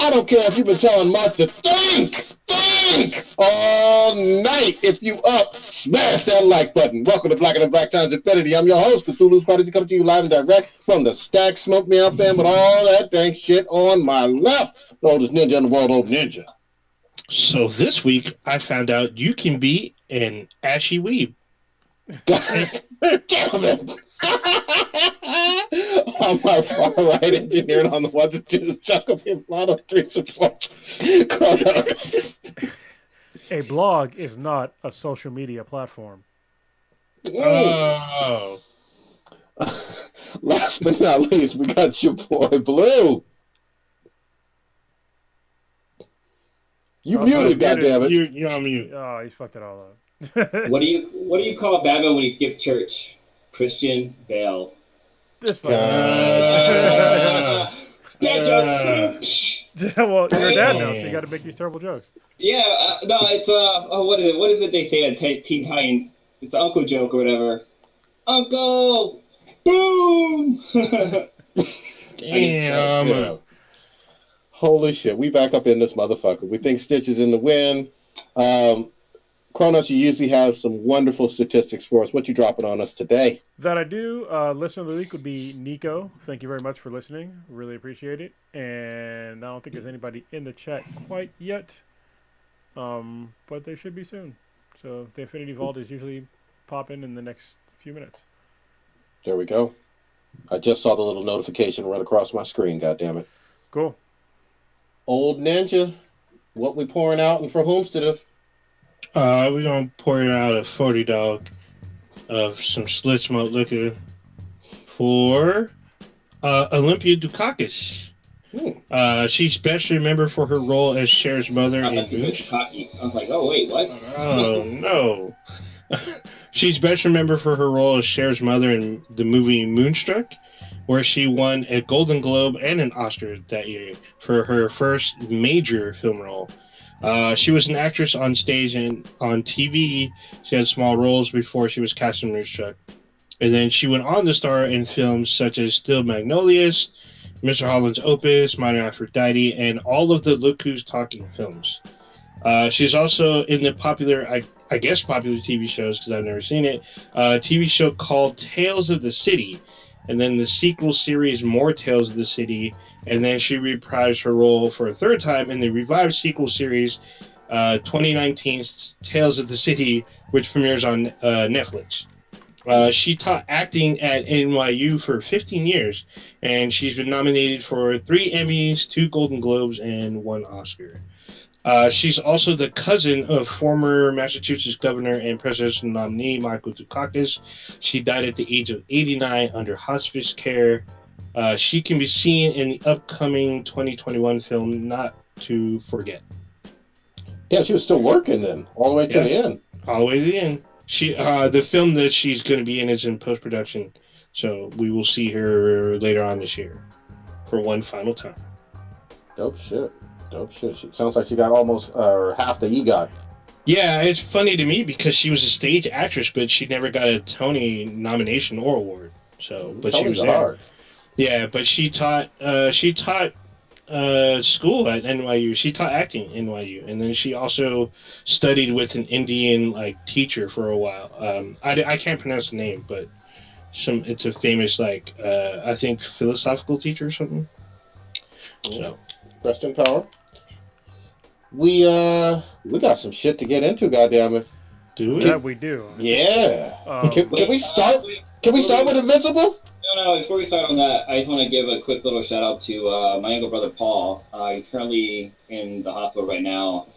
I don't care if you've been telling Mark to think all night. If you up, smash that like button. Welcome to Black and Black Times Infinity. I'm your host, Cthulhu's Prodigy, coming to you live and direct from the stack. Smoke me up there with all that dank shit on my left. The oldest ninja in the world, old ninja. So this week, I found out you can be an ashy weeb. Damn it. On my far right, engineered on the ones and twos, Chuck up your flaunt of 3 support. A blog is not a social media platform. Oh. Last but not least, we got your boy Blue. You muted, goddammit. You're on mute. Oh, he fucked it all up. What do you call Batman when he skips church? Christian Bale. This fucking Dad joke. well, you're a dad now, so you got to make these terrible jokes. Yeah, no, it's what is it? What is it they say at Teen Titans? It's an uncle joke or whatever. Uncle, boom. Damn. Holy shit, we back up in this motherfucker. We think Stitch is in the wind. Kronos, you usually have some wonderful statistics for us. What you dropping on us today? That I do. Listener of the week would be Nico. Thank you very much for listening. Really appreciate it. And I don't think there's anybody in the chat quite yet. But they should be soon. So the Infinity Vault is usually popping in the next few minutes. There we go. I just saw the little notification run across my screen, goddammit. Cool. Old Ninja, what we pouring out and for whomstead? We're going to pour it out a 40 dog of some slit smoke liquor for Olympia Dukakis. She's best remembered for her role as Cher's mother in Moonstruck. I was like, oh, wait, what? Oh, no. She's best remembered for her role as Cher's mother in the movie Moonstruck, where she won a Golden Globe and an Oscar that year for her first major film role. She was an actress on stage and on TV. She had small roles before she was cast in Moonstruck. And then she went on to star in films such as Still Magnolias, Mr. Holland's Opus, Minor Aphrodite, and all of the Look Who's Talking films. She's also in the popular TV shows, because I've never seen it, TV show called Tales of the City, and then the sequel series More Tales of the City, and then she reprised her role for a third time in the revived sequel series 2019's Tales of the City, which premieres on Netflix. She taught acting at NYU for 15 years, and she's been nominated for 3 Emmys, 2 Golden Globes, and 1 Oscar. She's also the cousin of former Massachusetts governor and presidential nominee Michael Dukakis. She died at the age of 89 under hospice care. She can be seen in the upcoming 2021 film Not to Forget. Yeah, she was still working then, all the way to the end. All the way to the end. She, the film that she's going to be in is in post-production, so we will see her later on this year for one final time. Dope shit. She sounds like she got almost half the EGOT. Yeah, it's funny to me because she was a stage actress, but she never got a Tony nomination or award. So, but Tony's she was there. Hard. Yeah, but she taught school at NYU. She taught acting at NYU, and then she also studied with an Indian teacher for a while. I can't pronounce the name, but it's a famous I think philosophical teacher or something. So. Rest in power. We got some shit to get into, goddammit. Do we? Yeah, we do. Yeah. Can we start? Can we start with Invincible? No, before we start on that, I just want to give a quick little shout out to my younger brother Paul. He's currently in the hospital right now.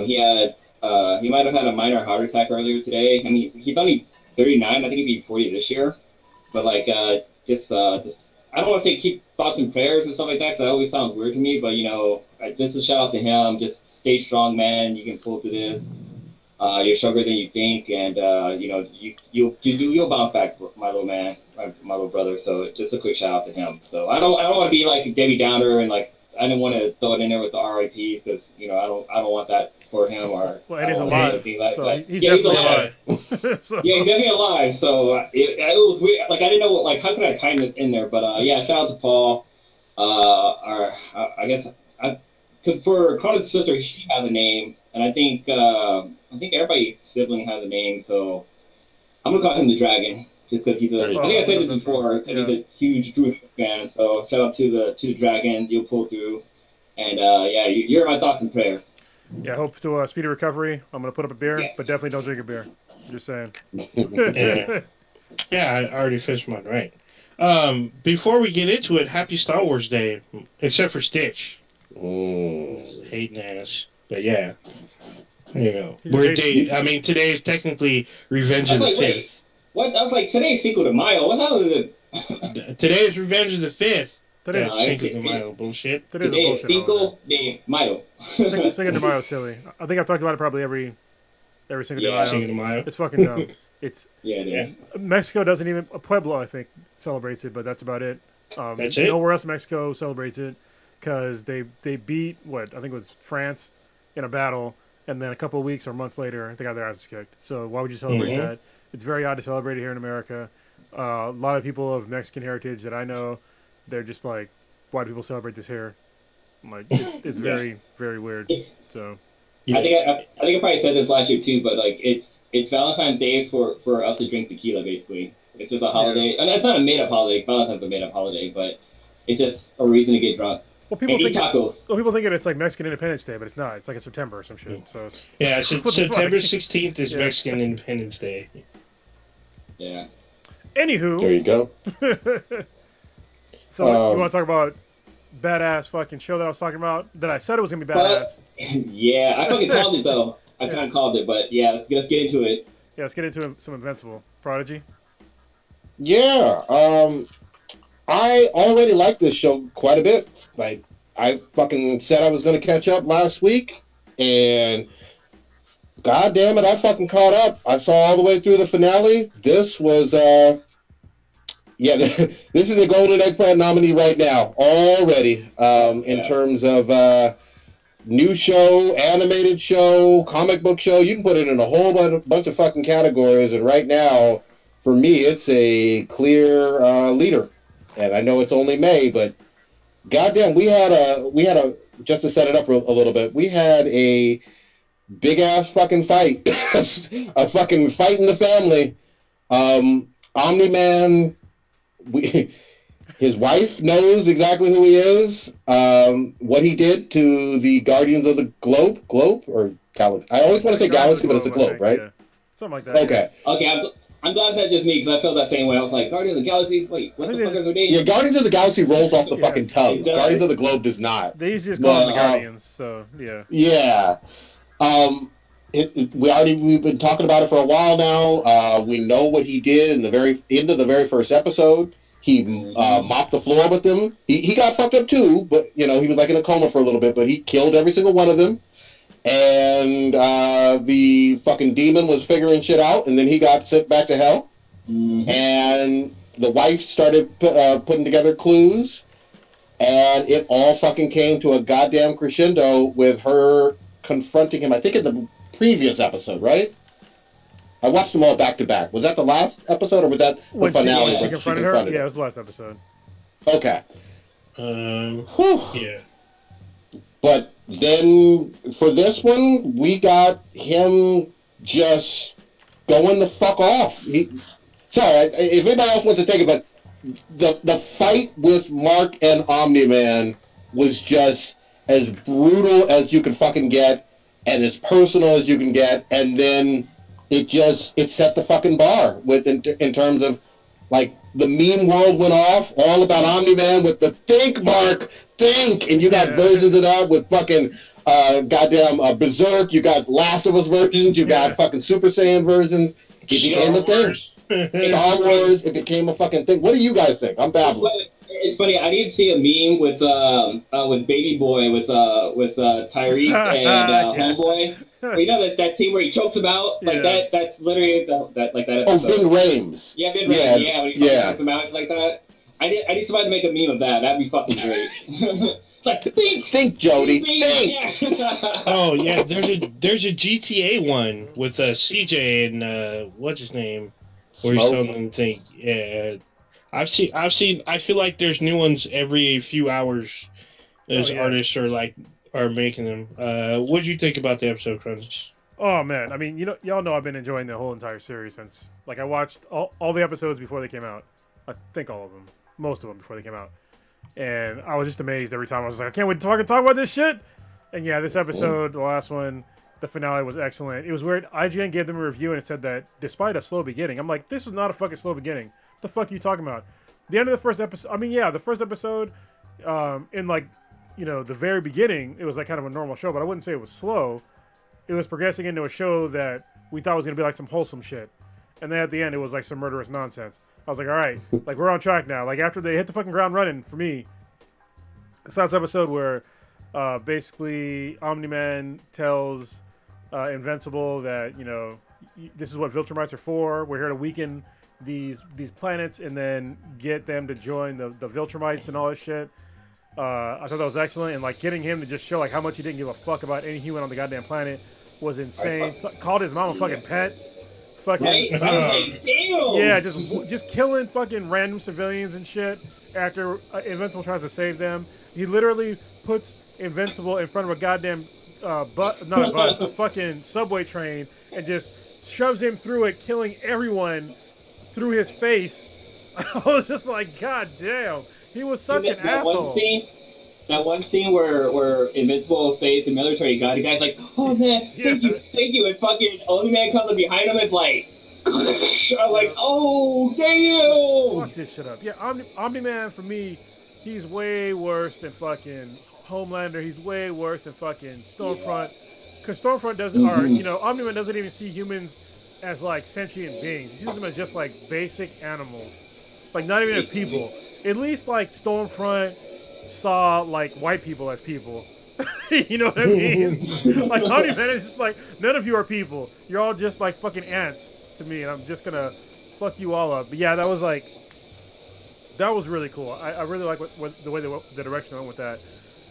He might have had a minor heart attack earlier today. I mean, he's only 39. I think he'd be 40 this year. But just I don't want to say keep thoughts and prayers and stuff like that, because that always sounds weird to me. But just a shout out to him. Just stay strong, man. You can pull through this. You're stronger than you think, and you'll bounce back, my little man, my little brother. So just a quick shout out to him. So I don't want to be like a Debbie Downer, and I didn't want to throw it in there with the RIP, because I don't want that for him. Or well, and he's alive, so he's he's definitely alive. so. Yeah, he's definitely alive. So it was weird. I didn't know how could I time this in there, but yeah, shout out to Paul. I guess because for Cronus' sister, she has a name, and I think everybody's sibling has a name, so I'm gonna call him the Dragon, just because he's a. There you I think I go. said this before, and he's a huge Drew fan. So shout out to the Dragon, you'll pull through, and yeah, you're my thoughts and prayers. Yeah, hope to speedy recovery. I'm gonna put up a beer, Yes. but definitely don't drink a beer. I'm just saying. Yeah. Yeah, I already finished mine, right. Before we get into it, happy Star Wars Day, except for Stitch. Hating ass. But yeah. There you go. Today is technically Revenge of the 5th. Wait, what? I was like, today's Cinco de Mayo. What the hell is it? Today is Revenge of the 5th. Today's Cinco de Mayo bullshit. Today's a Today is bullshit Cinco holiday. de Mayo. Cinco de Mayo is silly. I think I've talked about it probably every Cinco de Mayo. Cinco de Mayo. It's fucking dumb. It's Yeah, it is. Mexico doesn't even Pueblo, I think, celebrates it, but that's about it. That's it? Nowhere else in Mexico celebrates it because they beat what I think it was France in a battle, and then a couple of weeks or months later they got their asses kicked. So why would you celebrate that? It's very odd to celebrate it here in America. A lot of people of Mexican heritage that I know, they're just like, why do people celebrate this here? I'm like, it's very, very weird. So I think I probably said this last year too, but like it's Valentine's Day for us to drink tequila. Basically, it's just a holiday, and it's not a made up holiday. Valentine's a made up holiday, but it's just a reason to get drunk. well, people And eat think tacos. people think it's like Mexican Independence Day, but it's not. It's like in September or some shit. So it's, Yeah, what the September fuck? 16th is Mexican Independence Day. Yeah. Anywho, There you go. so you want to talk about badass fucking show that I was talking about? That I said it was gonna be badass. Yeah, I fucking called it though. I kind of called it, but yeah, let's get into it. Yeah, let's get into some Invincible. Prodigy. Yeah. I already like this show quite a bit. Like, I fucking said I was going to catch up last week, and god damn it, I fucking caught up. I saw all the way through the finale. This was, this is a Golden Eggplant nominee right now, already, in terms of new show, animated show, comic book show. You can put it in a whole bunch of fucking categories, and right now, for me, it's a clear leader. And I know it's only May, but goddamn, we had a just to set it up a little bit. We had a big ass fucking fight, a fucking fight in the family. Omni-Man, his wife knows exactly who he is. What he did to the Guardians of the Globe or Galaxy. I always want to say Galaxy, but it's the Globe, right? Yeah. Something like that. Okay. Yeah. Okay, I'm glad that's just me because I felt that same way. I was like, Guardians of the Galaxy. Wait, what the fuck are their names? Yeah, Guardians of the Galaxy rolls off the Yeah. fucking tongue. Exactly. Guardians of the Globe does not. They used to just call them the But, Guardians. So yeah. Yeah. We've been talking about it for a while now. We know what he did in the very end of the very first episode. He mopped the floor with them. He got fucked up too, but he was like in a coma for a little bit. But he killed every single one of them. And the fucking demon was figuring shit out, and then he got sent back to hell. Mm-hmm. And the wife started putting together clues, and it all fucking came to a goddamn crescendo with her confronting him. I think in the previous episode, right? I watched them all back to back. Was that the last episode, or was that the finale? She confronted her. Yeah, it was the last episode. Okay. Yeah. But then for this one, we got him just going the fuck off. Sorry, if anybody else wants to take it, but the fight with Mark and Omni-Man was just as brutal as you could fucking get, and as personal as you can get, and then it set the fucking bar in terms of, like, the meme world went off all about Omni-Man with the think, Mark, think, and you got versions of that with fucking goddamn Berserk. You got Last of Us versions. You got fucking Super Saiyan versions. It became a thing. Star Wars. It became a fucking thing. What do you guys think? I'm babbling. It's funny. I did see a meme with Baby Boy with Tyrese and Homeboy. You know that scene where he chokes him out like that. That's literally that episode. Oh, Vin Rhames. Yeah, Vin Rhames. Yeah, when he chokes him out like that. I need somebody to make a meme of that. That'd be fucking great. It's like think, Jody, think. Yeah. Oh yeah, there's a GTA one with CJ and what's his name, where he's telling them to think. Yeah, I've seen. I feel like there's new ones every few hours as yeah. artists are making them. What did you think about the episode, Crunch? Oh man, I mean, y'all know I've been enjoying the whole entire series since I watched all the episodes before they came out. I think all of them, most of them before they came out, and I was just amazed every time. I was just like, I can't wait to talk about this shit. And yeah, this episode, the last one, the finale was excellent. It was weird. IGN gave them a review and it said that despite a slow beginning, I'm like, this is not a fucking slow beginning. The fuck are you talking about? The end of the first episode. I mean, yeah, the first episode, in like, the very beginning, it was like kind of a normal show, but I wouldn't say it was slow. It was progressing into a show that we thought was gonna be like some wholesome shit, and then at the end, it was like some murderous nonsense. I was like, all right, like we're on track now. Like after they hit the fucking ground running, for me, it's last episode where basically Omni-Man tells Invincible that this is what Viltrumites are for. We're here to weaken these planets and then get them to join the Viltrumites and all this shit. I thought that was excellent, and like getting him to just show like how much he didn't give a fuck about any human on the goddamn planet was insane. Called his mom a fucking pet. Fucking yeah, just killing fucking random civilians and shit. After Invincible tries to save them, he literally puts Invincible in front of a goddamn a fucking subway train and just shoves him through it, killing everyone through his face. I was just like, God damn, he was such an asshole. That one scene where Invincible saves the military guy, the guy's like, oh man, thank you, and fucking Omni-Man comes up behind him and like, I'm like, oh damn! Fuck this shit up. Yeah, Omni-Man for me, he's way worse than fucking Homelander. He's way worse than fucking Stormfront. Because Stormfront doesn't, Omni-Man doesn't even see humans as like sentient beings. He sees them as just like basic animals, like not even as people. At least like Stormfront saw like white people as people. You know what I mean? Like Omni-Man is just like, none of you are people. You're all just like fucking ants to me, and I'm just gonna fuck you all up. But yeah, that was really cool. I really like the way the direction I went with that.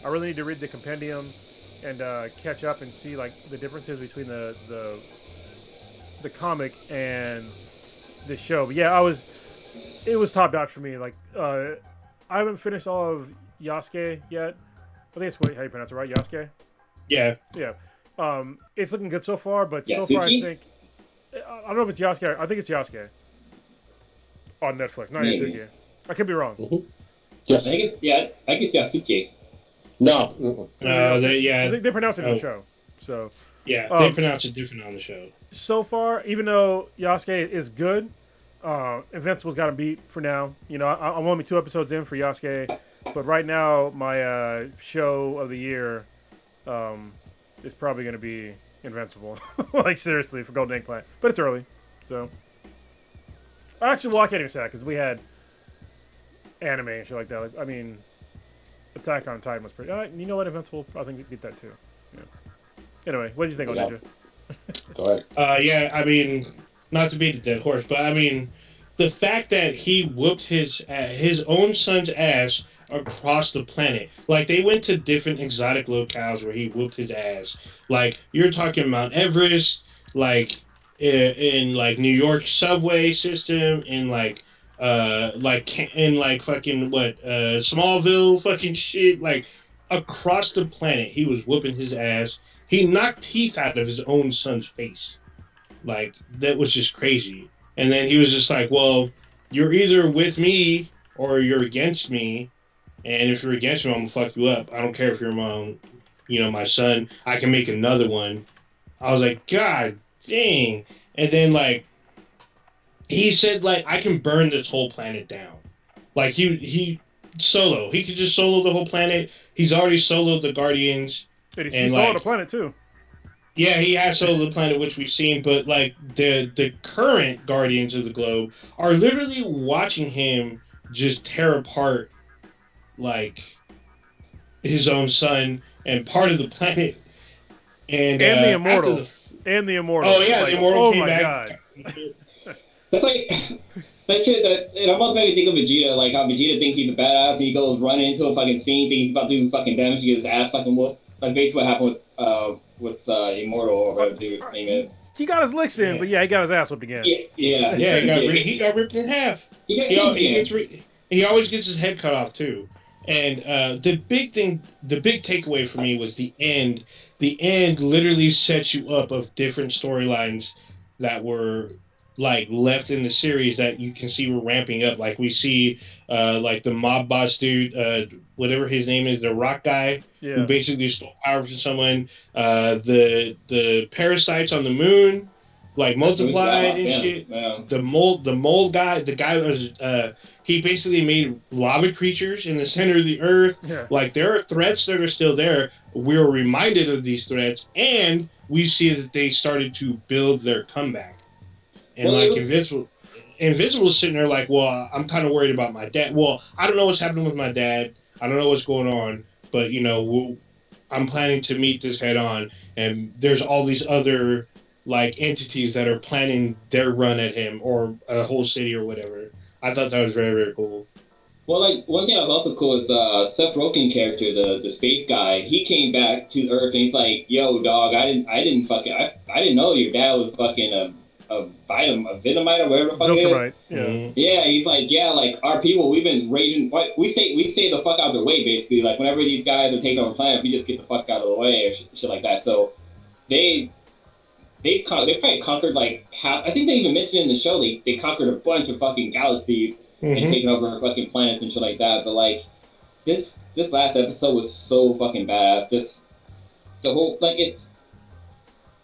I really need to read the compendium and catch up and see like the differences between the comic and the show. But yeah, it was top notch for me. Like I haven't finished all of Yasuke yet. I think it's how you pronounce it, right? Yasuke? Yeah. Yeah. It's looking good so far, but so far I think I don't know if it's Yasuke. I think it's Yasuke on Netflix, not Yasuke. I could be wrong. Mm-hmm. Yes. I think it's Yasuke. No. They pronounce it in the show. So yeah, they pronounce it different on the show. So far, even though Yasuke is good, Invincible's got him beat for now. I'm only 2 episodes in for Yasuke, but right now my show of the year is probably going to be Invincible. Like seriously, for Golden Eggplant. But it's early, so actually, I can't even say that because we had anime and shit like that. Like, I mean, Attack on Titan was pretty. You know what? Invincible, I think beat that too. Yeah. Anyway, what did you think, Ninja? Go ahead. Yeah, I mean, not to beat the dead horse, but I mean, the fact that he whooped his own son's ass across the planet. Like, they went to different exotic locales where he whooped his ass. Like, you're talking Mount Everest, like, in like, New York subway system, in, like fucking, Smallville fucking shit. Like, across the planet, he was whooping his ass. He knocked teeth out of his own son's face. Like, that was just crazy. And then he was just like, well, you're either with me or you're against me. And if you're against me, I'm going to fuck you up. I don't care if you're my son. I can make another one. I was like, God dang. And then, like, he said, like, I can burn this whole planet down. Like, he solo. He could just solo the whole planet. He's already soloed the Guardians. He soloed the planet, too. Yeah, he has soloed the planet, which we've seen, but, like, the current Guardians of the Globe are literally watching him just tear apart, like, his own son and part of the planet. And the Immortal. And the Immortal. Oh, yeah, the Immortal came back. God. That's like, that shit, it almost made me think of Vegeta, like how Vegeta thinks he's a badass, and he goes running into a fucking scene, thinking he's about to do fucking damage, to get his ass fucking whooped. Like, basically what happened with Immortal, or whatever his name is. He got his licks in, but yeah, he got his ass whooped again. Yeah, he got ripped in half. He always gets his head cut off, too. And the big takeaway for me was the end. The end literally sets you up of different storylines that were like left in the series that you can see were ramping up. Like we see, like the mob boss dude, whatever his name is, the rock guy who Yeah. basically stole power from someone. The parasites on the moon, like multiplied and shit. Yeah. The mold guy, the guy that was he basically made lava creatures in the center of the earth. Yeah. Like there are threats that are still there. We're reminded of these threats, and we see that they started to build their comeback. And Well, like Invincible's sitting there like, well, I'm kind of worried about my dad. Well, I don't know what's happening with my dad. I don't know what's going on, but I'm planning to meet this head on. And there's all these other like entities that are planning their run at him or a whole city or whatever. I thought that was very, very cool. Well, like one thing that was also cool is Seth Rogen character, the space guy. He came back to Earth and he's like, "Yo, dog, I didn't know your dad was fucking a Vitamite or whatever the fuck it is." Viltrumite. Yeah. Mhm. Yeah, he's like, yeah, like our people, we've been raging. We stay the fuck out of their way, basically. Like whenever these guys are taking over planets, we just get the fuck out of the way or shit like that. So they probably conquered like half. I think they even mentioned in the show they conquered a bunch of fucking galaxies and taken over fucking planets and shit like that. But like this last episode was so fucking badass. Just the whole like it's.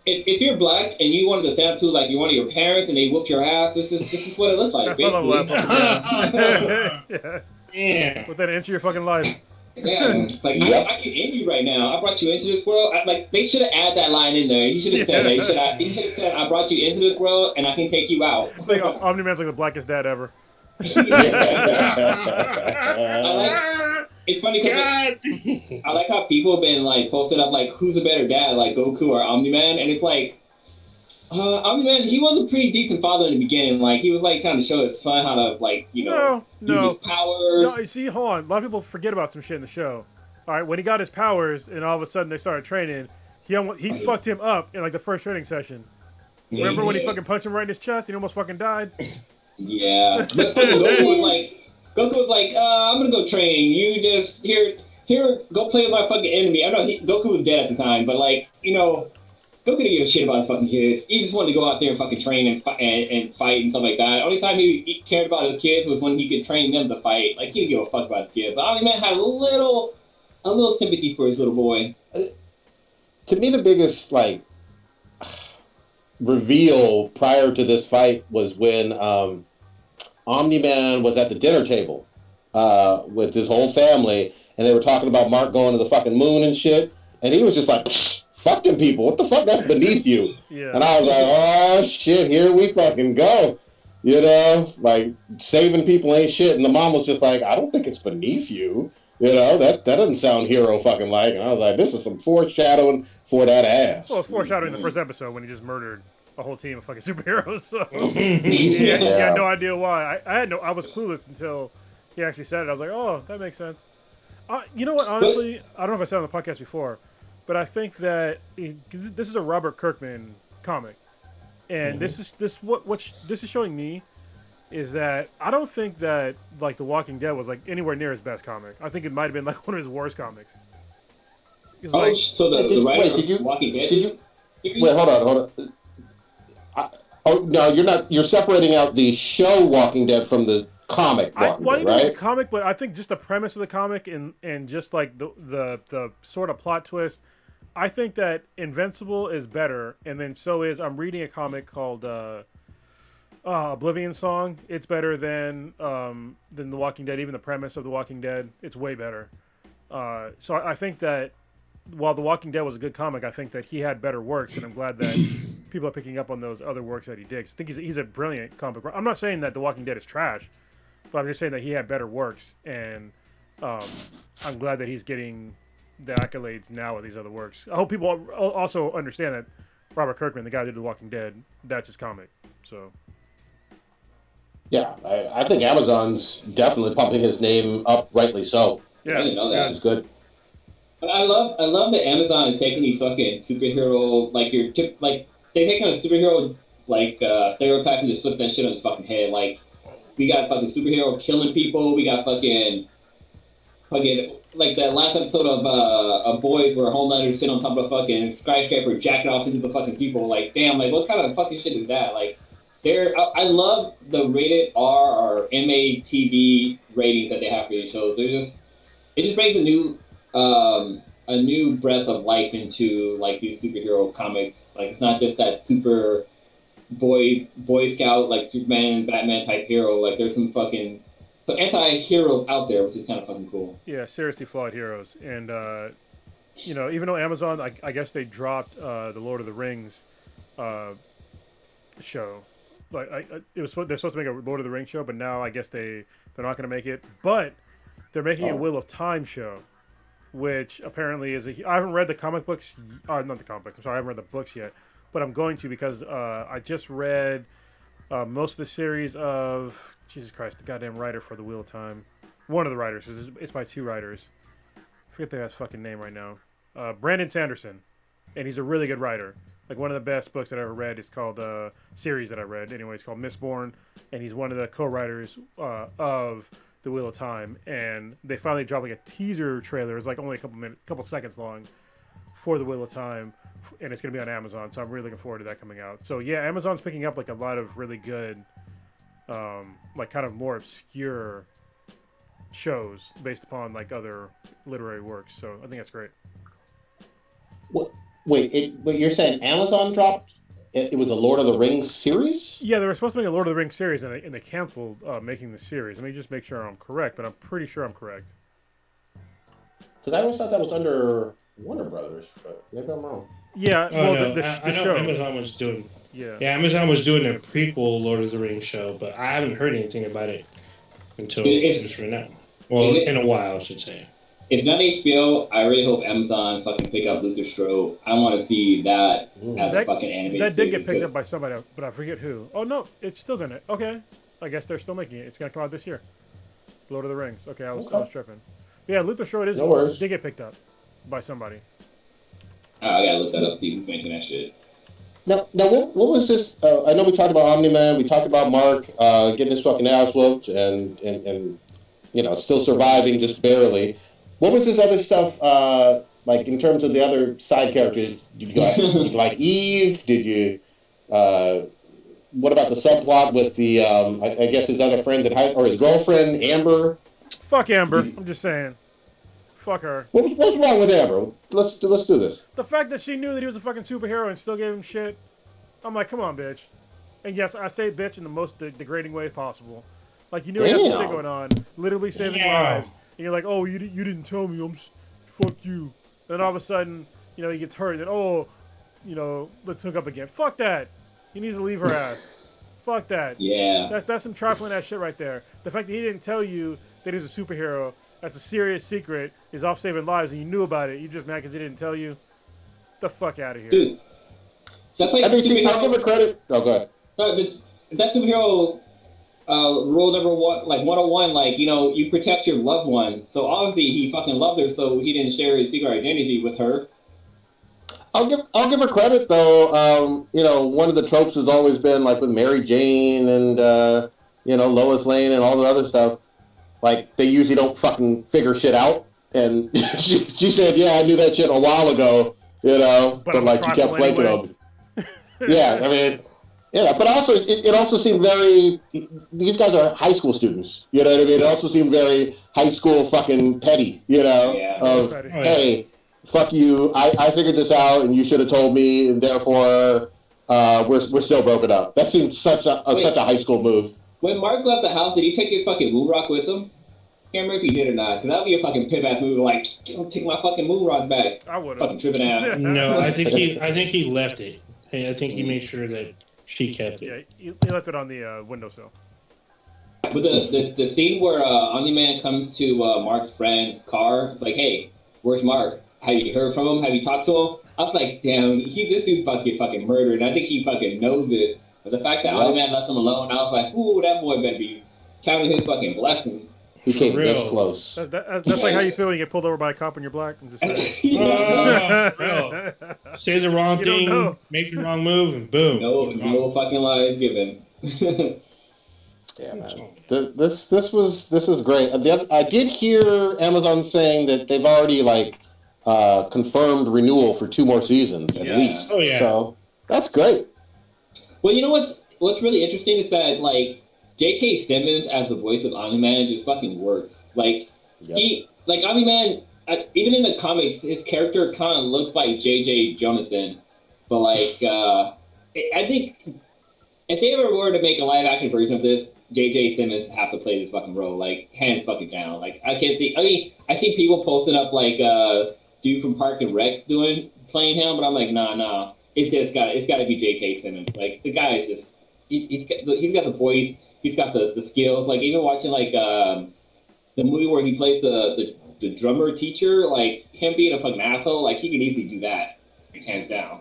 If you're black and you wanted to stand up to like you're one of your parents and they whoop your ass, this is what it looks like. That's not the last basically. one. Yeah. Yeah. Within an inch of your fucking life. Yeah, like Yep. I can end you right now. I brought you into this world. Like they should have added that line in there. He should have said that. He should have said, "I brought you into this world and I can take you out." I think Omni-Man's like the blackest dad ever. It's funny because God. I like how people have been like posted up like who's a better dad, like Goku or Omni-Man, and it's like Omni-Man, he was a pretty decent father in the beginning. Like he was like trying to show his son how to like use his powers. No, you see, hold on. A lot of people forget about some shit in the show. All right, when he got his powers and all of a sudden they started training, he fucked him up in like the first training session. Remember when he fucking punched him right in his chest and he almost fucking died? Yeah. But Goku was like, I'm gonna go train. You just here, go play with my fucking enemy. I know Goku was dead at the time, but like, Goku didn't give a shit about his fucking kids. He just wanted to go out there and fucking train and fight and stuff like that. Only time he cared about his kids was when he could train them to fight. Like, he didn't give a fuck about his kids. But Omni-Man had a little sympathy for his little boy. To me, the biggest like reveal prior to this fight was when Omni-Man was at the dinner table with his whole family, and they were talking about Mark going to the fucking moon and shit, and he was just like, fuck them people, what the fuck, that's beneath you. Yeah. And I was like, oh shit, here we fucking go. Like saving people ain't shit. And the mom was just like, I don't think it's beneath you. That doesn't sound hero fucking like. And I was like, this is some foreshadowing for that ass. Well, it's foreshadowing in the first episode when he just murdered a whole team of fucking superheroes. So he had no idea why. I was clueless until he actually said it. I was like, oh, that makes sense. You know what? Honestly, I don't know if I said it on the podcast before, but I think that this is a Robert Kirkman comic, and this is showing me is that I don't think that like The Walking Dead was like anywhere near his best comic. I think it might have been like one of his worst comics. So the writer of Walking Dead. Wait, hold on. No, you're separating out the show Walking Dead from the comic Walking Dead, right? The comic, but I think just the premise of the comic and just like the sort of plot twist, I think that Invincible is better, and then so is I'm reading a comic called Oblivion Song. It's better than The Walking Dead. Even the premise of The Walking Dead, it's way better. So I think that while The Walking Dead was a good comic, I think that he had better works, and I'm glad that people are picking up on those other works that he did. I think he's a brilliant comic. I'm not saying that The Walking Dead is trash, but I'm just saying that he had better works, and I'm glad that he's getting the accolades now with these other works. I hope people also understand that Robert Kirkman, the guy who did The Walking Dead, that's his comic. So. Yeah, I think Amazon's definitely pumping his name up, rightly so. Yeah, I didn't know that. Which is good. But I love that Amazon is taking these fucking superhero they're taking a superhero stereotype and just flipping that shit on his fucking head. Like we got fucking superhero killing people. We got fucking fucking like that last episode of Boys where Homelander's sitting on top of a fucking skyscraper jacking off into the fucking people. Like, damn, like what kind of fucking shit is that? Like, I love the rated R or MATV ratings that they have for these shows. It just brings a new breath of life into like these superhero comics. Like, it's not just that super Boy Scout like Superman, Batman type hero. Like, there's some fucking anti-heroes out there, which is kind of fucking cool. Yeah, seriously flawed heroes. And, even though Amazon, I guess they dropped the Lord of the Rings show. Like, they're supposed to make a Lord of the Rings show, but now I guess they're not going to make it. But they're making a Wheel of Time show, which apparently is I haven't read the comic books. Not the comic books. I'm sorry, I haven't read the books yet. But I'm going to because I just read most of the series of Jesus Christ, the goddamn writer for the Wheel of Time. One of the writers. It's by two writers. I forget the guy's fucking name right now. Brandon Sanderson, and he's a really good writer. Like, one of the best books that I ever read is called series that I read. Anyway, it's called Mistborn, and he's one of the co-writers of the Wheel of Time. And they finally dropped like a teaser trailer. It's like only a couple seconds long for the Wheel of Time, and it's gonna be on Amazon. So I'm really looking forward to that coming out. So yeah, Amazon's picking up like a lot of really good, like kind of more obscure shows based upon like other literary works. So I think that's great. But you're saying Amazon dropped? It was a Lord of the Rings series? Yeah, they were supposed to make a Lord of the Rings series, and they canceled making the series. Let me just make sure I'm correct, but I'm pretty sure I'm correct. Because I always thought that was under Warner Brothers, but maybe I'm wrong. Yeah, well, no. the I know show. Amazon was doing. Yeah, Amazon was doing a prequel Lord of the Rings show, but I haven't heard anything about it until just right now. Well, in a while, I should say. If not HBO, I really hope Amazon fucking pick up Luther Strode. I want to see that as a fucking animated that did series, get picked up by somebody, but I forget who. Oh no, it's still gonna. Okay, I guess they're still making it. It's gonna come out this year. Lord of the Rings. Okay, I was tripping. Yeah, Luther Strode did get picked up by somebody. I gotta look that up. See who's making that shit. Now, what was this? I know we talked about Omni-Man. We talked about Mark getting his fucking ass whooped and still surviving just barely. What was this other stuff like in terms of the other side characters? Did you like Eve? Did you? What about the subplot with the I guess his other friends or his girlfriend Amber? Fuck Amber. I'm just saying. Fuck her. What's wrong with Amber? Let's do this. The fact that she knew that he was a fucking superhero and still gave him shit. I'm like, come on, bitch. And yes, I say bitch in the most degrading way possible. Like, you knew he had some shit going on, literally saving lives, and you're like, oh, you didn't tell me. Fuck you. Then all of a sudden, he gets hurt, and let's hook up again. Fuck that. He needs to leave her ass. Fuck that. Yeah. That's some trifling ass shit right there. The fact that he didn't tell you that he's a superhero, that's a serious secret, is off saving lives, and you knew about it. You just mad because he didn't tell you. The fuck out of here. Dude. I'll give it credit. Oh, go ahead. That superhero rule number one, like 101, like, you protect your loved one. So obviously he fucking loved her, so he didn't share his secret identity with her. I'll give her credit though. One of the tropes has always been like with Mary Jane and Lois Lane and all the other stuff. Like, they usually don't fucking figure shit out. And she said, yeah, I knew that shit a while ago, but like you kept flaking on me. Yeah, I mean, but also it also seemed very. These guys are high school students. You know what I mean? It also seemed very high school fucking petty. Hey, fuck you. I figured this out, and you should have told me, and therefore we're still broken up. That seemed such a high school move. When Mark left the house, did he take his fucking moon rock with him? Can't remember if he did or not, because that would be a fucking pip-ass move, like, don't take my fucking moon rock back. I would have. Fucking tripping ass. No, I think he left it. Hey, I think he made sure that she kept it. Yeah, he left it on the windowsill. But the scene where Omni-Man comes to Mark's friend's car, it's like, hey, where's Mark? Have you heard from him? Have you talked to him? I was like, damn, this dude's about to get fucking murdered, and I think he fucking knows it. But the fact that Omni-Man left him alone, I was like, ooh, that boy better be counting his fucking blessings. He came this close. That's like how you feel when you get pulled over by a cop and you're black. I'm just saying. Real. Say the wrong thing, make the wrong move, and boom. No fucking lies given. Yeah, man. This was great. I did hear Amazon saying that they've already confirmed renewal for 2 more seasons at least. Oh, yeah. So that's great. Well, you know what's really interesting is that J.K. Simmons as the voice of Omni-Man just fucking works. Omni-Man, even in the comics, his character kind of looks like J.J. Jonathan, but I think if they ever were to make a live action version of this, J.J. Simmons have to play this fucking role, hands fucking down. I can't see. I mean, I see people posting up dude from Park and Rex playing him, but I'm like, nah. It's got to be J.K. Simmons. The guy is just he's got the voice, he's got the skills. Even watching the movie where he plays the drummer teacher, him being a fucking asshole, he can easily do that, hands down.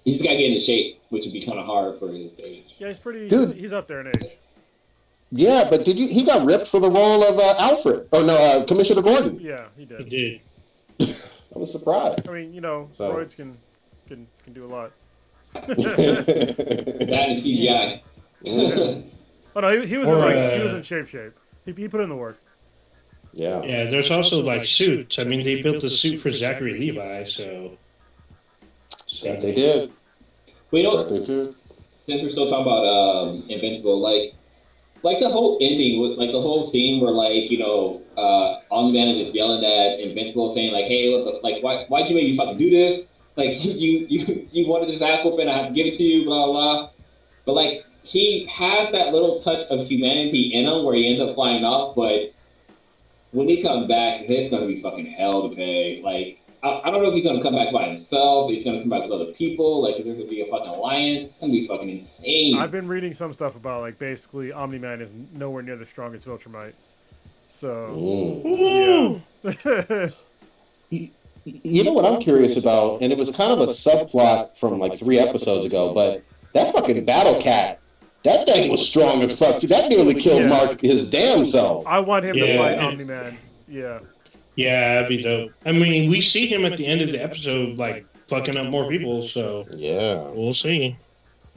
He's got to get into shape, which would be kind of hard for his age. Yeah, he's pretty. Dude. He's up there in age. Yeah, but he got ripped for the role of Alfred? Oh no, Commissioner Gordon. Yeah, he did. He did. I was surprised. I mean, roids can do a lot. That is CGI. Oh no, he was he was in shape. He put in the work. Yeah. Yeah, there's also suits. I mean, they built a suit for Zachary Levi, so Yeah, they did. Well, They did. since we're still talking about Invincible, the whole ending, with the whole scene where Omni-Man is just yelling at Invincible, saying hey, look, why'd you make me fucking do this? You wanted this ass whooping, I have to give it to you, blah blah. But he has that little touch of humanity in him where he ends up flying off, but when he comes back, it's gonna be fucking hell to pay. I don't know if he's gonna come back by himself, if he's gonna come back with other people, if there's gonna be a fucking alliance. It's gonna be fucking insane. I've been reading some stuff about basically Omni-Man is nowhere near the strongest Viltrumite. So yeah. You know what I'm curious about, and it was kind of a subplot from 3 episodes ago, but that fucking Battle Cat, that thing was strong as fuck. That nearly killed Mark his damn self. I want him to fight Omni-Man. Yeah. Yeah, that'd be dope. I mean, we see him at the end of the episode, fucking up more people, so yeah, we'll see.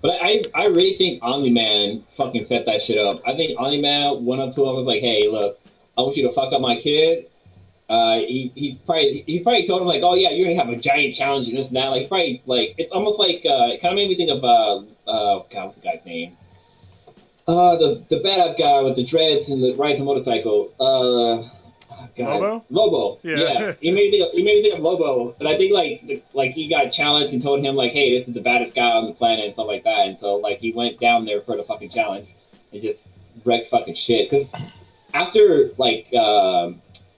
But I really think Omni-Man fucking set that shit up. I think Omni-Man went up to him and was like, hey, look, I want you to fuck up my kid. He probably told him oh yeah, you're gonna have a giant challenge and this and that. It's almost it kind of made me think of God, what's the guy's name? The badass guy with the dreads and rides the motorcycle. God. Lobo. Yeah. He made me think of Lobo, but I think he got challenged and told him hey, this is the baddest guy on the planet and stuff like that, and so he went down there for the fucking challenge and just wrecked fucking shit. Because after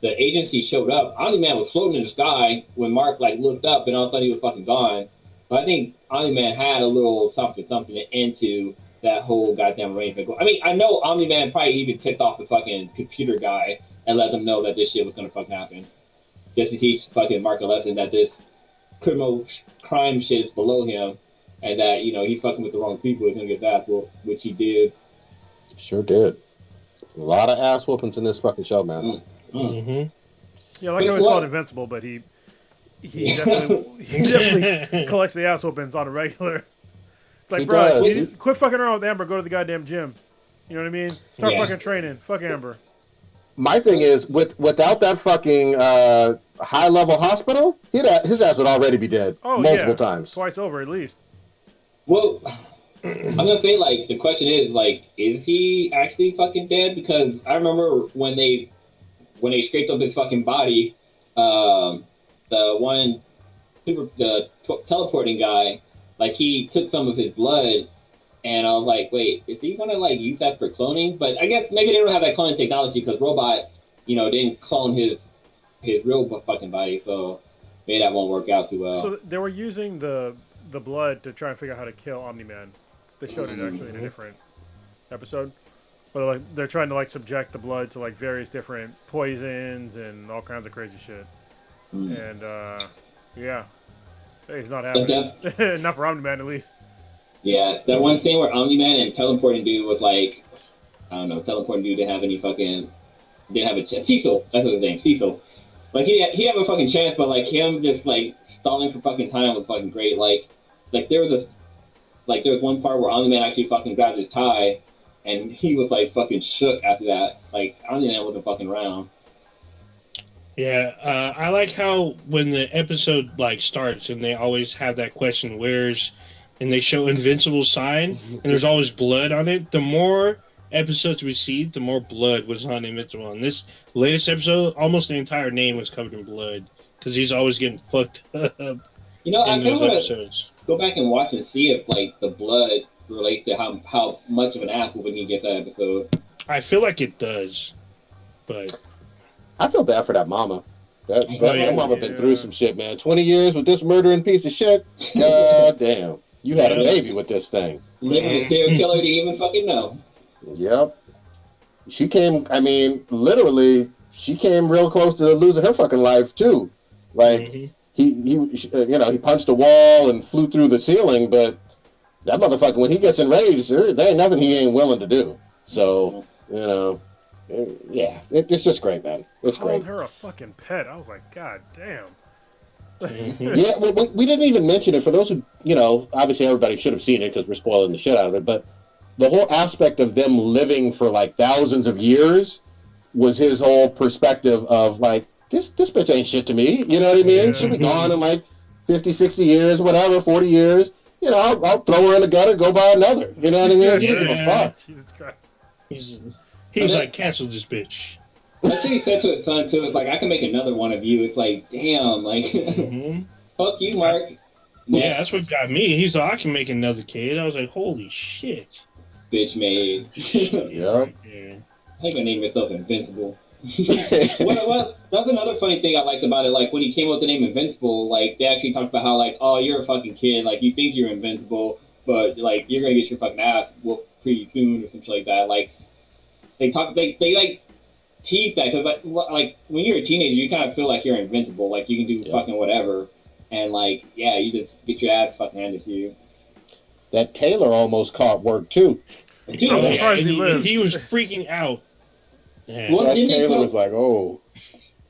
the agency showed up, Omni-Man was floating in the sky when Mark looked up and all of a sudden he was fucking gone. But I think Omni-Man had a little something into that whole goddamn arrangement. I mean, I know Omni-Man probably even tipped off the fucking computer guy and let them know that this shit was gonna fucking happen. Just to teach fucking Mark a lesson that this crime shit is below him and that, he's fucking with the wrong people, he's gonna get that, which he did. Sure did. A lot of ass whoopings in this fucking show, man. Mm-hmm. Yeah, I always call it Invincible, but he definitely collects the ass whoopings on a regular. It's bro, quit fucking around with Amber. Go to the goddamn gym. You know what I mean? Start fucking training. Fuck Amber. My thing is, without that fucking high-level hospital, his ass would already be dead multiple times. Twice over, at least. Well, I'm gonna say, the question is he actually fucking dead? Because I remember when they scraped up his fucking body, the teleporting guy, he took some of his blood, and I was like, wait, is he gonna use that for cloning? But I guess maybe they don't have that cloning technology because Robot, didn't clone his real fucking body, so maybe that won't work out too well. So they were using the blood to try and figure out how to kill Omni-Man. They showed it actually in a different episode. But they're trying to subject the blood to various different poisons and all kinds of crazy shit. And yeah, he's not happening. Not for Omni-Man, at least. Yeah, that one scene where Omni-Man and teleporting dude was I don't know, teleporting dude didn't have any fucking, didn't have a chance. Cecil, that's his name, Cecil. He had a fucking chance, but him just stalling for fucking time was fucking great. There was one part where Omni-Man actually fucking grabbed his tie. and he was like fucking shook after that. Like I don't think that wasn't fucking around. Yeah, I like how when the episode like starts and they always have that question, "Where's?" and they show Invincible sign and there's always blood on it. The more episodes we see, the more blood was on Invincible. And this latest episode, almost the entire name was covered in blood because he's always getting fucked up I in kind of those want to episodes. go back and watch and see if like the blood relates to how much of an ass when he gets that episode. I feel like it does, but I feel bad for that mama. That mama been through some shit, man. 20 years with this murdering piece of shit. God damn. You had a baby with this thing. Living a serial killer to even fucking know. Yep. She came, I mean, literally, she came real close to losing her fucking life, too. Like, he punched a wall and flew through the ceiling, but that motherfucker, when he gets enraged, there ain't nothing he ain't willing to do. So, it's just great, man. It's Called great. her a fucking pet. I was like, God damn. Yeah, well, we didn't even mention it. For those who, obviously everybody should have seen it because we're spoiling the shit out of it, but the whole aspect of them living for like thousands of years was his whole perspective of like, this bitch ain't shit to me. You know what I mean? She'll be gone in like 50, 60 years, whatever, 40 years. I'll throw her in the gutter, go buy another. You know what I mean? You don't give a fuck. Jesus Christ. He was like, cancel this bitch. That's what he said to his son too. It's like, I can make another one of you. It's like, damn, like, fuck you, Mark. Yeah, that's what got me. He's like, I can make another kid. I was like, holy shit. Bitch made. Yep. I think I named myself Invincible. Well, that's another funny thing I liked about it. Like, when he came up with the name Invincible, like, they actually talked about how, like, oh, you're a fucking kid. Like, you think you're invincible, but, like, you're going to get your fucking ass whooped pretty soon or something like that. Like, they like, tease that because like when you're a teenager you kind of feel like you're invincible, like you can do fucking whatever, and like you just get your ass fucking handed to you. That Taylor almost caught work too. Dude, I'm surprised he lived. He was freaking out. Yeah. That Taylor was like, oh.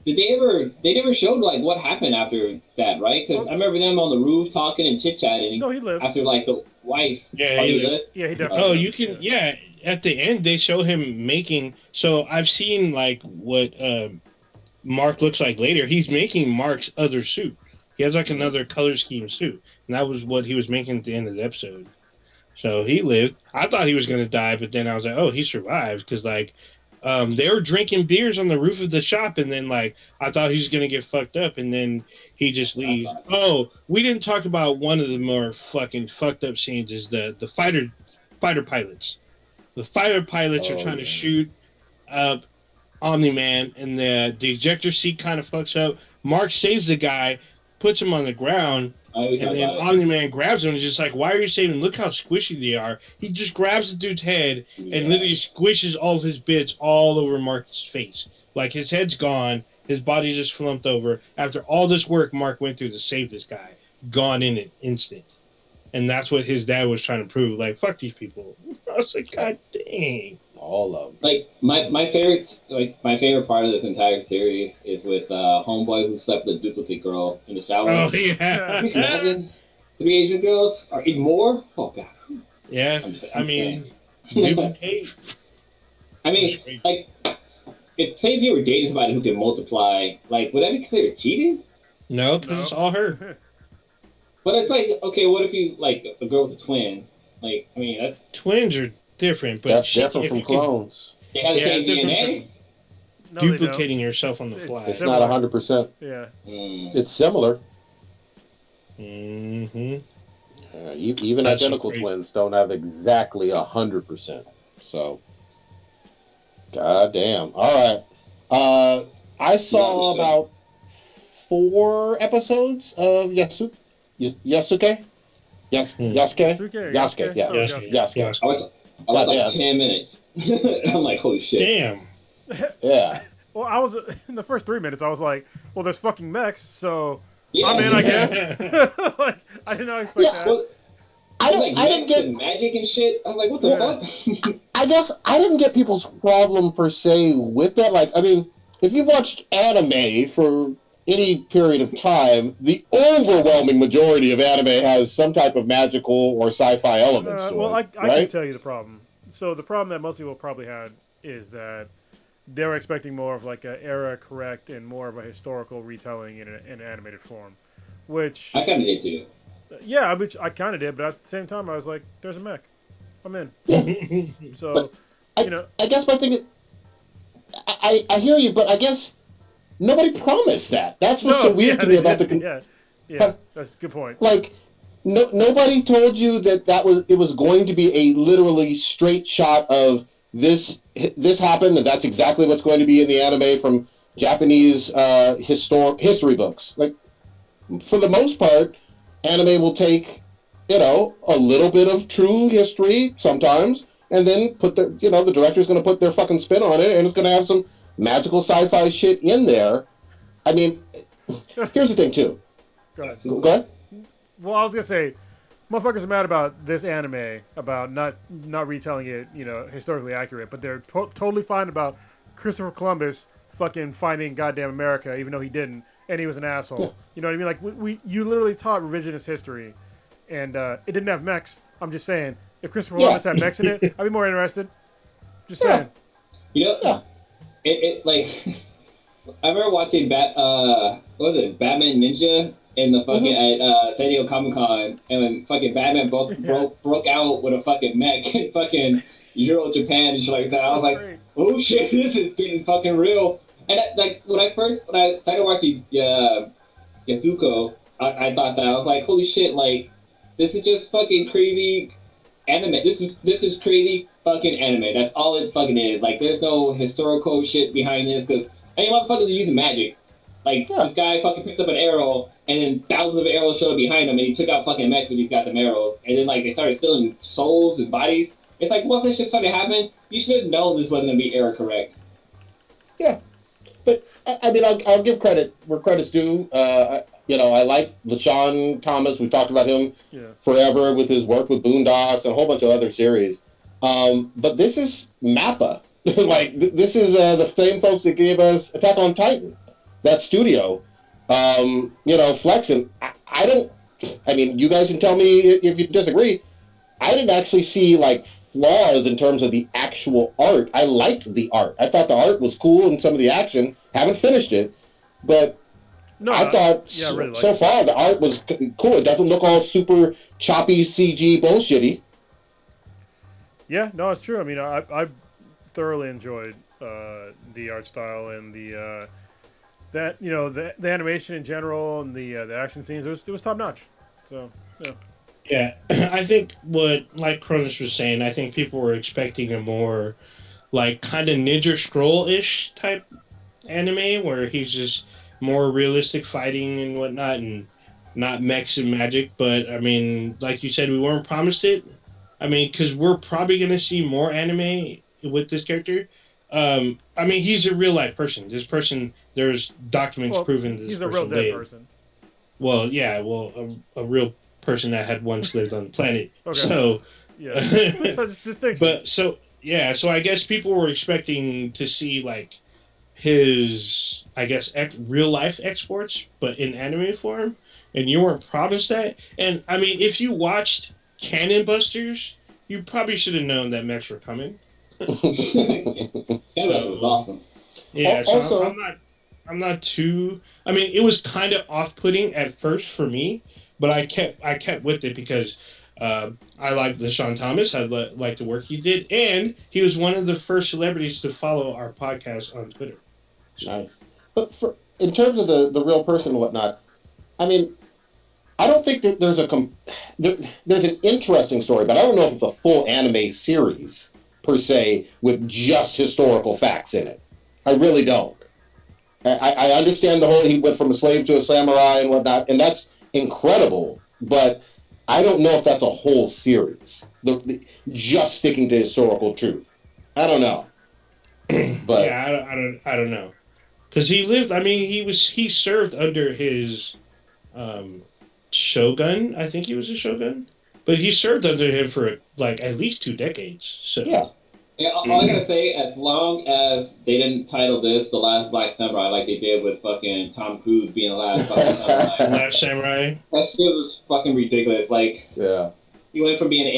They never showed like what happened after that, right? Because I remember them on the roof talking and chit chatting. No, he lived after like the wife. Yeah, he lived. Yeah, he definitely. Oh, you can. Yeah, at the end they show him making. So I've seen like what Mark looks like later. He's making Mark's other suit. He has like another color scheme suit, and that was what he was making at the end of the episode. So he lived. I thought he was going to die, but then I was like, oh, he survived because like. They were drinking beers on the roof of the shop, and then like I thought he was gonna get fucked up, and then he just leaves. Oh, we didn't talk about one of the more fucking fucked up scenes is the fighter pilots. The fighter pilots are trying to shoot up Omni-Man, and the ejector seat kind of fucks up. Mark saves the guy, puts him on the ground. And then Omni-Man grabs him and is just like, why are you saving? Look how squishy they are. He just grabs the dude's head and literally squishes all of his bits all over Mark's face. Like, his head's gone. His body's just slumped over. After all this work Mark went through to save this guy. Gone in an instant. And that's what his dad was trying to prove. Like, fuck these people. I was like, God dang. All of them. Like, my favorite part of this entire series is with Homeboy who slept with a duplicate girl in the shower. Oh, yeah. You can imagine 3 Asian girls or even more? Oh, God. Yeah, I mean, duplicate. I mean, like, if say if you were dating somebody who can multiply, like, would that be considered cheating? No, because it's all her. But it's like, okay, what if you, like, a girl with a twin? Like, I mean, that's... Twins are different, but that's different from clones. They have the same DNA? No, duplicating yourself on the fly. It's not 100%. Yeah. It's similar. Mm-hmm. Even that's identical twins don't have exactly 100%. So, goddamn. All right. I saw about 4 episodes of Yasuke. Yasuke? Yasuke. Yeah. Yasuke. I was like 10 minutes. I'm like, holy shit. Damn. Yeah. Well, I was in the first 3 minutes. I was like, well, there's fucking mechs, so yeah. I'm in, I guess. Like, I did not expect that. Well, I didn't get magic and shit. I'm like, what the fuck? I guess I didn't get people's problem per se with that. Like, I mean, if you've watched anime for any period of time, the overwhelming majority of anime has some type of magical or sci-fi elements to well, it. I can tell you the problem. So the problem that most people probably had is that they were expecting more of like a era correct and more of a historical retelling in an animated form, which I kind of did too. yeah, which I kind of did, but at the same time I was like, "There's a mech, I'm in." So, But I guess my thing is, I hear you, but I guess nobody promised that. That's what's so weird to me about the. Yeah, that's a good point. Like, nobody told you that it was going to be a literally straight shot of this happened, and that's exactly what's going to be in the anime from Japanese history books. Like, for the most part, anime will take a little bit of true history sometimes, and then the director's going to put their fucking spin on it, and it's going to have some magical sci-fi shit in there. I mean, here's the thing too. Go ahead. Go ahead. Well, I was gonna say, motherfuckers are mad about this anime about not retelling it, historically accurate, but they're totally fine about Christopher Columbus fucking finding goddamn America, even though he didn't, and he was an asshole. Yeah. You know what I mean? Like you literally taught revisionist history, and it didn't have mechs. I'm just saying, if Christopher Columbus had mechs in it, I'd be more interested. Just saying. It like I remember watching what was it, Batman Ninja in the fucking at San Diego Comic Con, and when fucking Batman broke out with a fucking mech in fucking Euro Japan and shit like that. I was like, oh shit, this is getting fucking real. And when I started watching Yasuko, I thought that I was like, holy shit, like this is just fucking crazy anime. This is crazy fucking anime. That's all it fucking is. Like there's no historical shit behind this because any motherfuckers are using magic. Like this guy fucking picked up an arrow and then thousands of arrows showed up behind him and he took out fucking mechs with these goddamn arrows. And then like they started stealing souls and bodies. It's like once this shit started happening, you should have known this wasn't gonna be error correct. Yeah, but I mean, I'll give credit where credit's due. I like LaShawn Thomas. We've talked about him forever with his work with Boondocks and a whole bunch of other series. But this is Mappa. Like this is the same folks that gave us Attack on Titan. That studio, flexing. I mean, you guys can tell me if you disagree. I didn't actually see like flaws in terms of the actual art. I liked the art. I thought the art was cool and some of the action. Haven't finished it, but I thought really so far the art was cool. It doesn't look all super choppy CG bullshitty. Yeah, no, it's true. I mean, I thoroughly enjoyed the art style and the animation in general and the action scenes. It was top notch. So yeah. Yeah, I think like Cronus was saying, I think people were expecting a more like kind of Ninja Scroll-ish type anime where he's just more realistic fighting and whatnot and not mechs and magic. But I mean, like you said, we weren't promised it. I mean, because we're probably going to see more anime with this character. I mean, he's a real life person. This person, there's documents proving this he's person a real dead lived. person. Well, yeah, a real person that had once lived on the planet. Okay. So, yeah, that's distinction. But so I guess people were expecting to see like his, I guess, real life exports, but in anime form, and you weren't promised that. And I mean, if you watched Cannon Busters, you probably should have known that mechs were coming. That was awesome. Yeah, so I'm not too. I mean, it was kind of off-putting at first for me, but I kept with it because I like LaShawn Thomas. I like the work he did, and he was one of the first celebrities to follow our podcast on Twitter. Nice. But in terms of the real person and whatnot, I mean, I don't think that there's an interesting story, but I don't know if it's a full anime series per se with just historical facts in it. I really don't. I understand the whole he went from a slave to a samurai and whatnot, and that's incredible, but I don't know if that's a whole series. Just sticking to historical truth. I don't know. But yeah, I don't know. Because he lived, I mean, he served under his shogun. I think he was a shogun. But he served under him for like at least 2 decades. So yeah. Yeah, all I gotta say, as long as they didn't title this The Last Black Samurai like they did with fucking Tom Cruise being the last fucking samurai. Last Samurai? That shit was fucking ridiculous. Like, yeah. he went from being an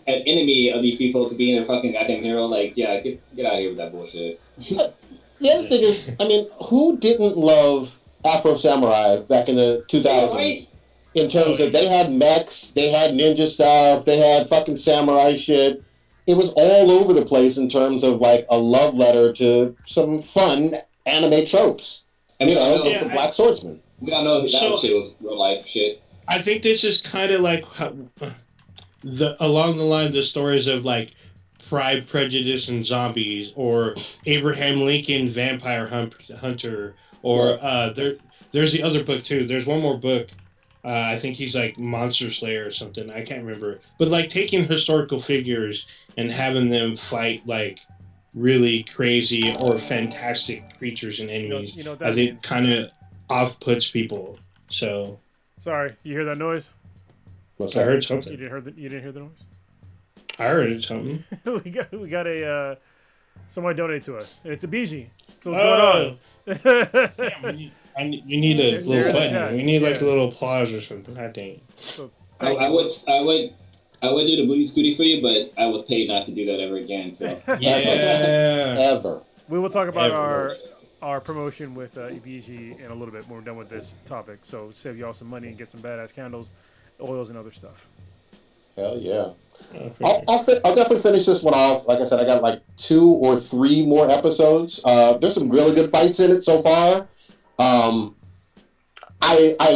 an enemy of these people to being their fucking goddamn hero. Like, yeah, get out of here with that bullshit. The other thing is, I mean, who didn't love Afro Samurai back in the 2000s? Yeah, right? In terms of they had mechs, they had ninja stuff, they had fucking samurai shit. It was all over the place in terms of like a love letter to some fun anime tropes. I mean, The Black Swordsman. We all know that shit was real life shit. I think this is kind of like along the line of the stories of like Pride, Prejudice, and Zombies, or Abraham Lincoln, Vampire Hunter, or there's the other book too. There's one more book. I think he's like Monster Slayer or something. I can't remember. But like taking historical figures and having them fight like really crazy or fantastic creatures and enemies, I think kind of off-puts people. So. Sorry, you hear that noise? What's I that? heard something. You didn't hear the noise? I heard something. we got a somebody donated to us, and it's a BG. So what's going on? Damn, you need a little button. We need like a little applause or something. God dang. So, I would do the booty scooty for you, but I was paid not to do that ever again. So Yeah. Ever. we will talk about our promotion with EBG in a little bit when we're done with this topic. So save y'all some money and get some badass candles, oils, and other stuff. Hell yeah. Okay. I'll definitely finish this one off. Like I said, I got like 2 or 3 more episodes. There's some really good fights in it so far. I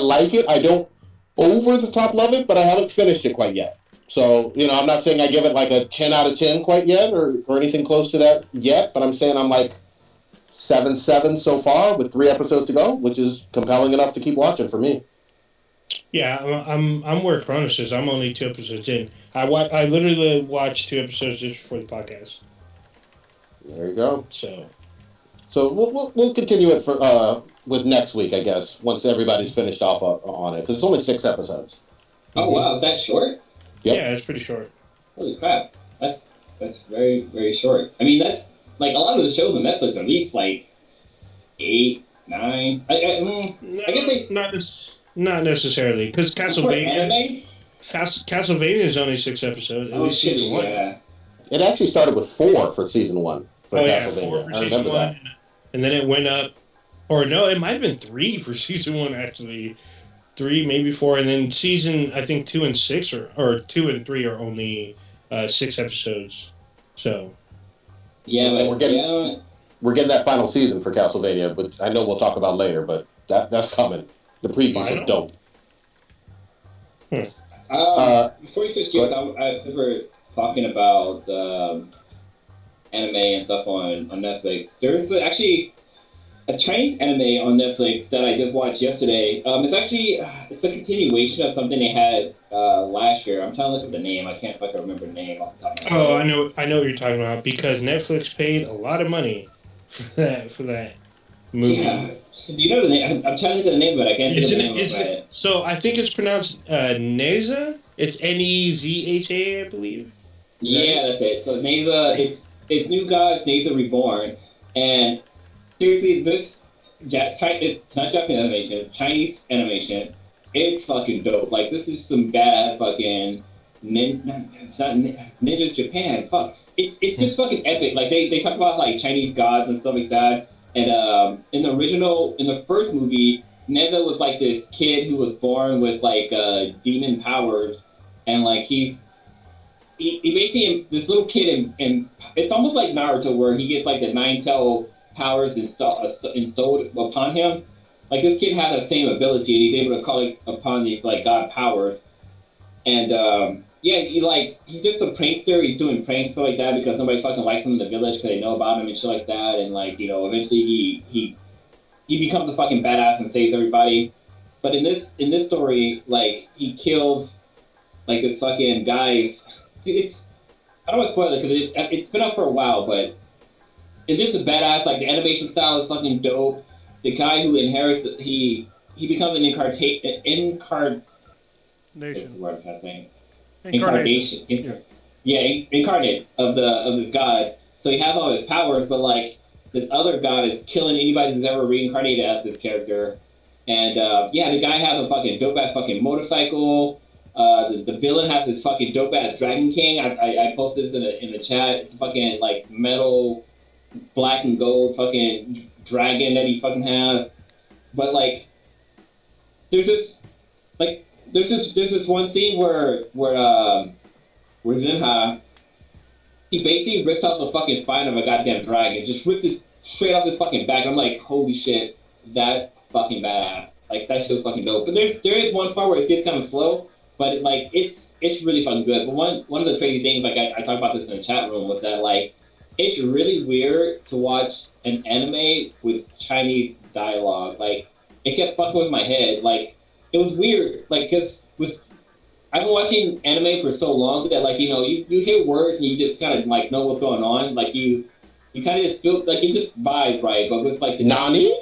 like it. I don't over the top love it, but I haven't finished it quite yet. So, I'm not saying I give it like a 10 out of 10 quite yet or anything close to that yet, but I'm saying I'm like 7/7 so far with 3 episodes to go, which is compelling enough to keep watching for me. Yeah, I'm where Cronus is. I'm only 2 episodes in. I literally watched 2 episodes just for the podcast. There you go. So we'll continue it for with next week, I guess, once everybody's finished off on it, because it's only 6 episodes. Oh wow, is that short? Yep. Yeah, it's pretty short. Holy crap, that's very very short. I mean, that's like a lot of the shows on Netflix are at least like 8, 9. I guess they not necessarily, because Castlevania is only 6 episodes. At least season 1. Yeah. It actually started with 4 for season 1 for Castlevania. 4 for I season remember 1, that. and then it went up. Or no, it might have been 3 for season 1 actually. 3, maybe 4, and then season I think 2 and 6 or 2 and 3 are only 6 episodes. So Yeah, but we're getting that final season for Castlevania, which I know we'll talk about later, but that's coming. The previews are dope. Before you switch gears, since we're talking about anime and stuff on Netflix, there's actually a Chinese anime on Netflix that I just watched yesterday. It's a continuation of something they had last year. I'm trying to look up the name. I can't fucking remember the name off the top of my head. I know what you're talking about, because Netflix paid a lot of money for that movie. Yeah. So do you know the name? I'm trying to think of the name, but I can't think of the name of it. So I think it's pronounced Neza. It's Nezha, I believe. Yeah, that's it. So Neza, it's New Gods, Neza Reborn, and seriously, it's not Japanese animation, it's Chinese animation. It's fucking dope. Like, this is some badass fucking it's not Ninja Japan. Fuck. It's just fucking epic. Like, they talk about, like, Chinese gods and stuff like that. And in the first movie, Neza was, like, this kid who was born with, like, demon powers. And, like, he basically, this little kid, and it's almost like Naruto, where he gets, like, the 9-tail powers installed upon him. Like, this kid has the same ability, and he's able to call upon these, like, god powers. And he's just a prankster. He's doing pranks stuff like that because nobody fucking likes him in the village because they know about him and shit like that. And, like, eventually he becomes a fucking badass and saves everybody. But in this story, like, he kills, like, this fucking guy's. I don't want to spoil it because it's been up for a while, but it's just a badass. Like, the animation style is fucking dope. The guy who inherits he becomes an incarnation. Incarnation. Incarnate of this god. So he has all his powers, but, like, this other god is killing anybody who's ever reincarnated as this character. And the guy has a fucking dope ass fucking motorcycle. The villain has this fucking dope ass Dragon King. I posted this in the chat. It's fucking like metal, black and gold fucking dragon that he fucking has. But like, there's this one scene where Zinha, he basically ripped out the fucking spine of a goddamn dragon, just ripped it straight off his fucking back. I'm like, holy shit, that's fucking badass. Like that shit was fucking dope. But there is one part where it gets kind of slow, but it's really fucking good. But one of the crazy things, like I talked about this in the chat room, was that like it's really weird to watch an anime with Chinese dialogue. Like it kept fucking with my head. Like it was weird. Like because I've been watching anime for so long that like you hear words and you just kind of like know what's going on. Like you kind of just feel like it just vibes right. But with like the Nani?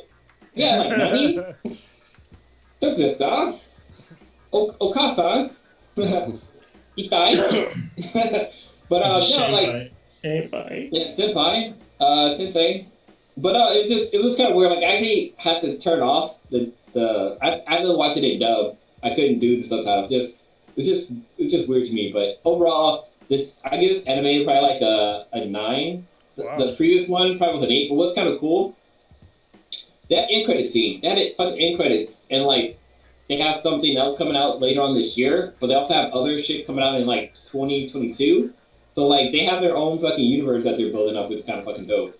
Yeah, like Nani. Took this guy. Okasa. Itai. But no, like Senpai. yeah, senpai, sensei. But it was kind of weird. Like I actually had to turn off I had to watch it in dub. I couldn't do the subtitles. It was just weird to me. But overall, I give this anime probably like a 9. Wow. The previous one probably was an 8. But what's kind of cool, that end credit scene, that fucking end credits, and like they have something else coming out later on this year, but they also have other shit coming out in like 2022. So like they have their own fucking universe that they're building up, which is kind of fucking dope.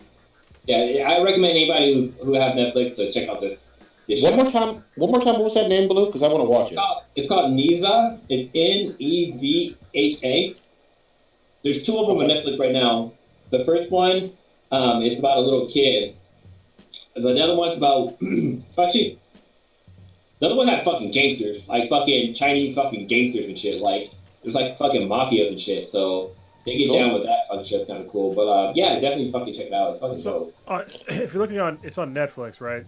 Yeah, I recommend anybody who have Netflix to check out this show. One more time. What was that name, Blue? Because I want to watch it. It's called Niza. It's Nevha. There's 2 of them on Netflix right now. The first one, it's about a little kid. The other one's about actually. The other one had fucking gangsters, like fucking Chinese fucking gangsters and shit. Like there's like fucking mafias and shit. So they get down with that fucking shit. It's kind of cool. But yeah, definitely fucking check it out. It's fucking dope. If you're looking it's on Netflix, right?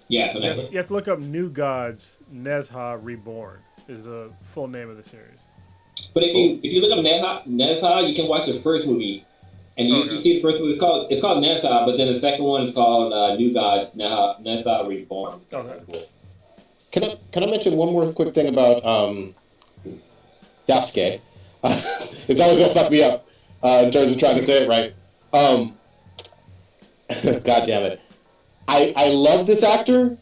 Yeah, it's on Netflix. You have to look up New Gods Nezha Reborn is the full name of the series. But if you look up Nezha, you can watch the first movie, and you see the first movie. It's called Nezha, but then the second one is called New Gods Nezha Reborn. Okay. Can I mention one more quick thing about Yasuke? It's always gonna fuck me up in terms of trying to say it right. God damn it! I love this actor,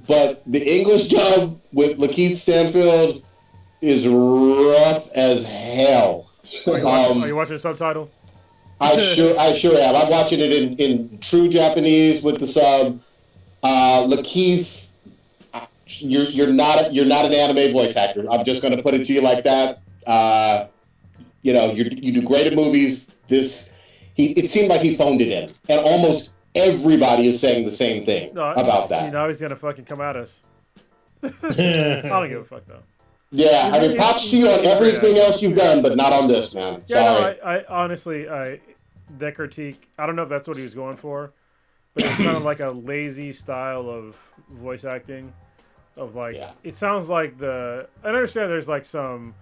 but the English dub with Lakeith Stanfield is rough as hell. Are you watching the subtitle? I sure am. I'm watching it in true Japanese with the sub. Lakeith. You're not an anime voice actor. I'm just going to put it to you like that. You do great at movies. It seemed like he phoned it in, and almost everybody is saying the same thing about that. Now he's gonna fucking come at us. I don't give a fuck though. Yeah, I mean, props to you on everything else you've done, but not on this, man. Yeah, sorry. no, I honestly, that critique. I don't know if that's what he was going for, but it's kind of like a lazy style of voice acting. It sounds like I understand there's like some,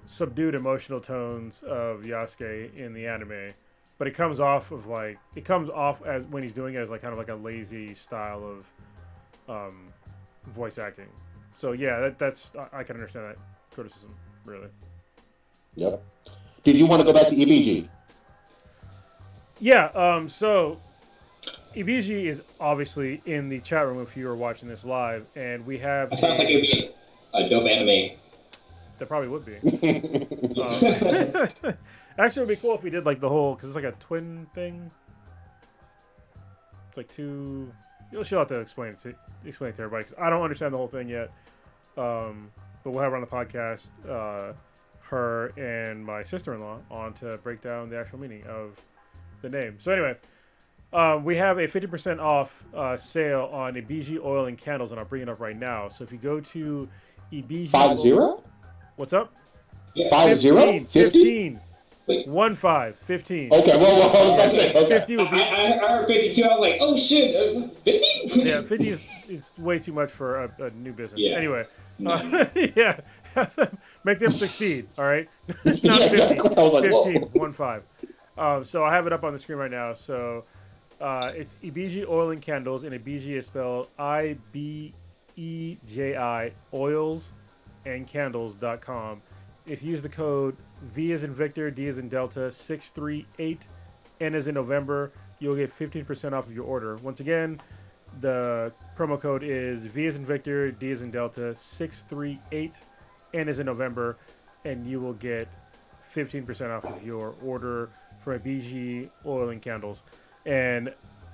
subdued emotional tones of Yasuke in the anime, but it comes off as when he's doing it as like kind of like a lazy style of voice acting. So yeah, that's I can understand that criticism, really. Yep. Did you want to go back to EBG? Yeah. So EBG is obviously in the chat room if you are watching this live, and we have. It sounds like it would be a dope anime. That probably would be. Actually, it would be cool if we did like the whole, because it's like a twin thing. It's like two. She'll have to explain it to everybody because I don't understand the whole thing yet. But we'll have her on the podcast, her and my sister-in-law, on to break down the actual meaning of the name. So anyway. We have a 50% off sale on EBG oil and candles, and I'll bring it up right now. So if you go to EBG... 50? What's up? Yeah. 50? 15. 15. Okay, well, that's it. Okay. 50 would be... I heard 52, I was like, oh shit, 50? Yeah, 50 is way too much for a new business. Yeah. Anyway, yeah, make them succeed, all right? Not Yeah, 50, exactly. I was like, 15, 15. So I have it up on the screen right now. So it's EBG Oil and Candles, and EBG is spelled IBEJI, oils and candles.com. If you use the code V as in Victor, D as in Delta, 638, N as in November, you'll get 15% off of your order. Once again, the promo code is V as in Victor, D as in Delta, 638, N as in November, and you will get 15% off of your order for a BG oil and candles. And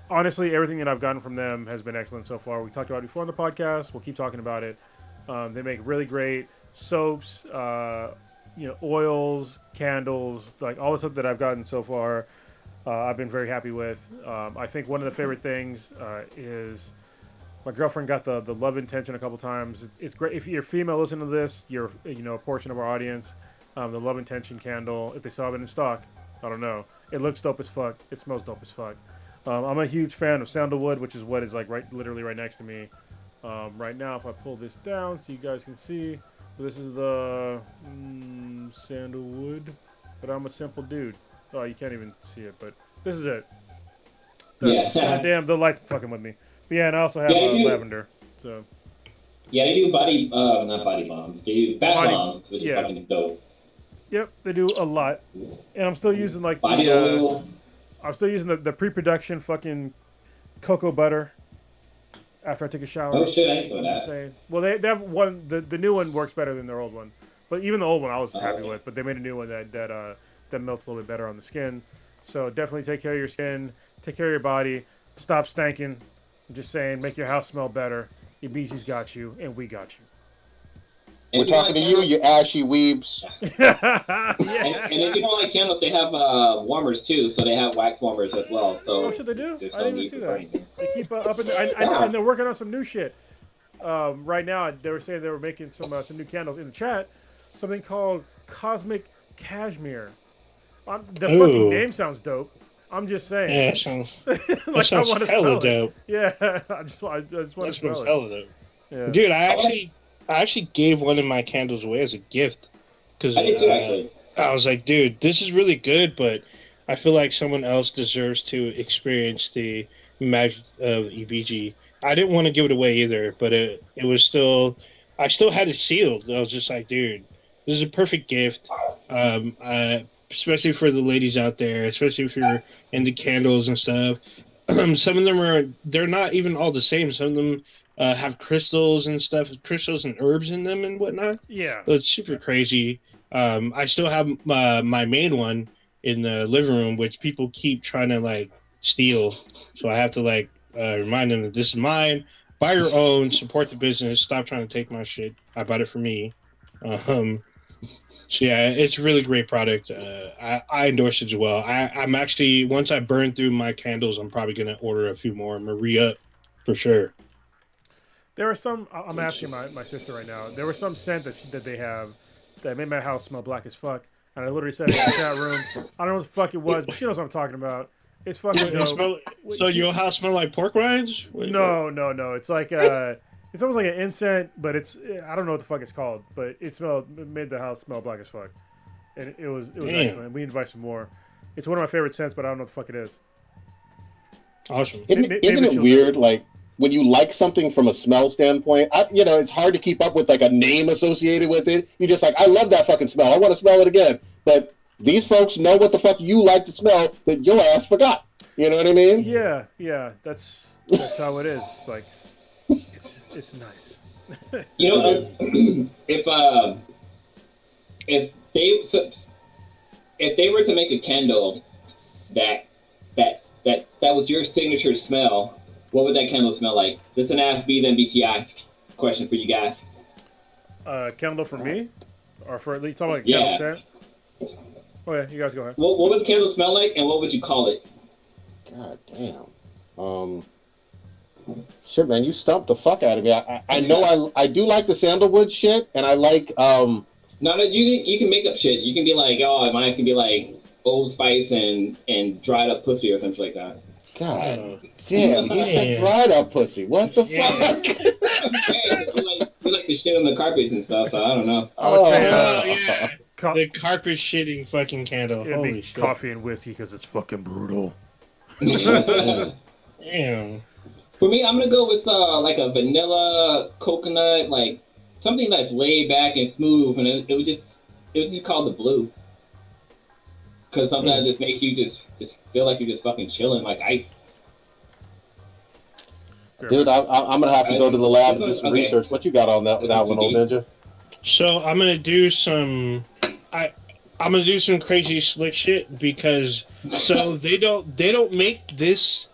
honestly, everything that I've gotten from them has been excellent so far. We talked about it before on the podcast. We'll keep talking about it. They make really great soaps, oils, candles, like all the stuff that I've gotten so far. I've been very happy with. I think one of the favorite things is my girlfriend got the Love Intention a couple times. It's great if you're female listening to this. You're a portion of our audience. The Love Intention candle, if they still have it in stock, I don't know. It looks dope as fuck. It smells dope as fuck. I'm a huge fan of sandalwood, which is what is like literally right next to me. Right now, if I pull this down so you guys can see, this is the sandalwood, but I'm a simple dude. Oh, you can't even see it, but this is it. Goddamn, the light's fucking with me. But yeah, and I also have lavender. So. Yeah, they do not body bombs. They do bath bombs, which is fucking dope. Yep, they do a lot, and I'm still using like body oil. I'm still using the pre-production fucking cocoa butter after I take a shower. Oh shit, I ain't doing that. Well, they have one. The new one works better than their old one, but even the old one I was happy with. But they made a new one that melts a little bit better on the skin. So definitely take care of your skin, take care of your body, stop stanking. I'm just saying, make your house smell better. Your BG's got you, and we got you. We're talking to you, you ashy weebs. And if you don't like candles, they have warmers too. So they have wax warmers as well. So should they do? I didn't even see that. They keep up in there, and they're working on some new shit. Right now, they were saying they were making some new candles in the chat. Something called Cosmic Cashmere. The fucking name sounds dope. I'm just saying. Yeah, that sounds, like I want to smell dope. It. Yeah, I just want to smell it. Hella dope. Yeah. Dude, I actually gave one of my candles away as a gift because I did too, actually. I was like, dude, this is really good, but I feel like someone else deserves to experience the magic of EBG. I didn't want to give it away either, but it was still, I still had it sealed. I was just like, dude, this is a perfect gift. Especially for the ladies out there, especially if you're into candles and stuff. Some of them they're not even all the same. Some of them have crystals and stuff, crystals and herbs in them and whatnot. Yeah. So it's super crazy. I still have my main one in the living room, which people keep trying to like steal. So I have to remind them that this is mine. Buy your own, support the business, stop trying to take my shit. I bought it for me. So yeah, it's a really great product. I endorse it as well. I'm actually, once I burn through my candles, I'm probably going to order a few more. I'm going to re-up for sure. There are some, I'm asking my sister right now, there was some scent that they have that made my house smell black as fuck. And I literally said it in the chat room. I don't know what the fuck it was, but she knows what I'm talking about. It's fucking dope. So your house smell like pork rinds? No. It's like it's almost like an incense, but I don't know what the fuck it's called, but it made the house smell black as fuck. And it was excellent. We need to buy some more. It's one of my favorite scents, but I don't know what the fuck it is. Awesome. Isn't it weird, like, when you like something from a smell standpoint, it's hard to keep up with like a name associated with it. You're just like, I love that fucking smell. I want to smell it again. But these folks know what the fuck you like to smell that your ass forgot. You know what I mean? Yeah. That's how it is. Like, it's nice. If they were to make a candle that was your signature smell, what would that candle smell like? That's an Ask B then BTI question for you guys. Candle for me, or for you talking about candle scent? Oh yeah, you guys go ahead. What would the candle smell like, and what would you call it? God damn. Shit, man, you stumped the fuck out of me. I know I do like the sandalwood shit, and I like No, you can make up shit. You can be like, mine can be like Old Spice and dried up pussy or something like that. God damn, he said dried up pussy. What the fuck? We like the shit on the carpets and stuff, so I don't know. The carpet shitting fucking candle. Holy shit. Coffee and whiskey because it's fucking brutal. Damn. For me, I'm gonna go with like a vanilla coconut, like something that's laid back and smooth, and it was just called the blue. Because something that just make you just feel like you're just fucking chilling like ice. Dude, I'm gonna have to go to the lab and do some research. What you got on that one, old ninja? So I'm gonna do some. I'm gonna do some crazy slick shit because they don't make this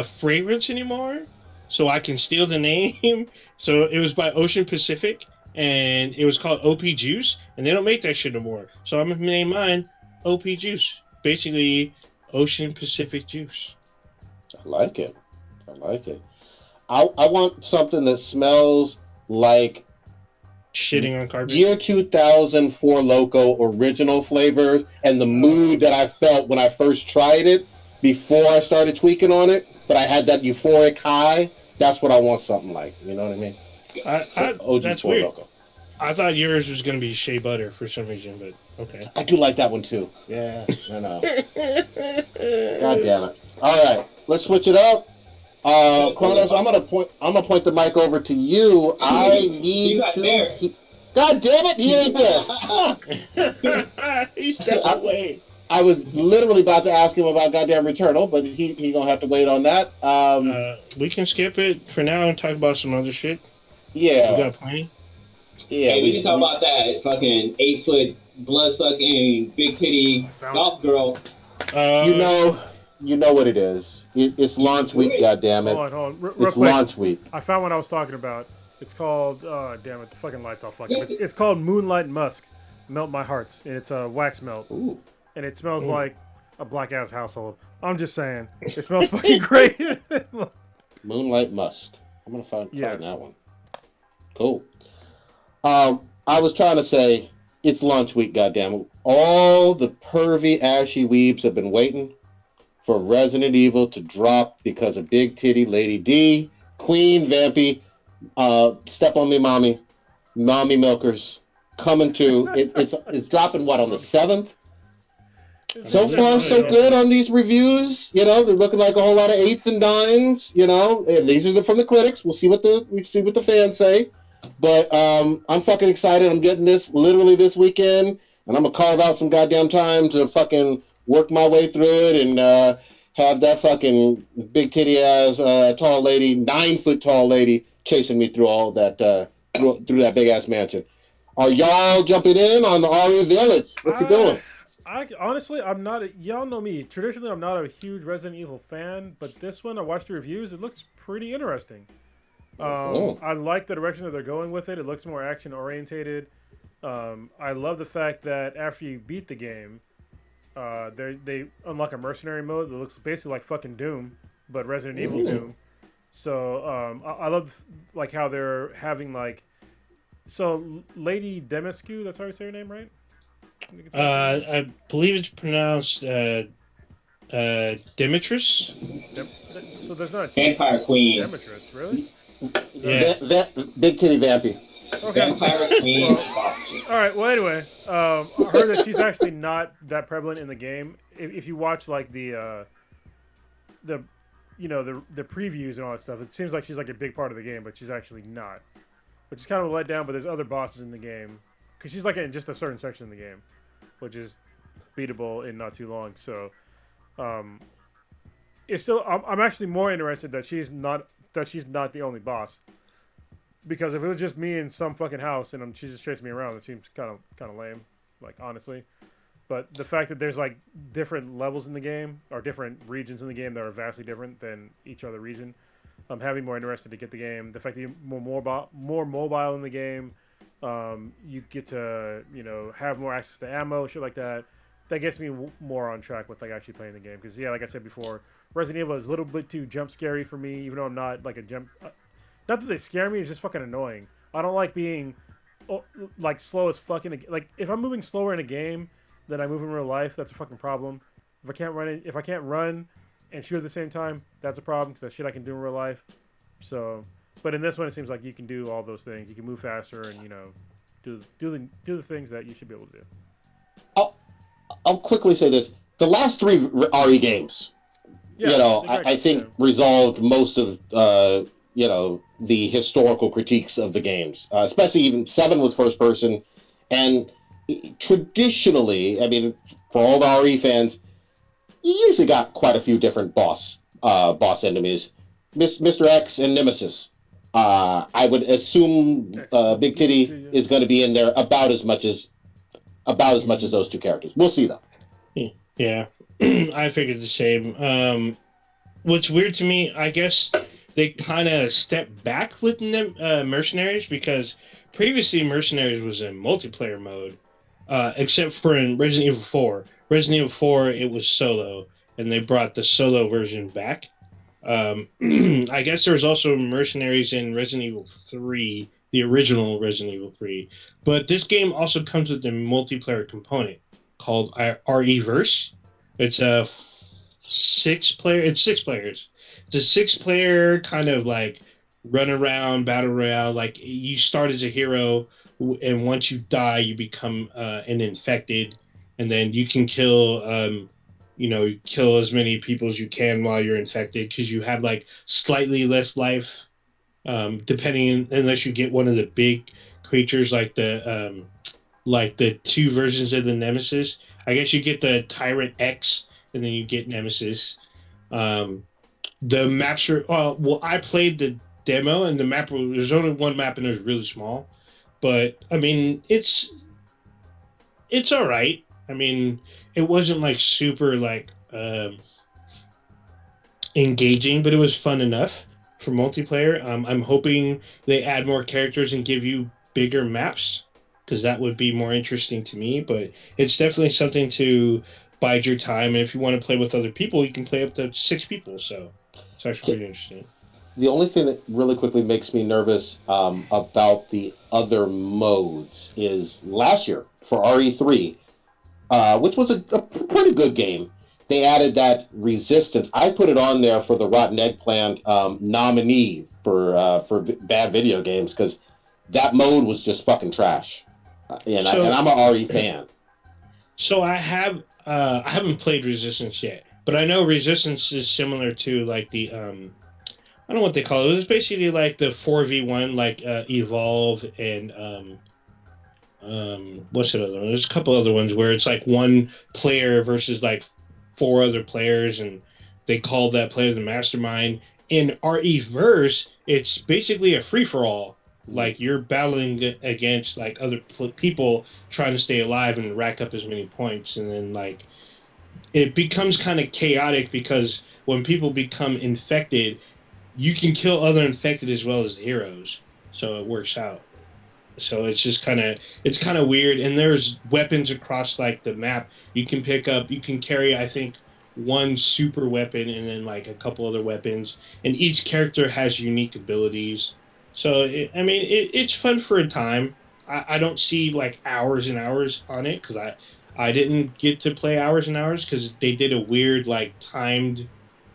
fragrance anymore, so I can steal the name. So it was by Ocean Pacific, and it was called OP Juice, and they don't make that shit anymore. So I'm gonna name mine OP Juice, basically Ocean Pacific Juice. I like it. I want something that smells like Shitting on carpet. Year 2000 Four Loko original flavors and the mood that I felt when I first tried it before I started tweaking on it, but I had that euphoric high. That's what I want something like. You know what I mean? That's Four weird. Loko. I thought yours was going to be shea butter for some reason, but okay. I do like that one too. Yeah, I know. God damn it. All right, let's switch it up. Kronos, I'm gonna point the mic over to you. I need to. God damn it! He ain't there. He stepped away. I was literally about to ask him about goddamn Returnal, but he gonna have to wait on that. We can skip it for now and talk about some other shit. Yeah, we got plenty. Yeah, hey, we can talk about that fucking 8-foot blood sucking big titty golf girl. You know what it is. It's launch week, goddammit. Hold on. Real it's quick. Launch week. I found what I was talking about. It's called, damn it, the fucking light's all fucking. It's called Moonlight Musk. Melt My Hearts. And it's a wax melt. Ooh. And it smells like a black ass household. I'm just saying. It smells fucking great. Moonlight Musk. I'm going to find that one. Cool. I was trying to say, it's launch week, goddammit. All the pervy, ashy weebs have been waiting for Resident Evil to drop because of Big Titty Lady D, Queen Vampy, Step on Me Mommy, Mommy Milkers, coming to, it's dropping what, on the 7th? So far, so good on these reviews. You know, they're looking like a whole lot of 8s and 9s, you know, and these are from the critics. We'll see what the fans say. But I'm fucking excited. I'm getting this literally this weekend, and I'm gonna carve out some goddamn time to fucking work my way through it and have that fucking big titty ass tall lady, 9-foot tall lady, chasing me through all that through that big ass mansion. Are y'all jumping in on the Aria Village? What you doing? Honestly, I'm not. Y'all know me. Traditionally, I'm not a huge Resident Evil fan, but this one, I watched the reviews. It looks pretty interesting. I like the direction that they're going with it. It looks more action orientated. I love the fact that after you beat the game, they unlock a mercenary mode that looks basically like fucking Doom, but Resident Evil Doom. So I love like how they're having like, so Lady Demiscu, that's how you say her name, right? I believe it's pronounced Demetrius. So there's not a Vampire Queen. Demetrius, really? Yeah. Big titty Vampy. Okay. Vampire Queen. All right. Well, anyway, I heard that she's actually not that prevalent in the game. If you watch like the previews and all that stuff, it seems like she's like a big part of the game, but she's actually not. Which is kind of a letdown. But there's other bosses in the game because she's like in just a certain section of the game, which is beatable in not too long. So, it's still. I'm actually more interested that she's not the only boss. Because if it was just me in some fucking house and she's just chasing me around, it seems kind of lame, like honestly. But the fact that there's like different levels in the game or different regions in the game that are vastly different than each other region, I'm having more interested to get the game. The fact that you're more mobile in the game, you get to have more access to ammo, shit like that. That gets me more on track with like actually playing the game. Because like I said before, Resident Evil is a little bit too jump scary for me, even though I'm not like a jump. Not that they scare me, it's just fucking annoying. I don't like being like slow as fucking. Like if I'm moving slower in a game than I move in real life, that's a fucking problem. If I can't run and shoot at the same time, that's a problem because that's shit I can do in real life. So, but in this one, it seems like you can do all those things. You can move faster and do the things that you should be able to do. I'll quickly say this: the last 3 RE games, I think resolved most of the historical critiques of the games, especially even 7 was first person, and traditionally, I mean, for all the RE fans, you usually got quite a few different boss enemies. Mr. X and Nemesis. I would assume Big Titty is going to be in there about as much as those two characters. We'll see though. Yeah, I figured the same. What's weird to me, I guess they kind of stepped back with Mercenaries, because previously Mercenaries was in multiplayer mode, except for in Resident Evil 4. Resident Evil 4, it was solo, and they brought the solo version back. I guess there was also Mercenaries in Resident Evil 3, the original Resident Evil 3. But this game also comes with a multiplayer component called RE-verse. It's a 6-player. It's 6 players. It's a 6-player kind of like run around battle royale. Like, you start as a hero, and once you die, you become an infected, and then you can kill kill as many people as you can while you're infected, because you have like slightly less life, depending, unless you get one of the big creatures like the 2 versions of the Nemesis. I guess you get the Tyrant X, and then you get Nemesis. The maps are I played the demo, and the map, there's only one map, and it was really small, but I mean it's all right. I mean, it wasn't like super like engaging, but it was fun enough for multiplayer. I'm hoping they add more characters and give you bigger maps, because that would be more interesting to me. But it's definitely something to bide your time, and if you want to play with other people, you can play up to 6 people. So it's actually pretty interesting. The only thing that really quickly makes me nervous about the other modes is last year for RE3, which was a pretty good game. They added that resistance. I put it on there for the Rotten Eggplant nominee for bad video games, because that mode was just fucking trash. And I'm a RE fan. So I haven't played Resistance yet, but I know Resistance is similar to like the I don't know what they call it. It's basically like the 4v1, like Evolve and what's the other one? There's a couple other ones where it's like one player versus like 4 other players, and they call that player the mastermind. In RE-verse, it's basically a free-for-all. Like, you're battling against like other people trying to stay alive and rack up as many points, and then like it becomes kind of chaotic, because when people become infected, you can kill other infected as well as the heroes, so it works out. So it's just kind of weird, and there's weapons across like the map. You can pick up, you can carry, I think, one super weapon and then like a couple other weapons, and each character has unique abilities. So it's fun for a time. I don't see like hours and hours on it, because I didn't get to play hours and hours, because they did a weird like timed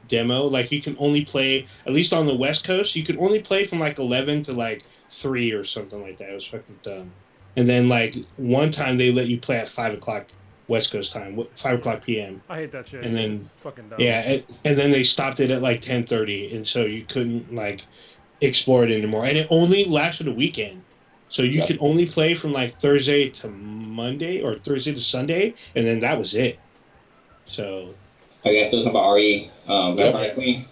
demo. Like, you can only play, at least on the West Coast, you can only play from like 11 to like 3 or something like that. It was fucking dumb. And then like one time they let you play at 5 o'clock West Coast time, 5 o'clock p.m. I hate that shit. And then it's fucking dumb. yeah, and then they stopped it at like 10:30, and so you couldn't like explore it anymore. And it only lasted a weekend, so you could only play from like Thursday to Monday or Thursday to Sunday, and then that was it. So. I guess those about RE Vampire Queen.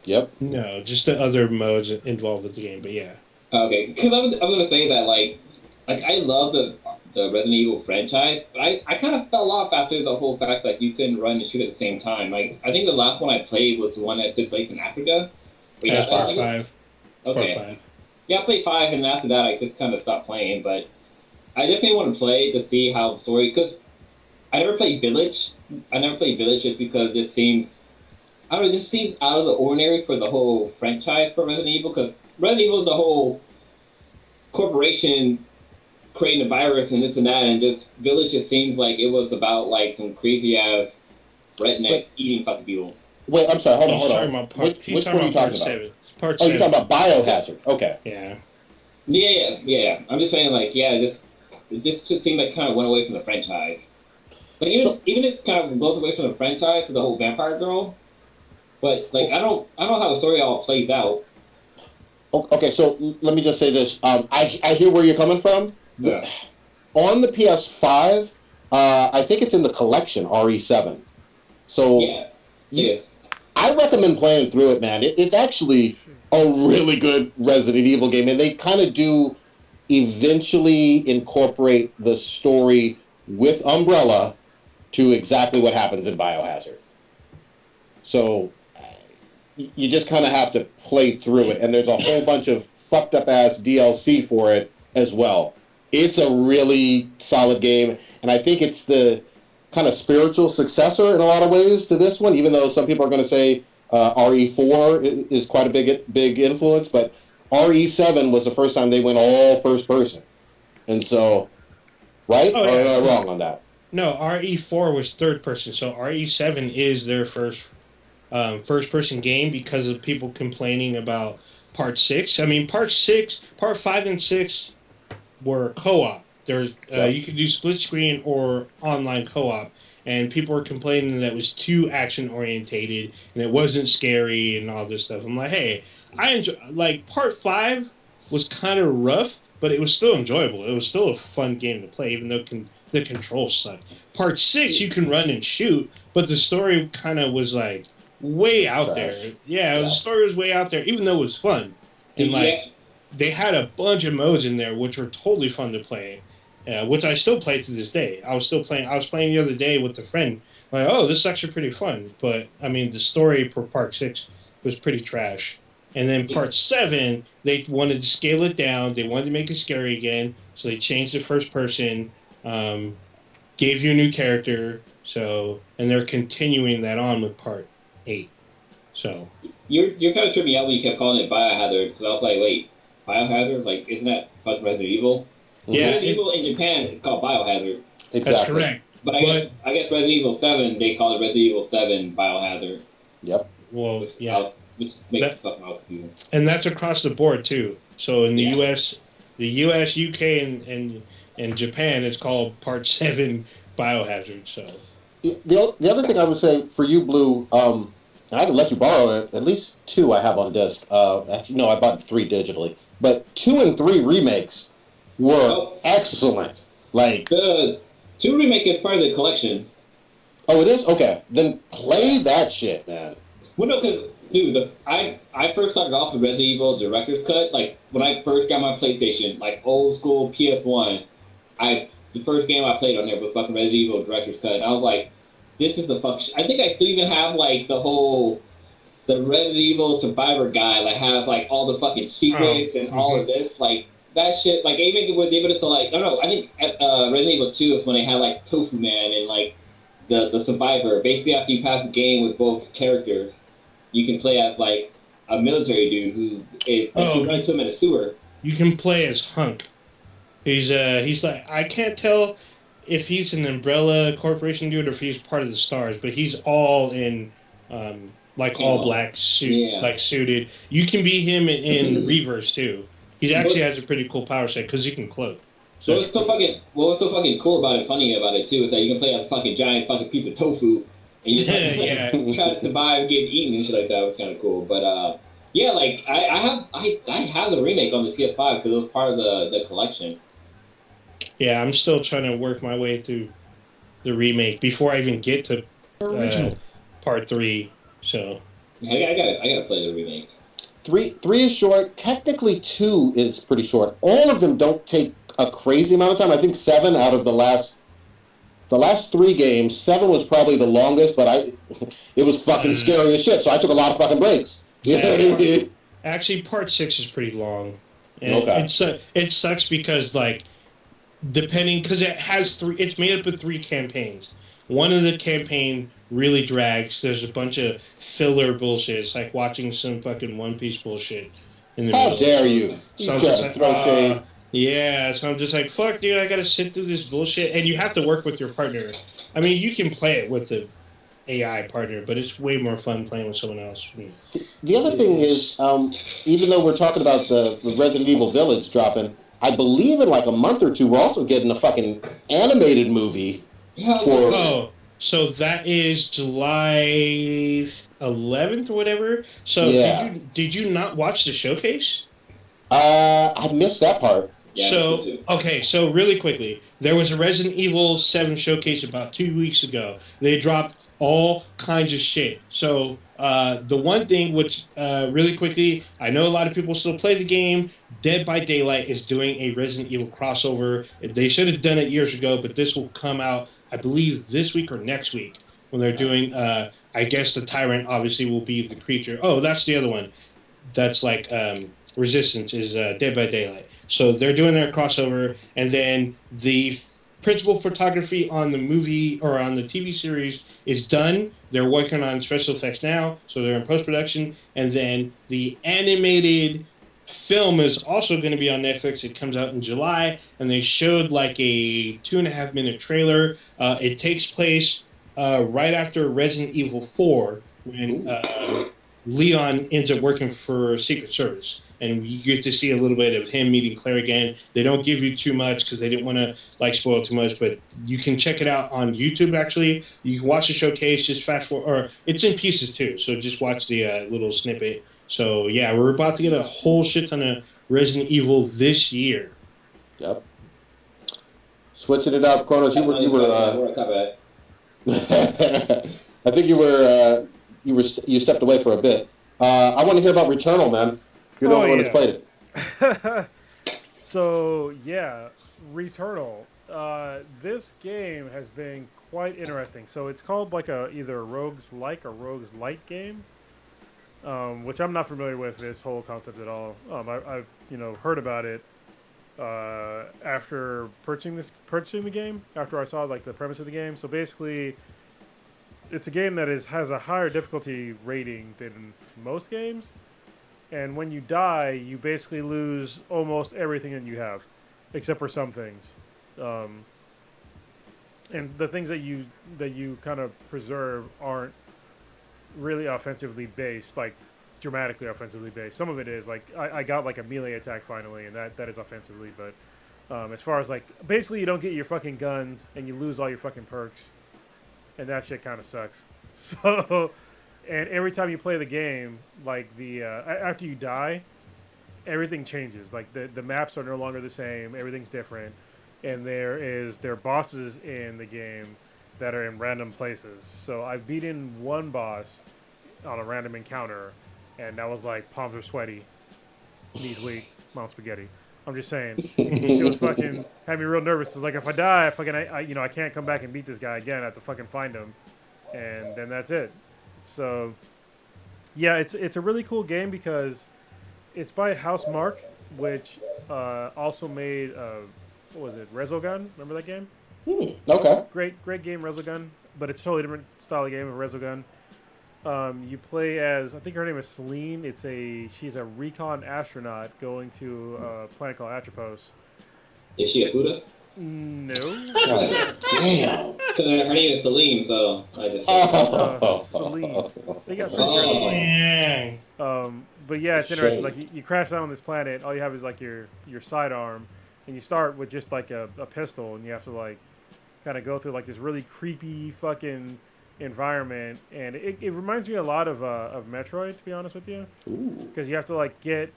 Yep. No, just the other modes involved with the game, but yeah. Okay, because I was gonna say that like I love the Resident Evil franchise, but I kind of fell off after the whole fact that you couldn't run and shoot at the same time. Like, I think the last one I played was the one that took place in Africa. That's part 5. Okay. Part 5. Yeah, I played 5, and after that I just kind of stopped playing. But I definitely want to play to see how the story, because I never played Village. Just because it just seems, I don't know, it just seems out of the ordinary for the whole franchise for Resident Evil, because Resident Evil is a whole corporation creating a virus and this and that, and just Village just seems like it was about like some crazy ass rednecks eating fucking people. Wait, I'm sorry, hold on. Which one are you talking about? Part 7. You're talking about Biohazard. Okay. Yeah. Yeah. I'm just saying, like, it just seemed like it kind of went away from the franchise. Like, even if it kind of goes away from the franchise for the whole vampire girl, but like I don't know how the story all plays out. Okay, so let me just say this. I hear where you're coming from. Yeah. On the PS5, I think it's in the collection RE7. So Yeah. you, Yes. I recommend playing through it, man. It's actually a really good Resident Evil game, and they kind of do eventually incorporate the story with Umbrella to exactly what happens in Biohazard. So you just kind of have to play through it, and there's a whole bunch of fucked up ass DLC for it as well. It's a really solid game, and I think it's the kind of spiritual successor in a lot of ways to this one. Even though some people are going to say RE4 is quite a big influence, but RE7 was the first time they went all first person, and so right Oh or am yeah, I wrong on that? no, RE4 was third person, so RE7 is their first person game because of people complaining about part 6. I mean, part 5 and 6 were co-op. There's Yep. you could do split screen or online co-op, and people were complaining that it was too action orientated and it wasn't scary and all this stuff. I'm like, hey, I enjoy like part 5 was kind of rough, but it was still enjoyable. It was still a fun game to play, even though the controls suck. Part 6 you can run and shoot, but the story kind of was like way out there. Yeah, the story was way out there, even though it was fun. And like they had a bunch of modes in there which were totally fun to play, which I still play to this day. I was still playing. I was playing the other day with a friend. Like, oh, this is actually pretty fun. But I mean, the story for Part 6 was pretty trash. And then Part 7, they wanted to scale it down. They wanted to make it scary again, so they changed the first person, gave you a new character. So, and they're continuing that on with Part 8. So You're kind of tripping me out when you kept calling it Biohazard, because I was like, wait, Biohazard? Like, isn't that fucking Resident Evil? yeah, Resident Evil in Japan is called Biohazard. Exactly. that's correct. But I guess Resident Evil 7, they call it Resident Evil 7 Biohazard. Yep. Well, yeah, Which makes it fucking out confusing. and that's across the board too. So in the U.S., UK, and Japan, it's called Part 7 Biohazard. So The other thing I would say for you, Blue, and I can let you borrow it. At least 2 I have on disc. Actually, no, I bought 3 digitally. But 2 and 3 remakes were excellent. Like the 2 remake is part of the collection. Oh, it is? Okay. Then play that shit, man. Well, no, because, dude, I first started off with Resident Evil Director's Cut. Like, when I first got my PlayStation, like, old school PS1, the first game I played on there was fucking Resident Evil Director's Cut. And I was like, this is the fuck I think I still even have, like, the Resident Evil Survivor guide, like, has, like, all the fucking secrets and all of this. Like, that shit, like, even was able to, like, I think Resident Evil 2 is when they had, like, Tofu Man and, like, the Survivor. Basically, after you pass the game with both characters, you can play as, like, a military dude who is, like, you run into him in a sewer. you can play as Hunk. He's like, I can't tell if he's an Umbrella Corporation dude or if he's part of the Stars, but he's all in like all black suit, like suited. You can be him in reverse too. He actually has a pretty cool power set because he can cloak. So what's so fucking cool about it, funny about it too, is that you can play as a fucking giant fucking piece of tofu, and you just try to survive and get eaten and shit like that. It was kind of cool, but yeah, like I have the remake on the PS5 because it was part of the collection. Yeah, I'm still trying to work my way through the remake before I even get to Part 3. So I gotta play the remake. 3 is short. Technically, 2 is pretty short. All of them don't take a crazy amount of time. I think 7 out of the last 3 games, 7 was probably the longest, but it was fucking scary as shit. So I took a lot of fucking breaks. You know what I mean? Actually, Part 6 is pretty long. And it sucks because, like, depending, because it's made up of 3 campaigns. One of the campaign really drags. There's a bunch of filler bullshit. It's like watching some fucking One Piece bullshit in the middle. How dare you? So You gotta throw shade. Yeah, so I'm just like, fuck, dude, I gotta sit through this bullshit. And you have to work with your partner. I mean, you can play it with the AI partner, but it's way more fun playing with someone else. The other thing is, even though we're talking about the Resident Evil Village dropping, I believe in like a month or 2, we're also getting a fucking animated movie for... Oh, so that is July 11th or whatever. So did you not watch the showcase? I missed that part. Yeah, so really quickly, there was a Resident Evil 7 showcase about 2 weeks ago. They dropped all kinds of shit. So the one thing which really quickly, I know a lot of people still play the game. Dead by Daylight is doing a Resident Evil crossover. They should have done it years ago, but this will come out, I believe, this week or next week when they're doing. I guess the Tyrant obviously will be the creature. Oh, that's the other one. That's like Resistance is Dead by Daylight. So they're doing their crossover, and then the principal photography on the movie or on the TV series is done. They're working on special effects now, so they're in post production, and then the animated film is also going to be on Netflix. It comes out in July, and they showed like a 2.5 minute trailer. It takes place right after Resident Evil 4 when Leon ends up working for Secret Service, and you get to see a little bit of him meeting Claire again. They don't give you too much because they didn't want to like spoil too much, but you can check it out on YouTube. Actually, you can watch the showcase. Just fast forward, or it's in pieces too. So just watch the little snippet. So yeah, we're about to get a whole shit ton of Resident Evil this year. Yep. Switching it up, Kronos. You were. I think you stepped away for a bit. I want to hear about Returnal, man. You're the only one that's played it. So yeah, Returnal. This game has been quite interesting. So it's called like either a rogues-like or rogues-light game, which I'm not familiar with this whole concept at all. I've heard about it after purchasing the game, after I saw like the premise of the game. So basically, it's a game that has a higher difficulty rating than most games, and when you die, you basically lose almost everything that you have, except for some things. And the things that you kind of preserve aren't really offensively based, like dramatically offensively based. Some of it is like I got like a melee attack finally, and that is offensively. But as far as like basically, you don't get your fucking guns, and you lose all your fucking perks. And that shit kind of sucks. So, and every time you play the game, like after you die, everything changes. Like the maps are no longer the same. Everything's different, and there are bosses in the game that are in random places. So I've beaten one boss on a random encounter, and that was like palms are sweaty, knees weak, mom spaghetti. I'm just saying, she was fucking had me real nervous. It's like if I die, I can't come back and beat this guy again. I have to fucking find him, and then that's it. So, yeah, it's a really cool game because it's by Housemarque, which also made what was it, Resogun? Remember that game? Okay. Great game, Resogun, but it's a totally different style of game of Resogun. You play as, I think her name is Celine. She's a recon astronaut going to a planet called Atropos. Is she a Huda? No. God damn. Because her name is Celine, so I just. Celine. They got pretty sure Celine. But yeah, it's interesting. Like you crash down on this planet, all you have is like your sidearm, and you start with just like a pistol, and you have to like kind of go through like this really creepy fucking environment, and it reminds me a lot of Metroid, to be honest with you, because you have to like get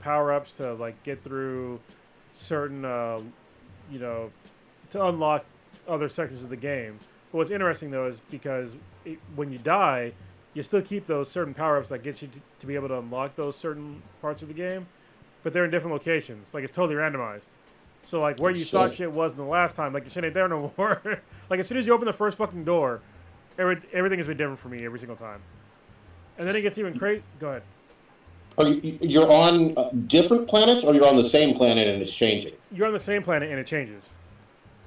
power-ups to like get through certain to unlock other sections of the game. But what's interesting though is because when you die, you still keep those certain power-ups that get you to be able to unlock those certain parts of the game, but they're in different locations. Like it's totally randomized. So like where you thought shit was in the last time, like the shit ain't there no more. Like as soon as you open the first fucking door, everything has been different for me every single time. And then it gets even crazy. Go ahead. You're on different planets, or you're on the same planet and it's changing? You're on the same planet and it changes.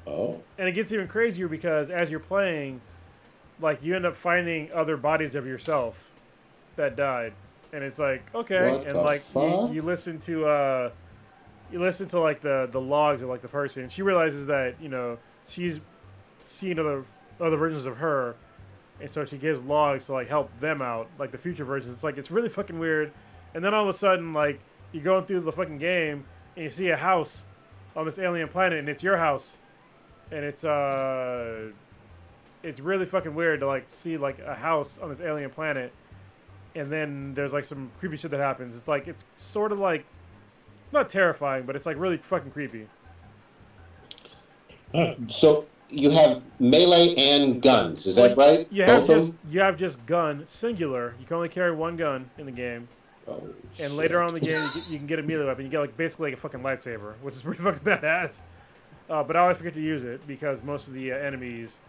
Oh. And it gets even crazier because as you're playing, like you end up finding other bodies of yourself that died, and it's like okay, what and like you listen to like the logs of like the person, and she realizes that she's seen other versions of her. And so she gives logs to like help them out, like the future versions. It's like it's really fucking weird. And then all of a sudden, like you're going through the fucking game and you see a house on this alien planet, and it's your house. And it's really fucking weird to like see like a house on this alien planet. And then there's like some creepy shit that happens. It's like it's sort of like It's not terrifying, but it's like really fucking creepy. So you have melee and guns, is that right? You Both have of them? just gun singular. You can only carry one gun in the game, Oh, and later on in the shit. game you can get a melee weapon. You get like basically like a fucking lightsaber, which is pretty fucking badass. But I always forget to use it because most of the enemies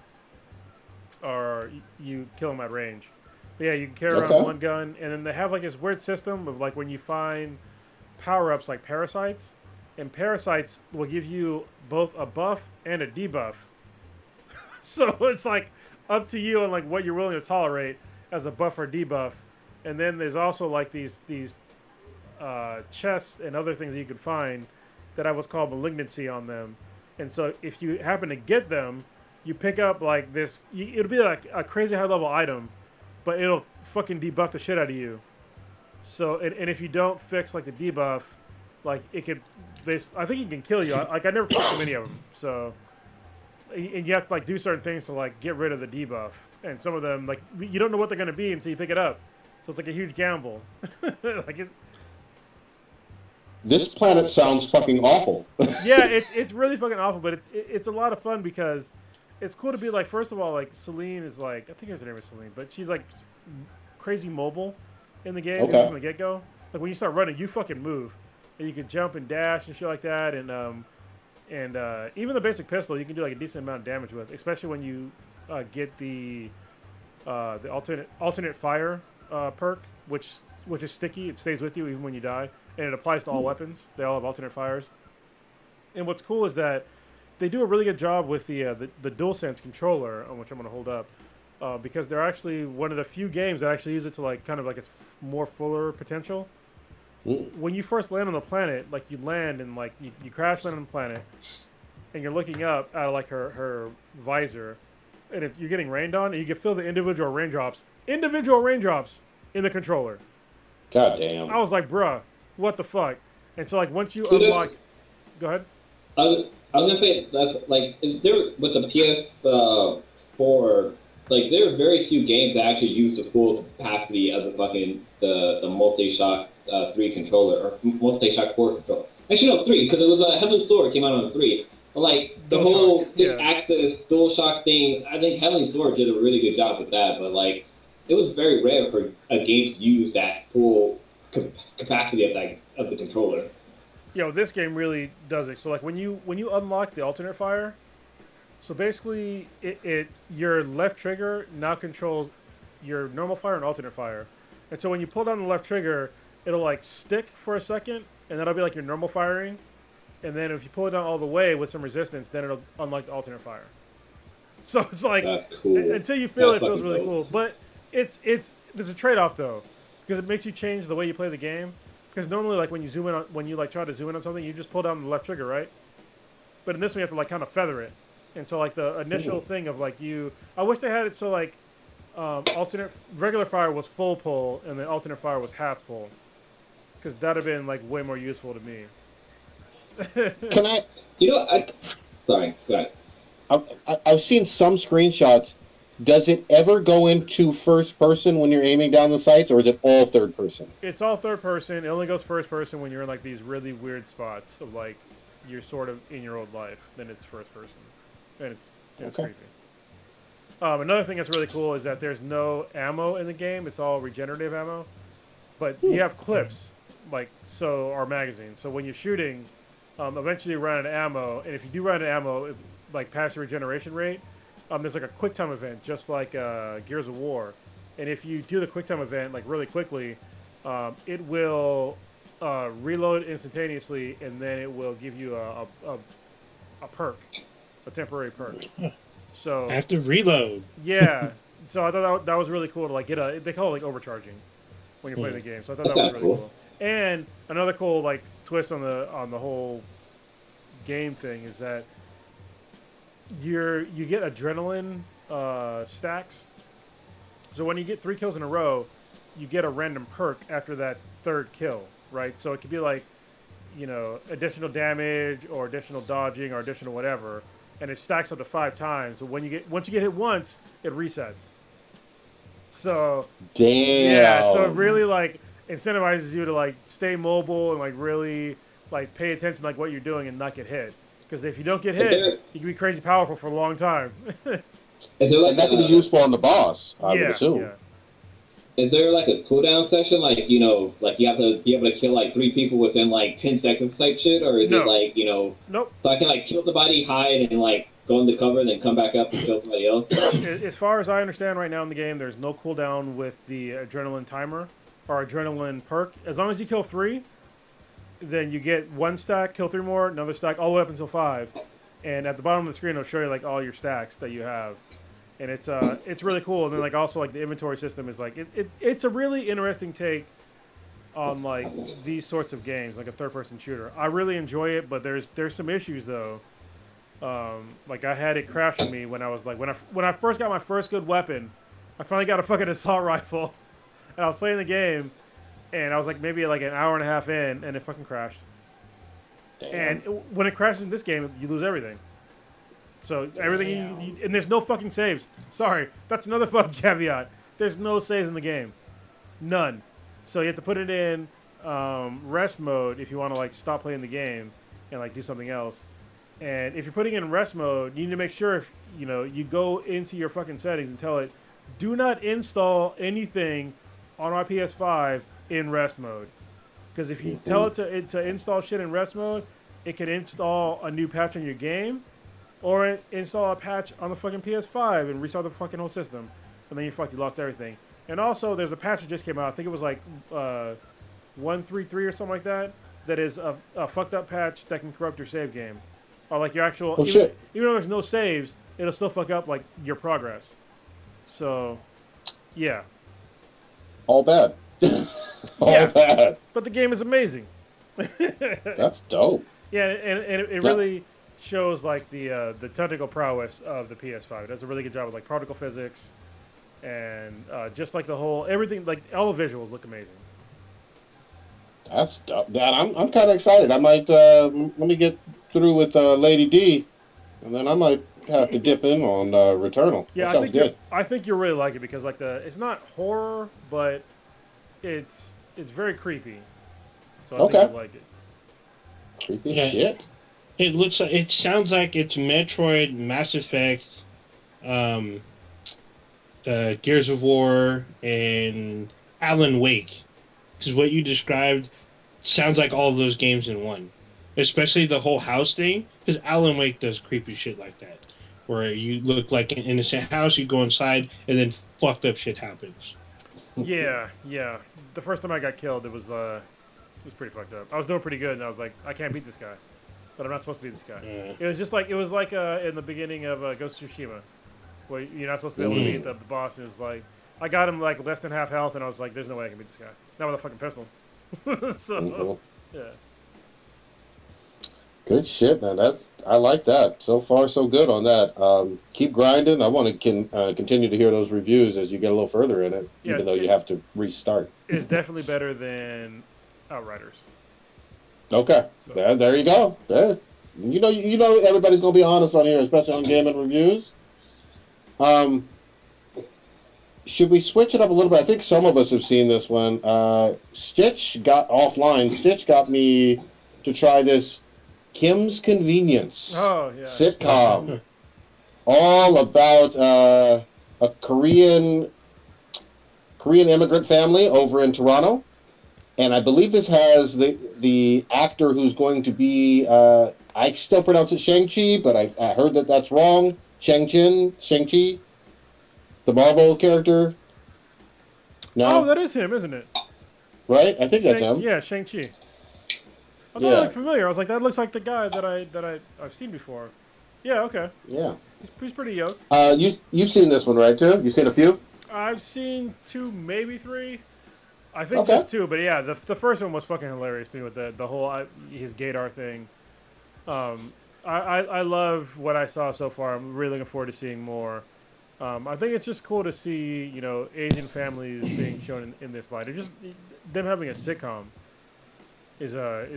are you kill them at range. But yeah, you can carry around one gun, and then they have like this weird system of like when you find power-ups like parasites, and parasites will give you both a buff and a debuff. So it's like up to you and like what you're willing to tolerate as a buff or debuff. And then there's also like these chests and other things that you could find that have what's called malignancy on them. And so if you happen to get them, you pick up like this. It'll be like a crazy high level item, but it'll fucking debuff the shit out of you. So and if you don't fix like the debuff, like it could, I think it can kill you. Like I never picked too many of them. So. And you have to like do certain things to like get rid of the debuff, and some of them like you don't know what they're gonna be until you pick it up, so it's like a huge gamble. This planet sounds fucking awful. Yeah, it's really fucking awful, but it's a lot of fun because it's cool to be like, first of all, like Celine is like, I think her name is Celine, but she's like crazy mobile in the game from the get go. Like when you start running, you fucking move, and you can jump and dash and shit like that, and even the basic pistol, you can do like a decent amount of damage with, especially when you get the alternate fire perk, which is sticky. It stays with you even when you die, and it applies to all weapons. They all have alternate fires. And what's cool is that they do a really good job with the DualSense controller, on which I'm going to hold up, because they're actually one of the few games that actually use it to like kind of like its more fuller potential. When you first land on the planet, like you land and like you crash land on the planet, and you're looking up out of like her visor, and if you're getting rained on, you can feel the individual raindrops in the controller. God damn. I was like, bruh, what the fuck? And so like once you unlock, go ahead. I was gonna say that's like there with the PS4. Like there are very few games that actually use the full capacity of the fucking the multi-shock 3 controller or multi-shock 4 controller. Actually, no, 3 because it was a Heavenly Sword came out on 3. But like the DualShock, whole six-axis DualShock thing, I think Heavenly Sword did a really good job with that. But like it was very rare for a game to use that full capacity of the controller. This game really does it. So like when you unlock the alternate fire, so basically your left trigger now controls your normal fire and alternate fire. And so when you pull down the left trigger, it'll like stick for a second, and that'll be like your normal firing. And then if you pull it down all the way with some resistance, then it'll unlock the alternate fire. So it's like, that's cool. Until you feel it feels really cool. But there's a trade-off though, because it makes you change the way you play the game. Because normally, like when you like try to zoom in on something, you just pull down the left trigger, right? But in this one, you have to like kind of feather it. And so like the initial thing of like I wish they had it so like regular fire was full pull and the alternate fire was half pull, because that'd have been like way more useful to me. Can I? Sorry, go ahead. I've seen some screenshots. Does it ever go into first person when you're aiming down the sights, or is it all third person? It's all third person. It only goes first person when you're in like these really weird spots of like you're sort of in your old life. Then it's first person, and it's creepy. Another thing that's really cool is that there's no ammo in the game. It's all regenerative ammo, but you have clips, or magazines. So when you're shooting, eventually you run out of ammo, and if you do run out of ammo, like past your regeneration rate, there's like a quick time event, just like Gears of War. And if you do the quick time event like really quickly, it will reload instantaneously, and then it will give you a perk, a temporary perk. So I have to reload. Yeah. So I thought that was really cool to like get they call it like overcharging when you're playing the game. So I thought that was really cool. And another cool like twist on the whole game thing is that you get adrenaline stacks. So when you get 3 kills in a row, you get a random perk after that 3rd kill, right? So it could be like, additional damage or additional dodging or additional whatever, and it stacks up to 5 times. But once you get hit once, it resets. So damn. Yeah, so it really like incentivizes you to like stay mobile and like really like pay attention like what you're doing and not get hit. Because if you don't get Is hit, there, you can be crazy powerful for a long time. is there like And that could be a useful on the boss, I would Yeah, assume. yeah. is there like a cooldown session? Like, you know, like you have to be able to kill like 3 people within like 10 seconds type shit, or is it No. like, you know, Nope. so I can like kill somebody, hide, and like go into cover, and then come back up and kill somebody else? As far as I understand right now in the game, there's no cooldown with the adrenaline timer or adrenaline perk. As long as you kill 3, then you get 1 stack, kill 3 more, another stack, all the way up until 5. And at the bottom of the screen, it'll show you like all your stacks that you have. And it's really cool. And then like also like the inventory system is like it's a really interesting take on like these sorts of games, like a third-person shooter. I really enjoy it, but there's some issues though. Like I had it crash on me when I was like when I first got my first good weapon, I finally got a fucking assault rifle, and I was playing the game, and I was like maybe like an hour and a half in, and it fucking crashed. Damn. And when it crashes in this game, you lose everything. So everything and there's no fucking saves. Sorry, that's another fucking caveat. There's no saves in the game, none. So you have to put it in rest mode if you want to like stop playing the game and like do something else. And if you're putting it in rest mode, you need to make sure if you go into your fucking settings and tell it, do not install anything on my PS5 in rest mode. Because if you tell it to install shit in rest mode, it can install a new patch on your game, or install a patch on the fucking PS5 and restart the fucking whole system, and then you lost everything. And also, there's a patch that just came out. I think it was like 1.3.3 or something like that. That is a fucked up patch that can corrupt your save game, or like your actual. Oh, shit. Even though there's no saves, it'll still fuck up like your progress. So, yeah. All bad. All Yeah. bad. But the game is amazing. That's dope. Yeah, and it really shows like the technical prowess of the PS5. It does a really good job with like particle physics, and just like the whole everything, like all the visuals look amazing. That's dope. Dad, I'm kind of excited. I might let me get through with Lady D, and then I might have to dip in on Returnal. Yeah, that sounds good. I think you'll really like it because like it's not horror, but it's very creepy. So I think you'll like it. Creepy Yeah. shit. It sounds like it's Metroid, Mass Effect, Gears of War, and Alan Wake. Because what you described sounds like all of those games in one. Especially the whole house thing. Because Alan Wake does creepy shit like that. Where you look like an innocent house, you go inside, and then fucked up shit happens. Yeah. The first time I got killed, it was pretty fucked up. I was doing pretty good, and I was like, I can't beat this guy. But I'm not supposed to beat this guy. Yeah. It was like in the beginning of Ghost of Tsushima, where you're not supposed to be able to beat the boss. And it was like, I got him like less than half health, and I was like, there's no way I can beat this guy. Not with a fucking pistol. So, yeah. Good shit, man. I like that. So far, so good on that. Keep grinding. I want to continue to hear those reviews as you get a little further in it, Yes, even though you have to restart. It's definitely better than Outriders. Okay, So- there you go. There. You know, everybody's gonna be honest on here, especially on gaming reviews. Should we switch it up a little bit? I think some of us have seen this one. Stitch got offline. Stitch got me to try this Kim's Convenience Oh, yeah. sitcom, all about a Korean immigrant family over in Toronto. And I believe this has the actor who's going to be, I still pronounce it Shang-Chi, but I heard that that's wrong. Shang-Chi, the Marvel character. No, Oh, that is him, isn't it? right? I think that's him. Yeah, Shang-Chi. I thought Yeah. it looked familiar. I was like, that looks like the guy that I've seen before. Yeah, okay. Yeah. He's pretty yoked. You've seen this one, right, too? You've seen a few? I've seen 2, maybe 3. I think Okay. just 2, but yeah, the first one was fucking hilarious too with the whole his gaydar thing. I love what I saw so far. I'm really looking forward to seeing more. I think it's just cool to see Asian families being shown in this light. It's just them having a sitcom is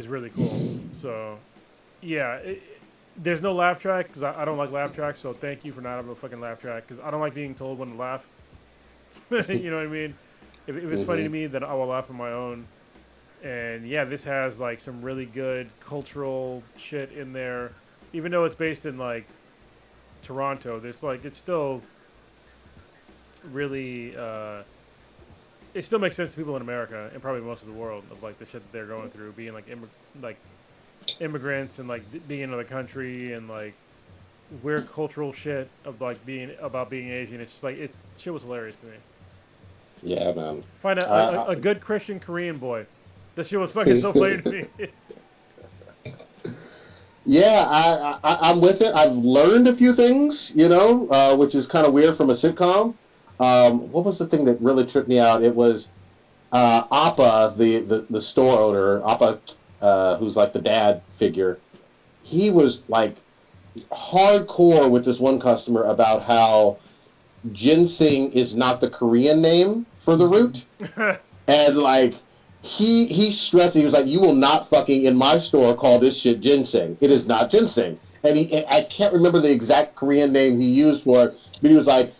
really cool. So yeah, there's no laugh track because I don't like laugh tracks. So thank you for not having a fucking laugh track because I don't like being told when to laugh. You know what I mean? If it's funny to me, then I will laugh on my own. And yeah, this has like some really good cultural shit in there. Even though it's based in like Toronto, there's like it's still really it still makes sense to people in America and probably most of the world of like the shit that they're going through, being like like immigrants and like being in another country and like weird cultural shit of like being Asian. It's just like shit was hilarious to me. Yeah, man. Find a good Christian Korean boy. That shit was fucking so funny to me. Yeah, I'm with it. I've learned a few things, which is kind of weird from a sitcom. What was the thing that really tripped me out? It was Appa, the store owner, Appa, who's like the dad figure. He was like hardcore with this one customer about how ginseng is not the Korean name for the root, and like he stressed, he was like, "You will not fucking in my store call this shit ginseng. It is not ginseng." And I can't remember the exact Korean name he used for it, but he was like,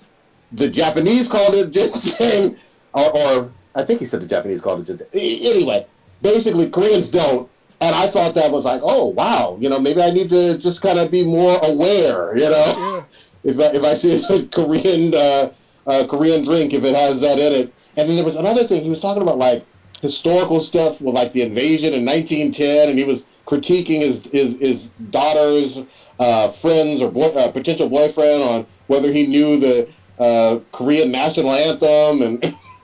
"The Japanese called it ginseng," or I think he said the Japanese called it ginseng. Anyway, basically Koreans don't. And I thought that was like, oh wow, maybe I need to just kind of be more aware, Yeah. if I see a Korean drink, if it has that in it. And then there was another thing he was talking about, like historical stuff with like the invasion in 1910, and he was critiquing his daughter's friends or potential boyfriend on whether he knew the Korean national anthem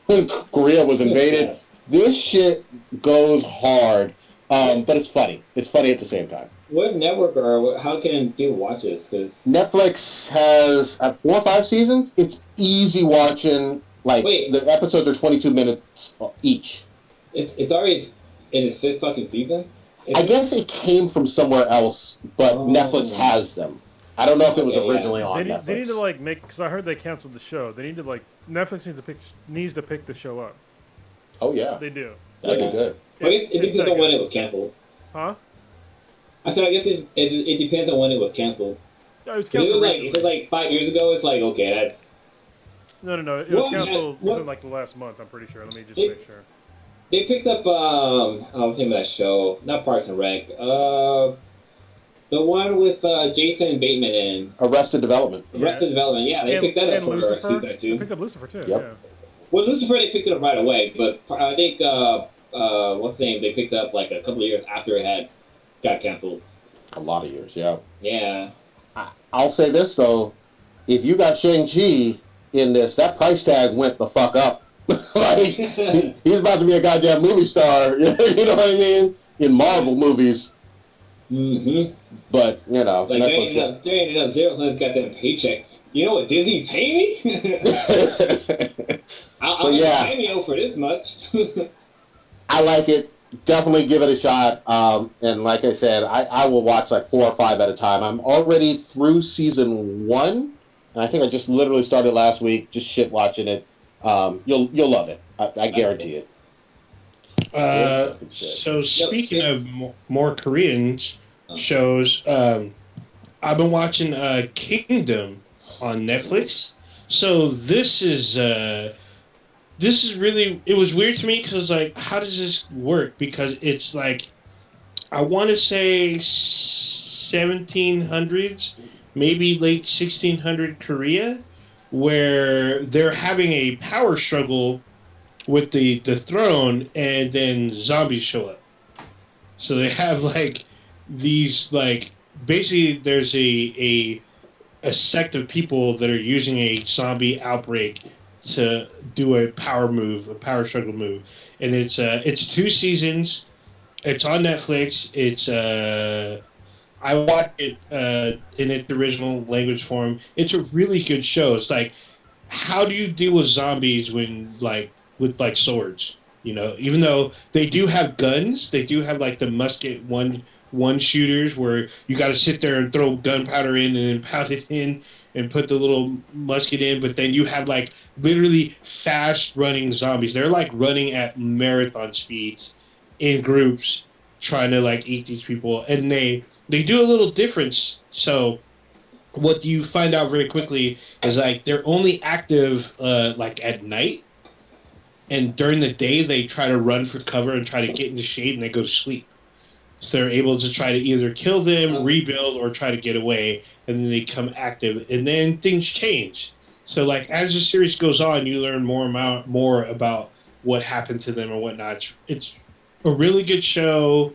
and Korea was invaded. This shit goes hard. But it's funny. It's funny at the same time. What network or how can people watch this? Because Netflix has 4 or 5 seasons. It's easy watching. Like the episodes are 22 minutes each. It's already in its 5th fucking season. I guess it came from somewhere else, but Netflix has them. I don't know if it was originally on Netflix. They need to like make, because I heard they canceled the show. They need to like Netflix needs to pick the show up. Oh yeah, they do. That'd be good. It depends on when it was canceled. Huh? I thought I guess it depends on when it was canceled. No, it was canceled if it was like 5 years ago, it's like, okay, that's... No. It was canceled within like the last month, I'm pretty sure. Let me just make sure. They picked up, what's the name of that show? Not Parks and Rec. The one with Jason Bateman in. Arrested Development. Arrested Development, yeah. They picked that up for Lucifer. season 2. They picked up Lucifer, too, yep. Yeah. Well, Lucifer, they picked it up right away, but I think, what's the name? They picked up like a couple of years after it got canceled. A lot of years, yeah. Yeah. I'll say this, though. If you got Shang-Chi in this, that price tag went the fuck up. Like, he's about to be a goddamn movie star, you know what I mean? In Marvel movies. Mm-hmm. But, like, there ain't enough zeros on his goddamn paycheck. You know what Disney's paying me? I'll get a cameo for this much. I like it. Definitely give it a shot. And like I said, I will watch like 4 or 5 at a time. I'm already through season 1, and I think I just literally started last week, just shit watching it. You'll love it. I guarantee it. So speaking of more Korean shows, I've been watching Kingdom on Netflix. So this is really, it was weird to me because like, how does this work? Because it's like, I want to say 1700s, maybe late 1600 Korea, where they're having a power struggle with the throne, and then zombies show up. So they have like these like, basically there's a sect of people that are using a zombie outbreak to do a power struggle move, and it's 2 seasons. It's on Netflix. It's I watched it in its original language form. It's a really good show. It's like, how do you deal with zombies when with swords? Even though they do have guns, they do have like the musket one shooters where you got to sit there and throw gunpowder in and then pound it in and put the little musket in, but then you have like literally fast running zombies. They're like running at marathon speeds in groups trying to like eat these people, and they do a little difference. So what you find out very quickly is like they're only active like at night, and during the day they try to run for cover and try to get into shade, and they go to sleep. So they're able to try to either kill them, rebuild, or try to get away, and then they come active, and then things change. So like as the series goes on, you learn more about what happened to them and whatnot. It's a really good show,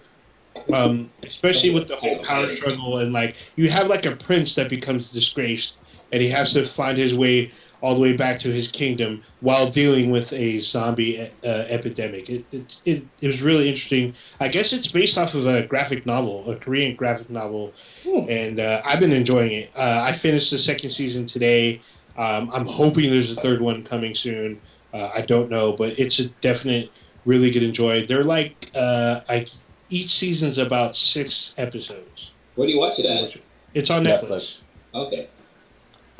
especially with the whole power struggle, and like you have like a prince that becomes disgraced, and he has to find his way all the way back to his kingdom while dealing with a zombie epidemic. It was really interesting. I guess it's based off of a graphic novel, a Korean graphic novel, and I've been enjoying it. I finished the second season today. I'm hoping there's a third one coming soon. I don't know, but it's a definite, really good enjoy. They're like each season's about 6 episodes. Where do you watch it at? It's on Netflix. Okay.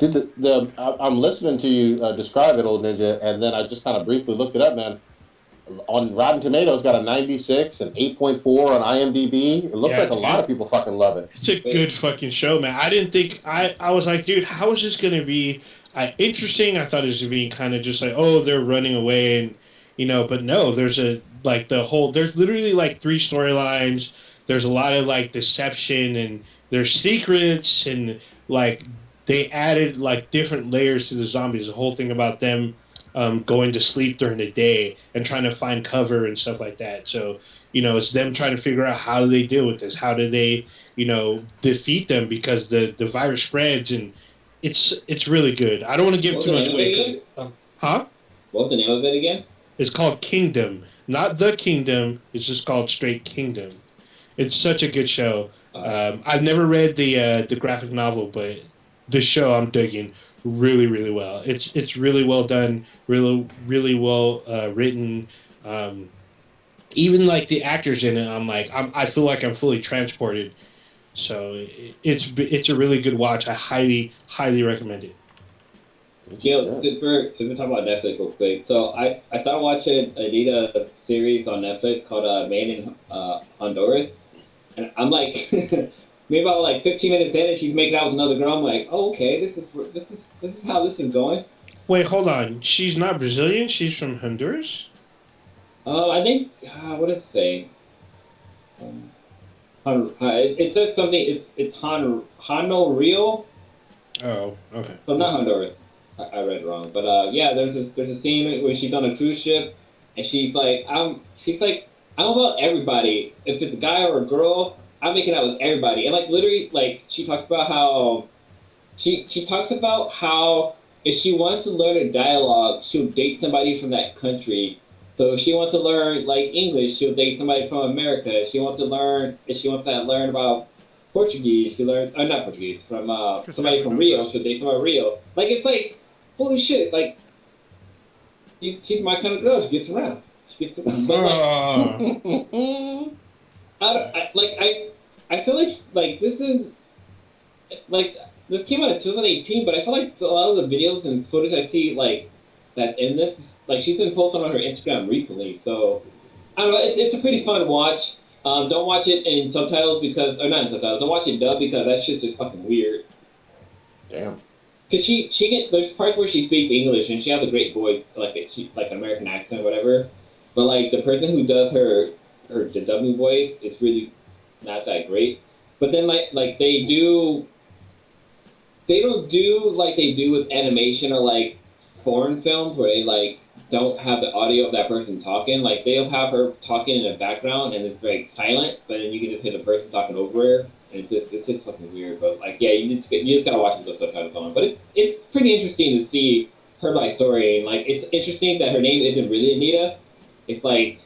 I'm listening to you describe it, Old Ninja, and then I just kind of briefly looked it up, man. On Rotten Tomatoes, got a 96 and 8.4 on IMDb. It looks like a lot of people fucking love it. It's a good fucking show, man. I didn't think I was like, dude, how is this gonna be interesting? I thought it was gonna be kind of just like, oh, they're running away, and but no, there's there's literally like 3 storylines. There's a lot of like deception, and there's secrets, and like they added like different layers to the zombies. The whole thing about them going to sleep during the day and trying to find cover and stuff like that. So, it's them trying to figure out how do they deal with this? How do they, defeat them, because the virus spreads, and it's really good. I don't want to give too much away. Huh? What's the name of it again? It's called Kingdom. Not The Kingdom. It's just called straight Kingdom. It's such a good show. I've never read the graphic novel, but the show I'm digging really, really well. It's really well done, really, really well written. Even like the actors in it, I feel like I'm fully transported. So it's a really good watch. I highly, highly recommend it. Since we're talking about Netflix real quick, so I started watching Anita series on Netflix called Made in Honduras, and I'm like, maybe about like 15 minutes in, and she's making out with another girl. I'm like, oh, okay, this is how this is going. Wait, hold on. She's not Brazilian. She's from Honduras. I think what does it say? It says something. It's Rio. Oh, okay. So not Honduras. I read it wrong, but yeah, there's a scene where she's on a cruise ship, and she's like, I'm about everybody. If it's a guy or a girl, I'm making out with everybody. And like literally, like she talks about how if she wants to learn a dialogue, she'll date somebody from that country. So if she wants to learn like English, she'll date somebody from America. If she wants to learn about Portuguese, she learns not Portuguese, from somebody from Rio, she'll date somebody from Rio. Like it's like, holy shit, like she's my kind of girl. She gets around. But like I feel like this is like this came out in 2018, but I feel like a lot of the videos and footage I see like that in this, like she's been posting on her Instagram recently. So I don't know. It's a pretty fun watch. Don't watch it in subtitles or not in subtitles. Don't watch it dubbed because that shit's just fucking weird. Damn. Because there's parts where she speaks English and she has a great voice, like an American accent or whatever. But like the person who does the dubbing voice, it's really not that great. But then like they don't do like they do with animation or like foreign films where they like don't have the audio of that person talking. Like they'll have her talking in the background and it's very silent, but then you can just hear the person talking over her, and it's just fucking weird. But like yeah, you just gotta watch it with subtitles on. But it's pretty interesting to see her life story, and like it's interesting that her name isn't really Anita. It's like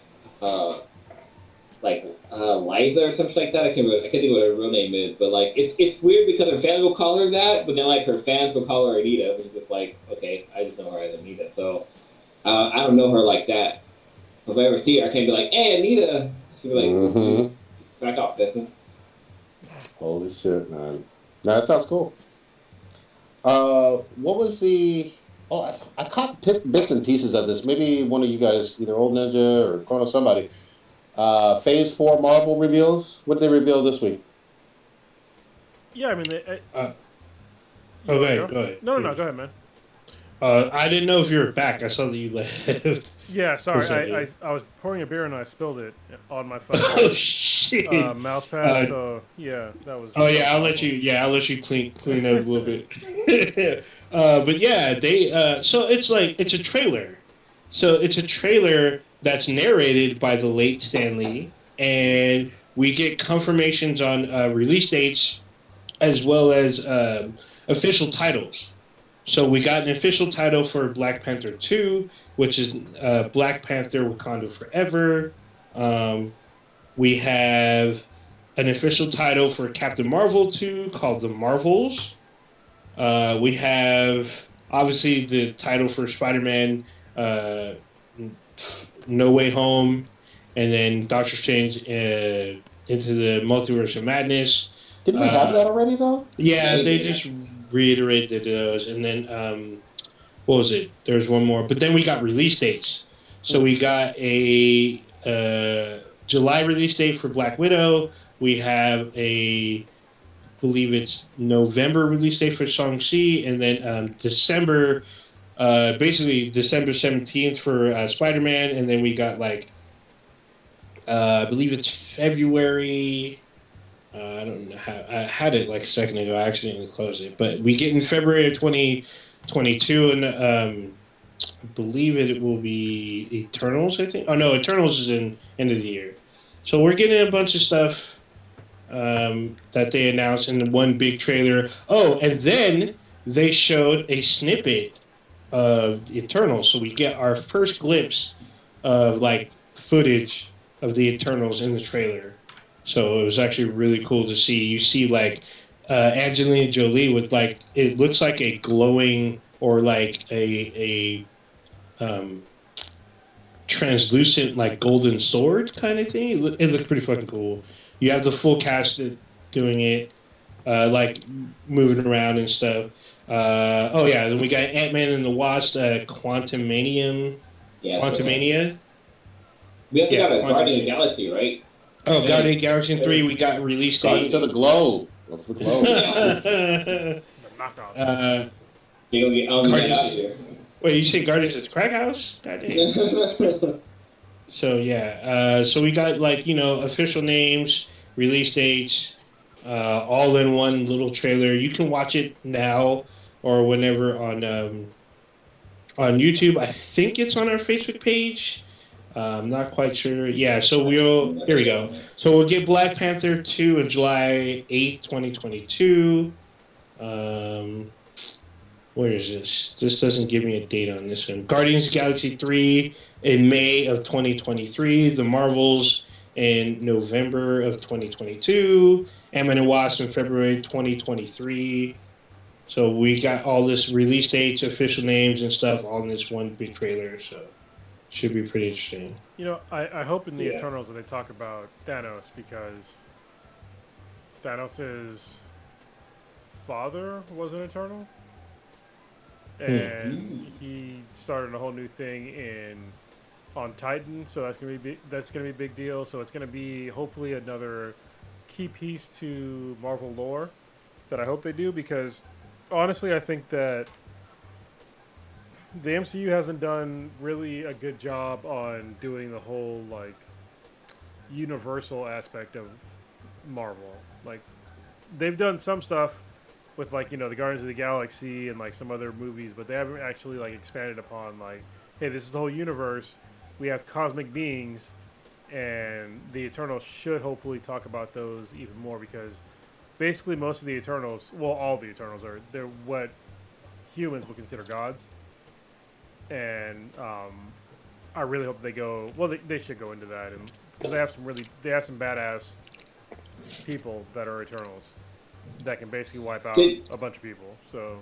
Liza or something like that. I can't think of what her real name is, but like it's weird because her fans will call her that, but then like her fans will call her Anita, which is just like, okay, I just know her as Anita. So I don't know her like that. So if I ever see her, I can't be like, hey Anita. She'll be like, back off, Desmond. Holy shit, man. No, that sounds cool. What was the... Oh, I caught bits and pieces of this. Maybe one of you guys, either Old Ninja or Chrono, somebody. Phase 4 Marvel reveals. What did they reveal this week? Yeah, I mean... Go ahead. No, go ahead, man. I didn't know if you were back. I saw that you left Yeah, for a sorry. I, second. I I was pouring a beer and I spilled it on my Oh fucking shit! mouse pad. Uh, So yeah, oh that yeah, was I'll let you. awful. Yeah, I'll let you clean up a little bit. But yeah, they. So it's like it's a trailer. So it's a trailer that's narrated by the late Stanley, and we get confirmations on release dates as well as official titles. So we got an official title for Black Panther 2, which is Black Panther Wakanda Forever. Um, we have an official title for Captain Marvel 2 called The Marvels. We have obviously the title for Spider Man uh, No Way Home, and then Doctor Strange into the Multiverse of Madness. Didn't we have Uh, that already though? Yeah, yeah, we they did. just reiterated those, and then what was it? There's one more, but then we got release dates. So Hmm. we got a July release date for Black Widow. We have believe it's November release date for Shang-Chi, and then December, basically December 17th for Spider-Man, and then we got like I believe it's February. I don't know how I had it like a second ago. I accidentally closed it, but we get in February of 2022, and I believe it will be Eternals. I think. Oh no, Eternals is in end of the year, so we're getting a bunch of stuff that they announced in one big trailer. Oh, and then they showed a snippet of the Eternals, so we get our first glimpse of like footage of the Eternals in the trailer. So it was actually really cool to see. You see like Angelina Jolie with like it looks like a glowing or like a translucent like golden sword kind of thing. It looked pretty fucking cool. You have the full cast doing it, like moving around and stuff. Oh yeah, then we got Ant Man and the Wasp, Yeah, so Quantumania. we also Yeah, got a Guardian of the Quantumania. Galaxy, right? Oh, There's, Guardian of the Galaxy 3, we got release Guardians of date. the Globe. Of the Globe. The knockoff. uh, they gonna get Omni-Man out of Guardians. here. Wait, you say Guardians at the Crack House? God damn. So yeah, so we got like official names, release dates, all in one little trailer. You can watch it now or whenever on YouTube. I think it's on our Facebook page. I'm not quite sure. Yeah, so here we go. So we'll get Black Panther 2 on July 8th, 2022. Um, where is this? This doesn't give me a date on this one. Guardians of the Galaxy 3 in May of 2023. The Marvels in November of 2022. Ant-Man and Wasp in February 2023. So we got all this release dates, official names, and stuff all in this one big trailer. So should be pretty interesting. I hope in the Yeah. Eternals that they talk about Thanos because Thanos' father was an Eternal, and he started a whole new thing on Titan. So that's gonna be a big deal. So it's gonna be hopefully another key piece to Marvel lore that I hope they do because honestly I think that the MCU hasn't done really a good job on doing the whole like universal aspect of Marvel. Like they've done some stuff with like the Guardians of the Galaxy and like some other movies, but they haven't actually like expanded upon like, hey, this is the whole universe. We have cosmic beings, and the Eternals should hopefully talk about those even more because basically most of the Eternals, well, all the Eternals they're what humans would consider gods, and I really hope they go. Well, they should go into that, and because they have some badass people that are Eternals that can basically wipe out a bunch of people. So,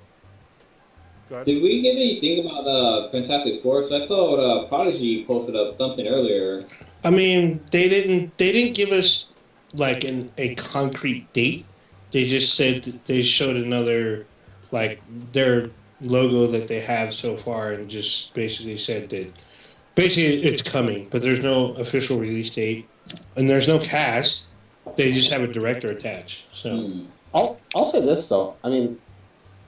go ahead. Did we get anything about Fantastic Four? 'Cause I saw Prodigy posted up something earlier. I mean, they didn't give us like a concrete date. They just said that they showed another like their logo that they have so far and just basically said that basically it's coming, but there's no official release date and there's no cast. They just have a director attached. So Hmm. I'll say this though. I mean,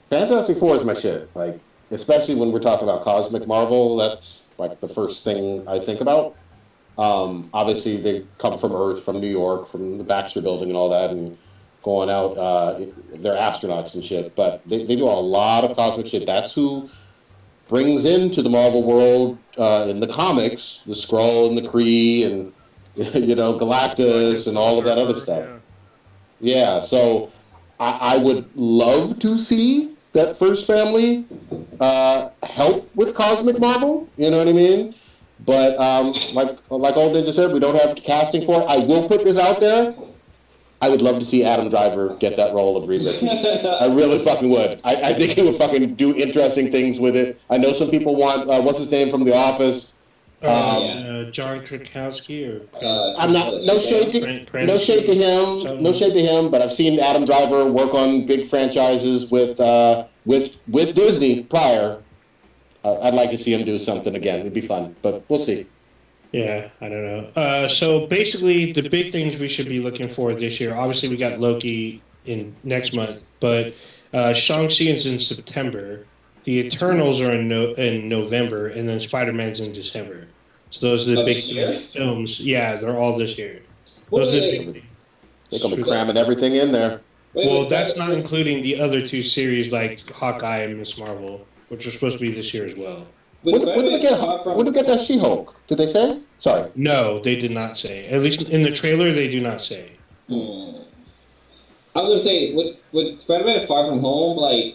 Fantastic Four is my shit. Like especially when we're talking about cosmic Marvel. That's like the first thing I think about. Obviously, they come from Earth, from New York, from the Baxter Building and all that, and going out. They're astronauts and shit, but they do a lot of cosmic shit. That's who brings into the Marvel world in the comics the Skrull and the Kree and Galactus and all of that other stuff. Yeah, so I would love to see that first family help with cosmic Marvel. You know what I mean? But like Old Ninja said, we don't have casting for it. I will put this out there. I would love to see Adam Driver get that role of Reed Richards. I really fucking would. I think he would fucking do interesting things with it. I know some people want what's his name from The Office. John Krakowski or I'm not no shade to him, but I've seen Adam Driver work on big franchises with Disney prior. I'd like to see him do something again. It'd be fun, but we'll see. Yeah, I don't know. So basically, the big things we should be looking for this year. Obviously, we got Loki in next month, but Shang-Chi is in September. The Eternals are in November, and then Spider-Man's in December. So those are the big three films. Yeah, they're all this year. Those are the big. They're gonna be cramming everything in there. Well, that's not including the other two series like Hawkeye and Miss Marvel, which are supposed to be this year as well. When did we get that She-Hulk? Did they say? Sorry. No, they did not say. At least in the trailer, they do not say. I was gonna say, with Spider-Man Far From Home,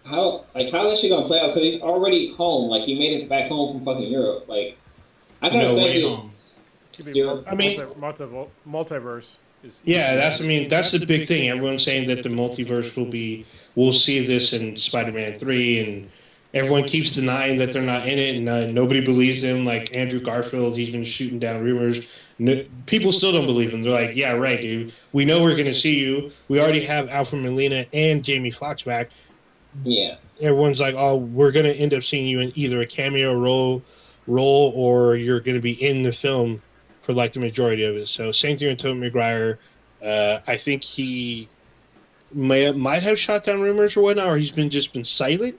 how is that shit gonna play out? Because he's already home. Like, he made it back home from fucking Europe. Like, I can No understand Way Home. Multiverse. Yeah, that's the big thing. Everyone's saying that the multiverse we'll see this in Spider-Man 3, and everyone keeps denying that they're not in it, and nobody believes them. Like Andrew Garfield, he's been shooting down rumors. People still don't believe him. They're like, yeah, right, dude. We know we're going to see you. We already have Alfred Molina and Jamie Foxx back. Yeah. Everyone's like, oh, we're going to end up seeing you in either a cameo role or you're going to be in the film for like the majority of it. So same thing with Tobey Maguire. I think he might have shot down rumors or whatnot, or he's been silent.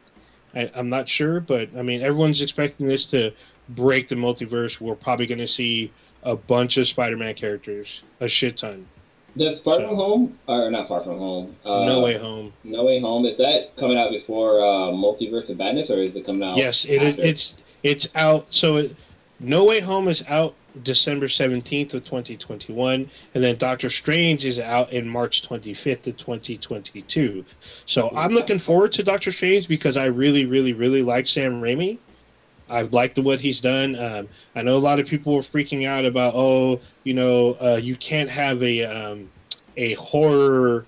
I'm not sure, but I mean, everyone's expecting this to break the multiverse. We're probably going to see a bunch of Spider-Man characters, a shit ton. Does Far From Home, or not Far From Home? No Way Home. No Way Home. Is that coming out before Multiverse of Madness, or is it coming out? Yes, it is. It's out. So No Way Home is out December 17th of 2021, and then Doctor Strange is out in March 25th of 2022. So I'm looking forward to Doctor Strange because I really, really, really like Sam Raimi. I've liked what he's done. I know a lot of people were freaking out about, you can't have a horror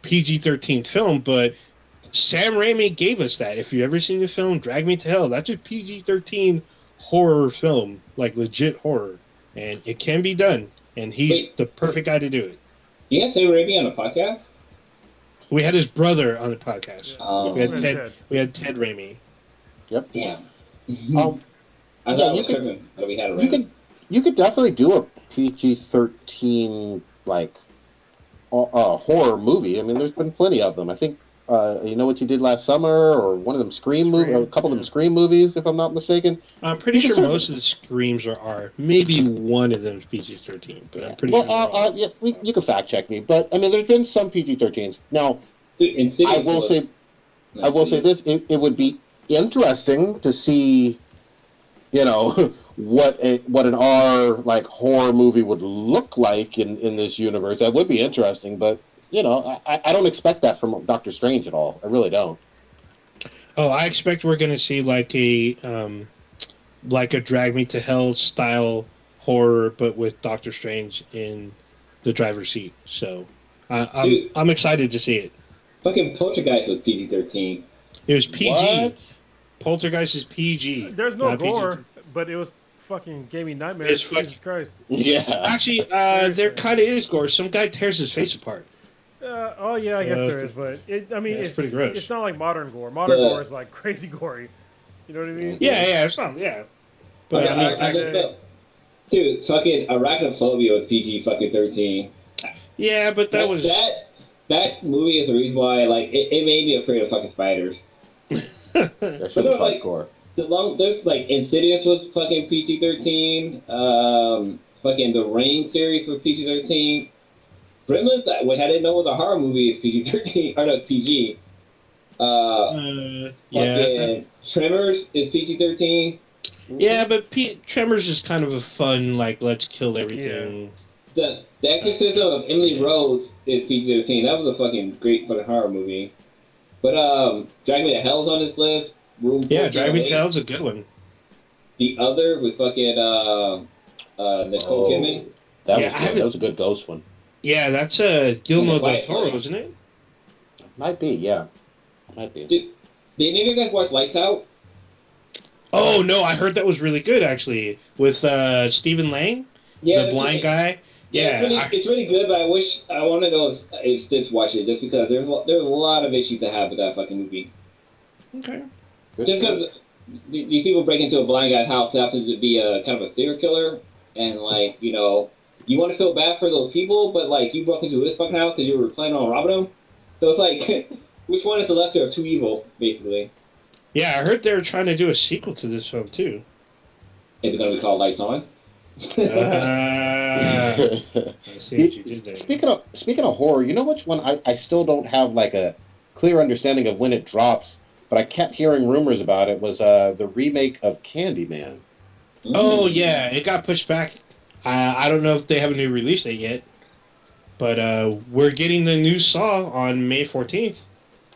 PG-13 film, but Sam Raimi gave us that. If you've ever seen the film Drag Me to Hell, that's a PG-13 horror film, like legit horror, and it can be done, and he's the perfect guy to do it. You have Sam Raimi on the podcast? We had his brother on the podcast. We had Ted Raimi. Yep. Damn. I thought we had you could definitely do a PG-13 horror movie. I mean, there's been plenty of them. I think You Know What You Did Last Summer, or one of them Scream movies, a couple of them Scream movies, if I'm not mistaken. I'm pretty sure most of the Screams are R. Maybe one of them is PG-13, but I'm pretty sure. You can fact check me, but I mean, there's been some PG-13s. Now, I will say this: it would be interesting to see, what an R horror movie would look like in this universe. That would be interesting, but. I don't expect that from Doctor Strange at all. I really don't. Oh, I expect we're going to see a Drag Me to Hell style horror, but with Doctor Strange in the driver's seat. So I'm excited to see it. Fucking Poltergeist was PG-13. It was PG. What? Poltergeist is PG. There's no gore, but it was fucking gave me nightmares. Jesus Christ. Yeah. Actually, there kind of is gore. Some guy tears his face apart. I guess there is, but it's pretty gross. It's not like modern gore. Modern gore is like crazy gory. You know what I mean? Yeah, it's not. Yeah, but dude, fucking Arachnophobia was PG-13. Yeah, but that movie is the reason why it made me afraid of fucking spiders. That shit was hardcore. There's like Insidious was fucking PG-13. Fucking the Rain series was PG-13. Gremlins, had it known was a horror movie, is PG-13 or no PG. Tremors is PG-13. Yeah, but Tremors is kind of a fun, like, let's kill everything. Yeah. The Exorcism of Emily Rose is PG-13. That was a fucking great fucking horror movie. But Drag Me to Hell's on this list. Drag Me to Hell's a good one. The Other was fucking Nicole Kidman. That was a good ghost one. Yeah, that's Guillermo del Toro, isn't it? Might be, yeah. Might be. Did any of you guys watch Lights Out? Oh, no, I heard that was really good, actually. With Stephen Lang, the blind guy. Yeah, it's really good, but I want to know if Stitch watched it, just because there's a lot of issues to have with that fucking movie. Okay. Just because these people break into a blind guy's house, happens to be a kind of a serial killer, and like, you know, you want to feel bad for those people, but like, you broke into this fucking house because you were planning on robbing them. So it's like, which one is the lesser of two evil, basically? Yeah, I heard they were trying to do a sequel to this film too. Is it going to be called Lights On? I see what you did there. Speaking of horror, you know which one I still don't have like a clear understanding of when it drops, but I kept hearing rumors about it, was the remake of Candyman. Oh yeah, it got pushed back. I don't know if they have a new release date yet, but we're getting the new Saw on May 14th.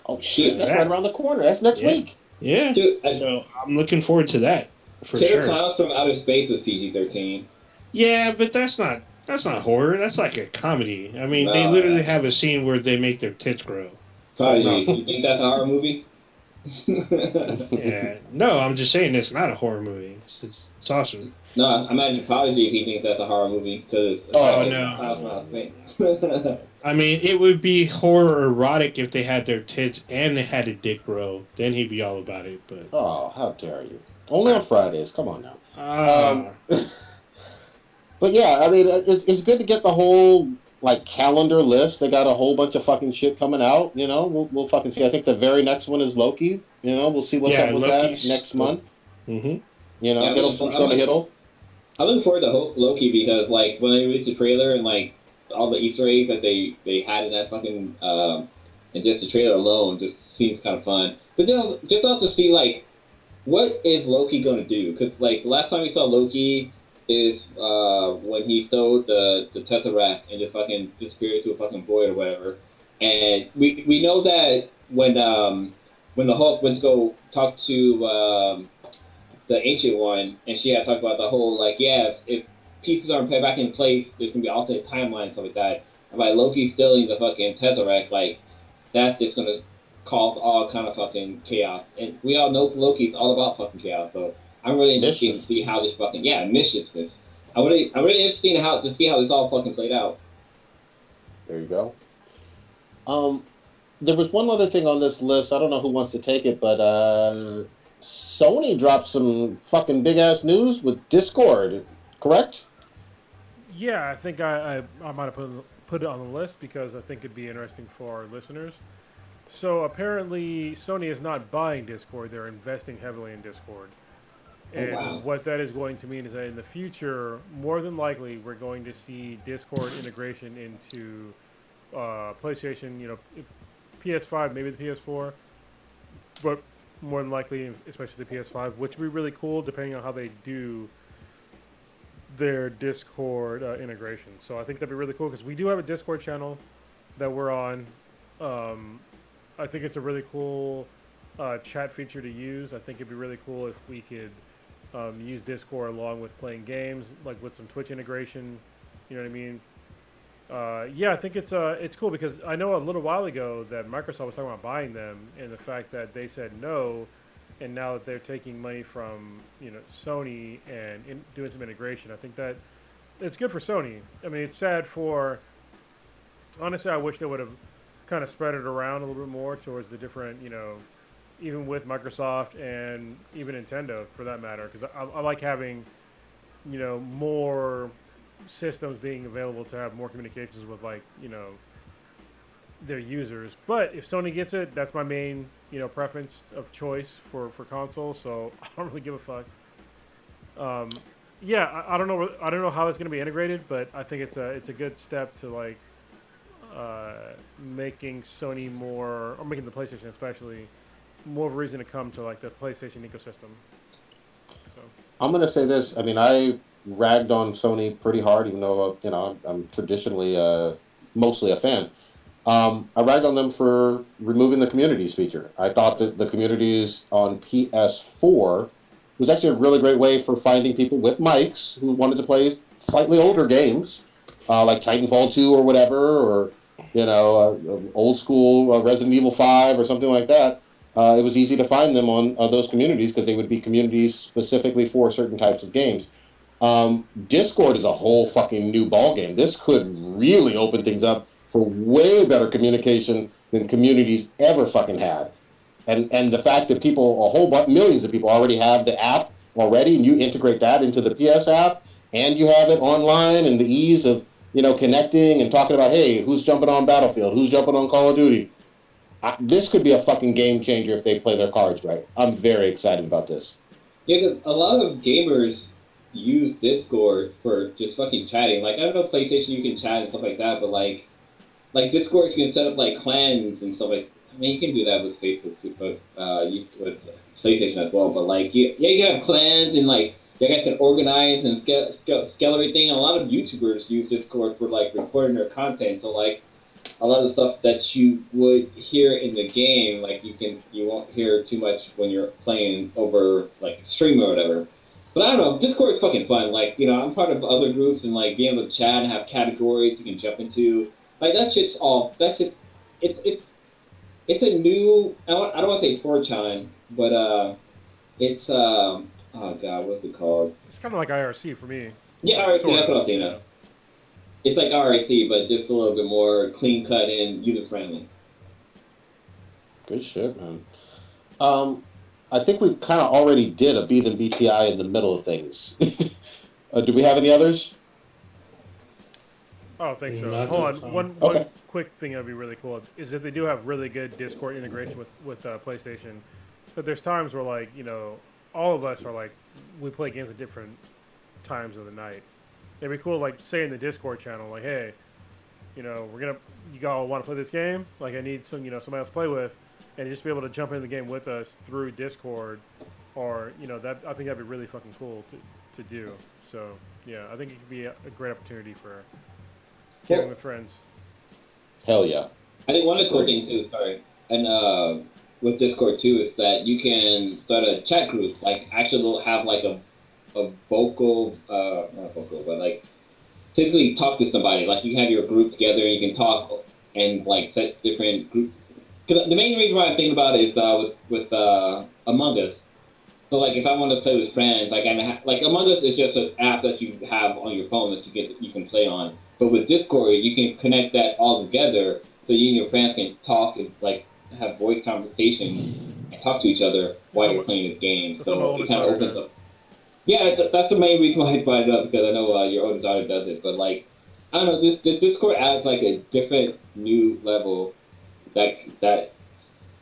Oh shit, that's right around the corner. That's next week. Yeah, dude, so I'm looking forward to that for Killer sure. Clowns from Outer Space was PG-13. Yeah, but that's not horror. That's like a comedy. I mean, they literally have a scene where they make their tits grow. Probably. You think that's a horror movie? Yeah. No, I'm just saying it's not a horror movie. It's awesome. No, I'm asking Prodigy if he thinks that's a horror movie. No. I mean, it would be horror erotic if they had their tits and they had a dick grow. Then he'd be all about it. But how dare you? Only on Fridays. Come on now. But yeah, I mean, it's good to get the whole like calendar list. They got a whole bunch of fucking shit coming out. You know, we'll fucking see. I think the very next one is Loki. You know, we'll see what's up with that next month. Mm-hmm. You know, Hiddleston's going to Hiddle. I look forward to Loki because like when they released the trailer and like all the Easter eggs that they had in that fucking and just the trailer alone just seems kind of fun. But then just also see like what is Loki going to do? Because like last time we saw Loki is when he stole the Tesseract and just fucking disappeared to a fucking void or whatever. And we know that when the Hulk went to go talk to the Ancient One, and she had talked about the whole like, if pieces aren't put back in place, there's gonna be alternate timelines and stuff like that. And by Loki stealing the fucking Tesseract, like that's just gonna cause all kind of fucking chaos. And we all know Loki's all about fucking chaos, so I'm really interested to see how this fucking mischievous. I'm really interested to see how this all fucking played out. There you go. There was one other thing on this list. I don't know who wants to take it, but Sony dropped some fucking big ass news with Discord. Correct? Yeah, I think I might have put it on the list because I think it'd be interesting for our listeners. So apparently, Sony is not buying Discord; they're investing heavily in Discord. And what that is going to mean is that in the future, more than likely, we're going to see Discord integration into PlayStation, PS5, maybe the PS4, but more than likely, especially the PS5, which would be really cool depending on how they do their Discord integration. So I think that'd be really cool because we do have a Discord channel that we're on. I think it's a really cool chat feature to use. I think it'd be really cool if we could use Discord along with playing games, like with some Twitch integration. You know what I mean? I think it's cool because I know a little while ago that Microsoft was talking about buying them, and the fact that they said no, and now that they're taking money from Sony and doing some integration, I think that it's good for Sony. I mean, it's sad for. Honestly, I wish they would have kind of spread it around a little bit more towards the different, even with Microsoft and even Nintendo for that matter, because I like having, more systems being available to have more communications with, like, their users. But if Sony gets it, that's my main preference of choice for console. So I don't really give a fuck. Yeah, I don't know. I don't know how it's going to be integrated, but I think it's a good step to like making Sony more, or making the PlayStation especially, more of a reason to come to like the PlayStation ecosystem. So I'm going to say this. I mean, I ragged on Sony pretty hard, even though I'm traditionally mostly a fan. I ragged on them for removing the communities feature. I thought that the communities on PS4 was actually a really great way for finding people with mics who wanted to play slightly older games, like Titanfall 2 or whatever, or old school Resident Evil 5 or something like that. It was easy to find them on those communities because they would be communities specifically for certain types of games. Discord is a whole fucking new ballgame. This could really open things up for way better communication than communities ever fucking had. And the fact that people, a whole bunch, millions of people already have the app already, and you integrate that into the PS app, and you have it online, and the ease of connecting and talking about, hey, who's jumping on Battlefield, who's jumping on Call of Duty. This could be a fucking game changer if they play their cards right. I'm very excited about this. Yeah, because a lot of gamers use Discord for just fucking chatting. Like, I don't know, PlayStation you can chat and stuff like that, but like Discord you can set up like clans and stuff like. I mean, you can do that with Facebook too, but with PlayStation as well. But like, you can have clans and like you guys can organize and scale everything. And a lot of YouTubers use Discord for like recording their content. So like, a lot of the stuff that you would hear in the game, like you won't hear too much when you're playing over like stream or whatever. But I don't know, Discord is fucking fun. Like, I'm part of other groups and like being able to chat and have categories you can jump into. Like it's a new, I don't want to say 4chan, but it's oh god, what's it called? it's kind of like IRC for me. Yeah, RC, that's what I'm saying now. It's like RAC, but just a little bit more clean cut and user friendly. Good shit, man. I think we kind of already did a Beat and BTI in the middle of things. Do we have any others? I don't think so. Not Hold that on. time. One quick thing that'd be really cool is that they do have really good Discord integration with PlayStation. But there's times where like all of us are like we play games at different times of the night. It'd be cool to like say in the Discord channel like, hey, you all want to play this game? Like I need somebody else to play with, and just be able to jump into the game with us through Discord, or that I think that'd be really fucking cool to do. So yeah, I think it could be a great opportunity for getting with friends. Hell yeah. I think one of the cool things too, sorry, and with Discord too, is that you can start a chat group, like actually have like a vocal, not vocal, but like physically talk to somebody. Like you can have your group together and you can talk and like set different groups. Because the main reason why I'm thinking about it is with Among Us. So like if I want to play with friends, like like Among Us is just an app that you have on your phone that you can play on. But with Discord, you can connect that all together, so you and your friends can talk and like have voice conversations and talk to each other while you're playing this game. So it kind of opens up. Yeah, that's the main reason why I brought it up, because I know your oldest daughter does it. But like, I don't know, this Discord adds like a different new level that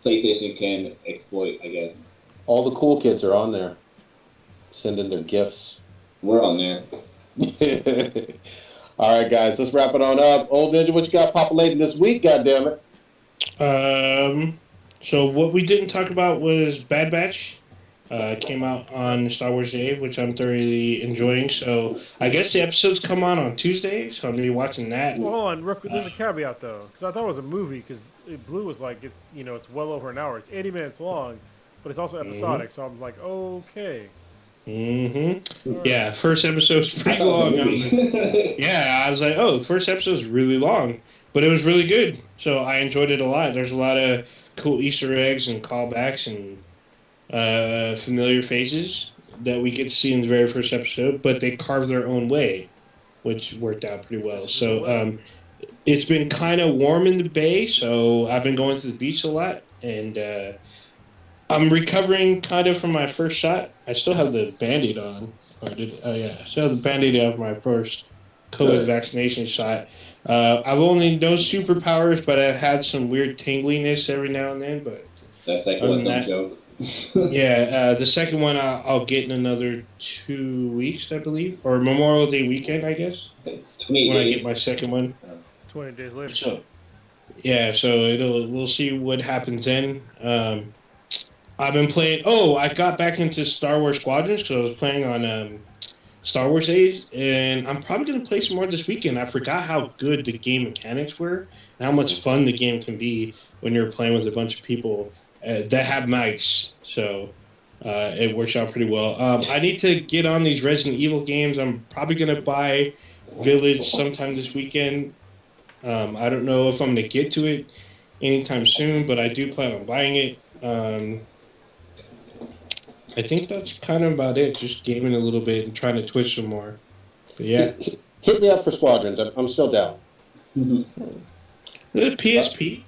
PlayStation can exploit, I guess. All the cool kids are on there, sending their gifts. We're on there. All right, guys, let's wrap it on up. Old Ninja, what you got populating this week? Goddammit. So what we didn't talk about was Bad Batch. Came out on Star Wars Day, which I'm thoroughly enjoying. So I guess the episodes come on Tuesday, so I'm gonna be watching that. Well, hold on, real quick, there's a caveat though, because I thought it was a movie, because Blue was like it's well over an hour. It's 80 minutes long, but it's also episodic. So I'm like, okay. Mm-hmm. Right. Yeah, first episode's pretty long. Yeah, I was like, oh, the first episode's really long, but it was really good. So I enjoyed it a lot. There's a lot of cool Easter eggs and callbacks and familiar faces that we get to see in the very first episode, but they carved their own way, which worked out pretty well. So it's been kind of warm in the Bay, so I've been going to the beach a lot, and I'm recovering kind of from my first shot. I still have the Band-Aid on. I still have the Band-Aid on my first COVID vaccination shot. I've only no superpowers, but I've had some weird tingliness every now and then. But That's like other one than dumb that, joke. yeah, the second one I'll get in another 2 weeks, I believe, or Memorial Day weekend, I guess, 28 when I days. get my second one. 20 days later. So yeah, so we'll see what happens then. I've been playing. Oh, I got back into Star Wars Squadrons, so I was playing on Star Wars Age, and I'm probably going to play some more this weekend. I forgot how good the game mechanics were and how much fun the game can be when you're playing with a bunch of people that have mics. So it works out pretty well. I need to get on these Resident Evil games. I'm probably going to buy Village sometime this weekend. I don't know if I'm going to get to it anytime soon, but I do plan on buying it. I think that's kind of about it. Just gaming a little bit and trying to twitch some more. But yeah. Hit me up for Squadrons. I'm still down. The PSP.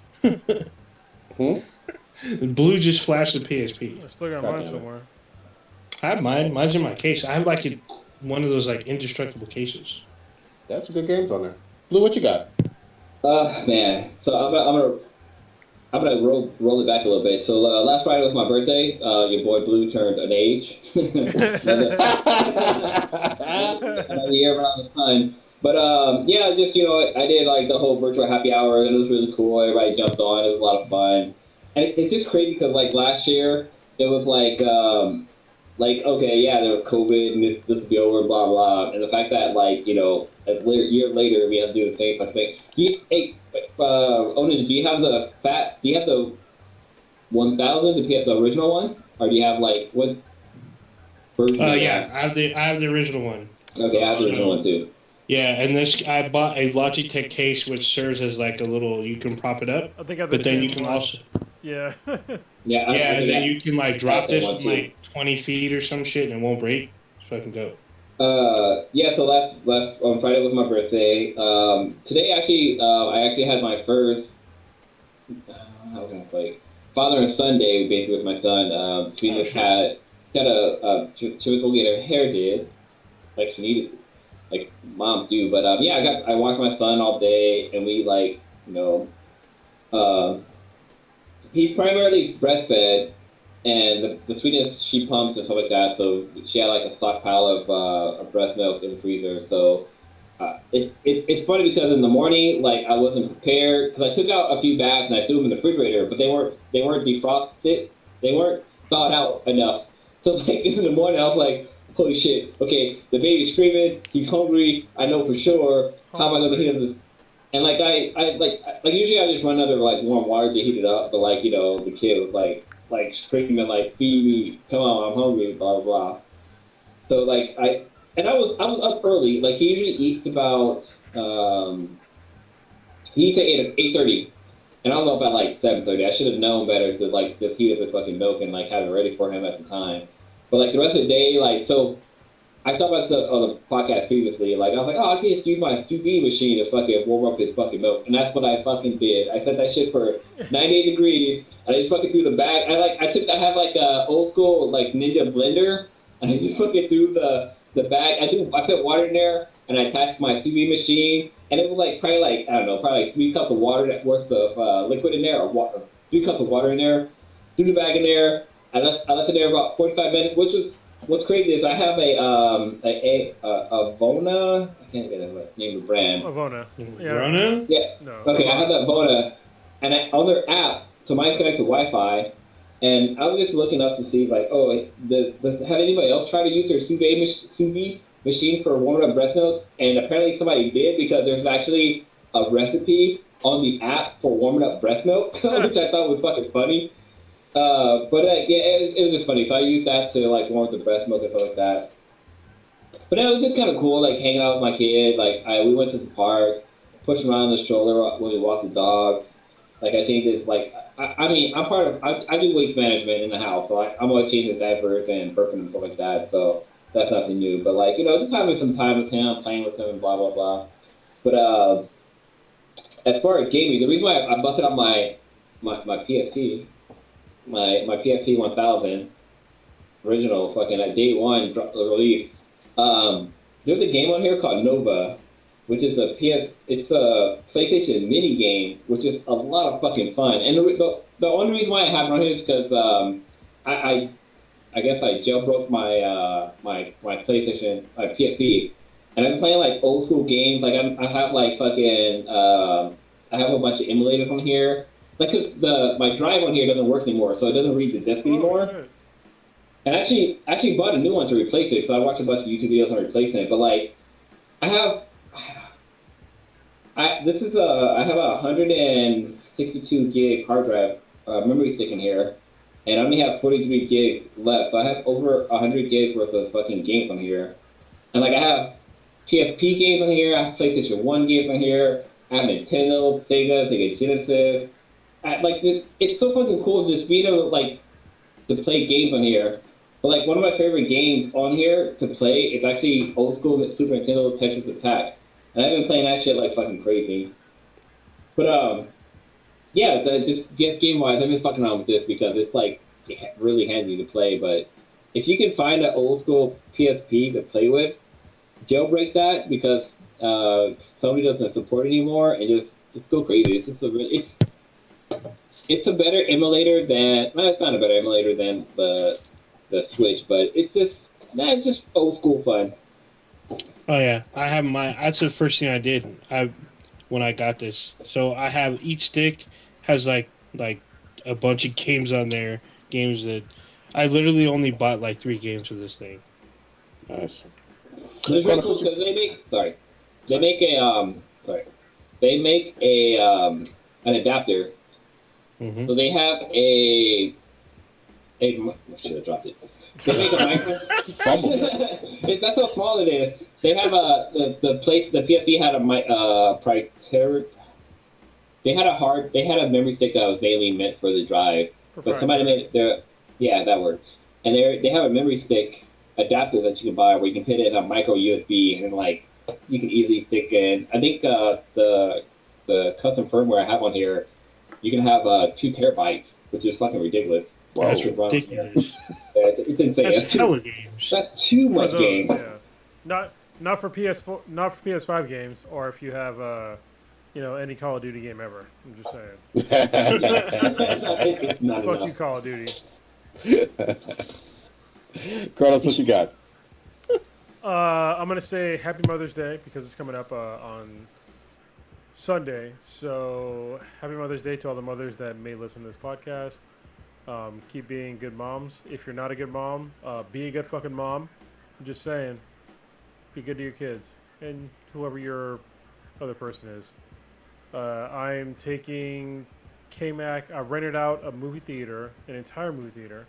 Blue just flashed the PSP. I still got mine somewhere. I have mine. Mine's in my case. I have like one of those like indestructible cases. That's a good games on there. Blue, what you got? Man. So I'm gonna roll it back a little bit. So last Friday was my birthday. Your boy Blue turned an age. Another year around the time. But yeah, just I did like the whole virtual happy hour, and it was really cool. Everybody jumped on. It was a lot of fun, and it's just crazy because like last year it was like okay, yeah, there was COVID and this will be over, blah blah, and the fact that like a year later we have to do the same thing. Onan, do you have the 1000? Do you have the original one, or do you have like what version? Yeah, I have the original one. Okay, I have the original one too. Yeah, and I bought a Logitech case which serves as like a little. You can prop it up, I think I have but then you can also. Yeah. Yeah, and then you can like drop this from like 20 feet or some shit and it won't break, so I can go. Yeah, so last on Friday was my birthday. Today actually, I actually had my first how can I say, father and son day basically with my son. She just had she was gonna get her hair did, like she needed, like moms do. But yeah, I watched my son all day, and we like he's primarily breastfed, and the sweetness she pumps and stuff like that. So she had like a stockpile of breast milk in the freezer. So it's funny because in the morning, like I wasn't prepared because I took out a few bags and I threw them in the refrigerator, but they weren't defrosted. They weren't thawed out enough. So like in the morning, I was like, holy shit! Okay, the baby's screaming. He's hungry. I know for sure. How am I gonna heat up this? And like I usually I just run under like warm water to heat it up, but like the kid was like screaming like feed me, come on, I'm hungry, blah blah blah. So like I was up early. Like he usually eats about he eats at 8:30, and I was up at like 7:30. I should have known better to like just heat up his fucking milk and like have it ready for him at the time. But like the rest of the day, like so. I talked about stuff on the podcast previously. Like, I was like, oh, I can just use my sous vide machine to fucking warm up his fucking milk. And that's what I fucking did. I set that shit for 98 degrees. And I just fucking threw the bag. I have like a old school, like, Ninja blender. And I just fucking threw the bag. I put water in there. And I attached my sous vide machine. And it was like, probably like, I don't know, probably like 3 cups of water worth of liquid in there. Or 3 cups of water in there. Threw the bag in there. I left it there about 45 minutes, which was... What's crazy is I have a Vona. I can't get the name of the brand. Avona. Yeah. Rona? Yeah. No. Okay, I have that Vona, and on their app, so mine's connected to Wi-Fi, and I was just looking up to see like, oh, have anybody else tried to use their sous vide machine for warming up breast milk? And apparently somebody did because there's actually a recipe on the app for warming up breast milk, which I thought was fucking funny. But yeah, it was just funny. So I used that to like warm up the breast milk and stuff like that. But it was just kind of cool, like hanging out with my kid. Like we went to the park, pushed him around the stroller when we walked the dogs. Like I think it's like I mean I'm part of I do waste management in the house, so I'm always changing diapers and burping and stuff like that. So that's nothing new. But like just having some time with him, playing with him, and blah blah blah. But as far as gaming, the reason why I busted out my PSP. My PSP 1000 original fucking at day one release. There's a game on here called Nova, which is it's a PlayStation mini game, which is a lot of fucking fun. And the only reason why I have it on here is because I guess I jailbroke my PlayStation, my PSP, and I'm playing like old school games. Like I have like fucking I have a bunch of emulators on here. Like 'cause my drive on here doesn't work anymore, so it doesn't read the disc anymore. Shit. And actually bought a new one to replace it. So I watched a bunch of YouTube videos on replacing it. But like I have I have a 162 gig hard drive memory stick in here, and I only have 43 gigs left. So I have over 100 gigs worth of fucking games on here, and like I have PSP games on here, I have PlayStation 1 games on here, I have Nintendo, Sega Genesis. It's so fucking cool to just be able to play games on here. But like one of my favorite games on here to play is actually old school Super Nintendo Tetris Attack. And I've been playing that shit like fucking crazy. But yeah, just game wise, I've been fucking around with this because it's like really handy to play. But if you can find an old school PSP to play with, jailbreak that because Sony doesn't support it anymore, and just go crazy. It's just it's a better emulator than it's not a better emulator than the Switch, but it's just old school fun. Oh yeah, I have that's the first thing I did. When I got this, so I have each stick has like a bunch of games on there. Games that I literally only bought like 3 games for this thing. Nice. It's really cool because they make an adapter. Mm-hmm. So they have I should have dropped it. They make a micro. That's how small it is. They have the PSP had they had a memory stick that was mainly meant for the drive, but somebody made that word. And they have a memory stick adapter that you can buy where you can put it in a micro USB and then like you can easily stick in. I think the custom firmware I have on here, you can have 2 terabytes, which is fucking ridiculous. Wow. That's ridiculous. It's insane. That's hella games. That's too much game. Yeah. Not for PS4, not for PS5 games, or if you have any Call of Duty game ever. I'm just saying. It's not Fuck enough. you, Call of Duty. Carlos, what you got? I'm gonna say Happy Mother's Day because it's coming up on Sunday. So Happy Mother's Day to all the mothers that may listen to this podcast. Keep being good moms. If you're not a good mom, be a good fucking mom. I'm just saying. Be good to your kids and whoever your other person is. I'm taking K-Mac. I rented out a movie theater, an entire movie theater.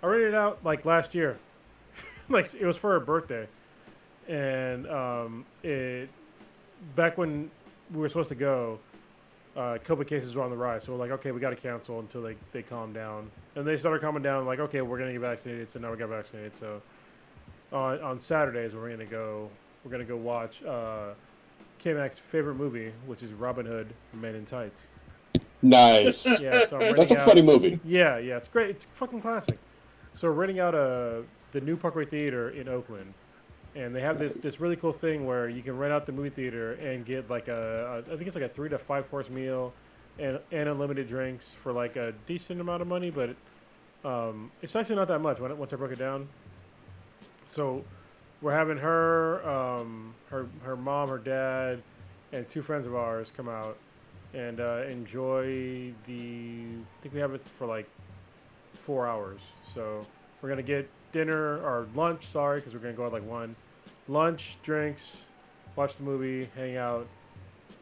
I rented it out like last year. Like it was for her birthday. And back when we were supposed to go, COVID cases were on the rise. So we're like, okay, we got to cancel until they calm down. And they started calming down like, okay, we're going to get vaccinated. So now we got vaccinated. So on Saturdays, we're going to go watch K-Mac's favorite movie, which is Robin Hood, Men in Tights. Nice. Yeah, so That's a funny movie. Yeah, it's great. It's fucking classic. So we're renting out the new Parkway Theater in Oakland. And they have this really cool thing where you can rent out the movie theater and get like I think it's like a 3 to 5 course meal and unlimited drinks for like a decent amount of money, but it's actually not that much once I broke it down. So we're having her mom, her dad, and 2 friends of ours come out and enjoy I think we have it for like 4 hours. So we're gonna get dinner or lunch, because we're gonna go at like 1. Lunch, drinks, watch the movie, hang out,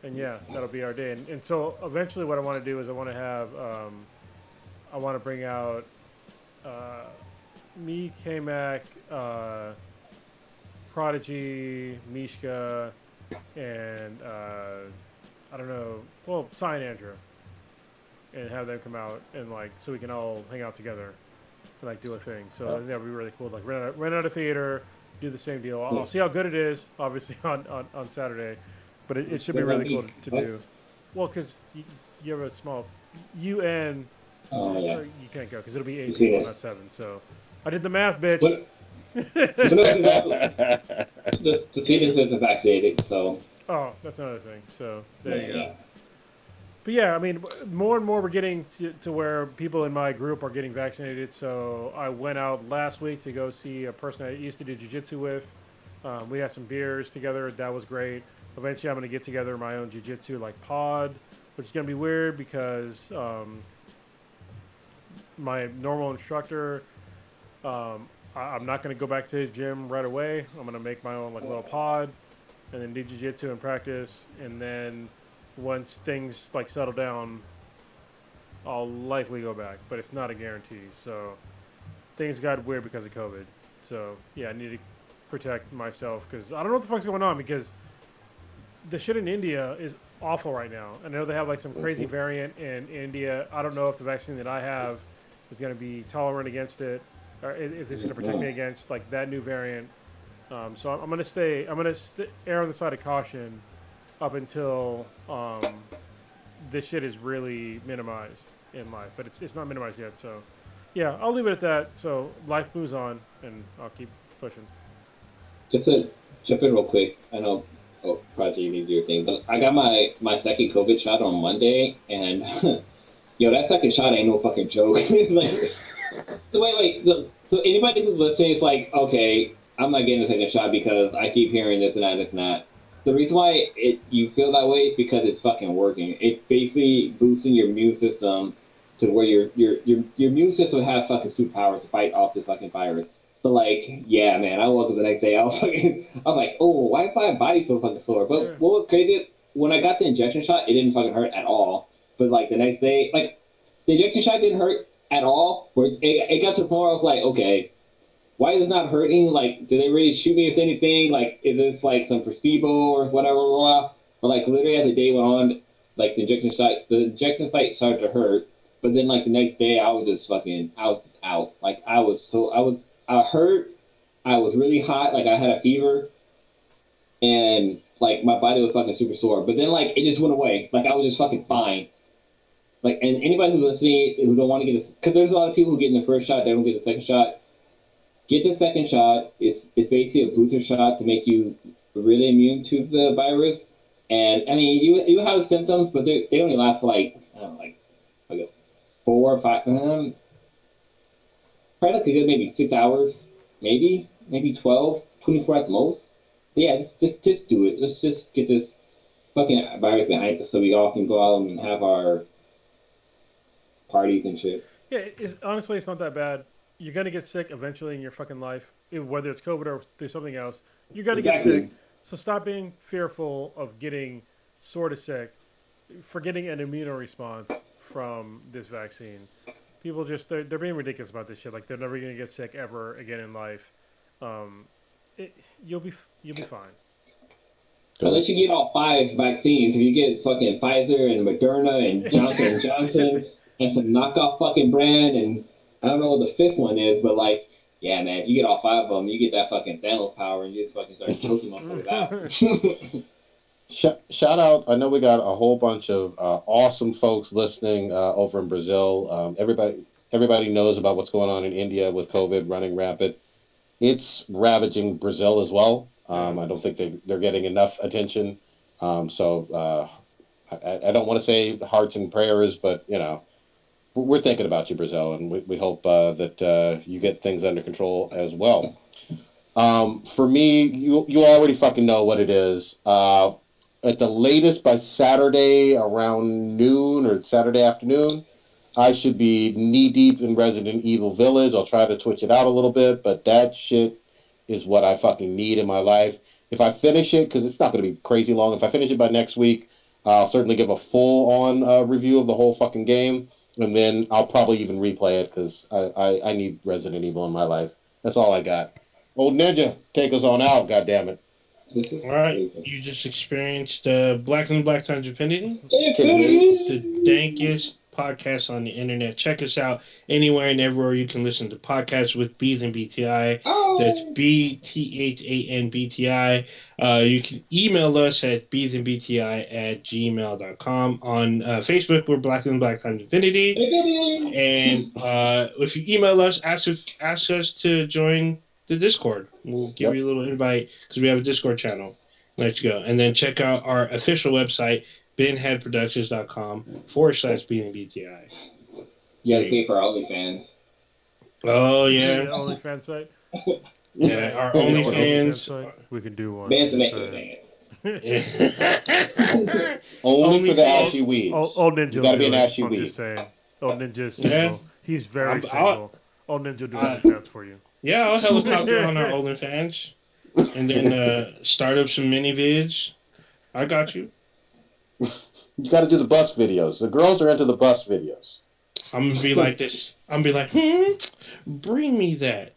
and yeah, that'll be our day. And so eventually, what I want to do is I want to bring out me, K-Mac, Prodigy, Mishka, and I don't know, well, Cy and Andrew, and have them come out and like so we can all hang out together and like do a thing. So I think that would be really cool. Like rent out a theater, do the same deal. I'll see how good it is, obviously on Saturday, but it should be really cool to do. Well, because you have a small you can't go because it'll be 8 people, not 7. So I did the math, bitch. The Swedish isn't vaccinated, so Oh, that's another thing. So there you go. Yeah. But yeah, I mean, more and more we're getting to where people in my group are getting vaccinated. So I went out last week to go see a person I used to do jiu-jitsu with. We had some beers together. That was great. Eventually, I'm going to get together my own jiu-jitsu like pod, which is going to be weird because my normal instructor, I'm not going to go back to his gym right away. I'm going to make my own like little pod and then do jiu-jitsu and practice. And then once things like settle down, I'll likely go back, but it's not a guarantee. So things got weird because of COVID. So yeah, I need to protect myself because I don't know what the fuck's going on because the shit in India is awful right now. I know they have like some crazy variant in India. I don't know if the vaccine that I have is going to be tolerant against it, or if it's going to protect me against like that new variant. So I'm going to stay. I'm going to err on the side of caution up until this shit is really minimized in life. But it's not minimized yet. So yeah, I'll leave it at that. So life moves on, and I'll keep pushing. Just to jump in real quick, I know, Project, you need to do your thing, but I got my second COVID shot on Monday, and yo, that second shot ain't no fucking joke. Like, so wait, so anybody who's listening is like, okay, I'm not getting a second shot because I keep hearing this and that, this and that. The reason why you feel that way is because it's fucking working. It's basically boosting your immune system to where your immune system has fucking superpowers to fight off this fucking virus. But like, yeah, man, I woke up the next day. I was like, oh, why is my body so fucking sore? But what was crazy? When I got the injection shot, it didn't fucking hurt at all. But like the next day, like the injection shot didn't hurt at all. Where it got to the point where I was like, okay, why is it not hurting? Like, did they really shoot me with anything? Like, is this like some placebo or whatever? But like literally as the day went on, like the injection site started to hurt. But then like the next day, I was just out. Like I hurt. I was really hot. Like I had a fever, and like my body was fucking super sore. But then like it just went away. Like I was just fucking fine. Like, and anybody who's listening who don't want to get this, because there's a lot of people who get in the first shot, they don't get the second shot. Get the second shot. It's basically a booster shot to make you really immune to the virus. And I mean, you have symptoms, but they only last for like I don't know, like 4 or 5. Probably like a good maybe 6 hours, maybe 12, 24 at the most. But yeah, just do it. Let's just get this fucking virus behind us so we all can go out and have our parties and shit. Yeah, honestly, it's not that bad. You're gonna get sick eventually in your fucking life, whether it's COVID or there's something else. You're gonna get sick. So stop being fearful of getting sort of sick, for getting an immune response from this vaccine. People just they're being ridiculous about this shit. Like they're never gonna get sick ever again in life. You'll be fine. Unless you get all 5 vaccines, if you get fucking Pfizer and Moderna and Johnson & Johnson and some knockoff fucking brand, and I don't know what the 5th one is, but like, yeah, man, if you get all 5 of them, you get that fucking Thanos power and you just fucking start choking motherfuckers out. Shout out! I know we got a whole bunch of awesome folks listening over in Brazil. Everybody knows about what's going on in India with COVID running rampant. It's ravaging Brazil as well. I don't think they're getting enough attention. So I don't want to say hearts and prayers, but you know, we're thinking about you, Brazil, and we hope that you get things under control as well. For me, you already fucking know what it is. At the latest by Saturday around noon or Saturday afternoon, I should be knee deep in Resident Evil Village. I'll try to twitch it out a little bit, but that shit is what I fucking need in my life. If I finish it, because it's not going to be crazy long, if I finish it by next week, I'll certainly give a full-on review of the whole fucking game, and then I'll probably even replay it because I need Resident Evil in my life. That's all I got. Old Ninja, take us on out, goddammit. All right, you just experienced Black and Black Times Infinity, Infinity. the dankest podcast on the internet. Check us out anywhere and everywhere you can listen to podcasts with Bees and BTI. That's BTHANBTI. You can email us at beesandbti@gmail.com. On Facebook, we're Black and Black Times Infinity. And if you email us, ask us to join the Discord. We'll give you a little invite because we have a Discord channel. Let's go. And then check out our official website, benheadproductions.com/BNBTI. You gotta pay for our OnlyFans. Oh, yeah. The OnlyFans site. Yeah, our OnlyFans OnlyFans. site. We can do one. Bands to Just make it, saying. dang it. Only for the Only- ashy weeds. Old Ninja You will gotta be do an it. ashy I'm weed. just saying. Old Ninja is Yeah. single. He's very I'll- single. Old Ninja will do OnlyFans for you. Yeah, I'll helicopter on our OnlyFans. And then start up some mini vids. I got you. You gotta do the bus videos. The girls are into the bus videos. I'm gonna be like this. I'm gonna be like, bring me that.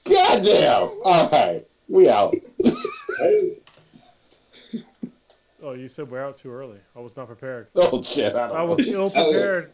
Goddamn! All right, we out. Oh, you said we're out too early. I was not prepared. Oh shit! I I was don't know. ill prepared.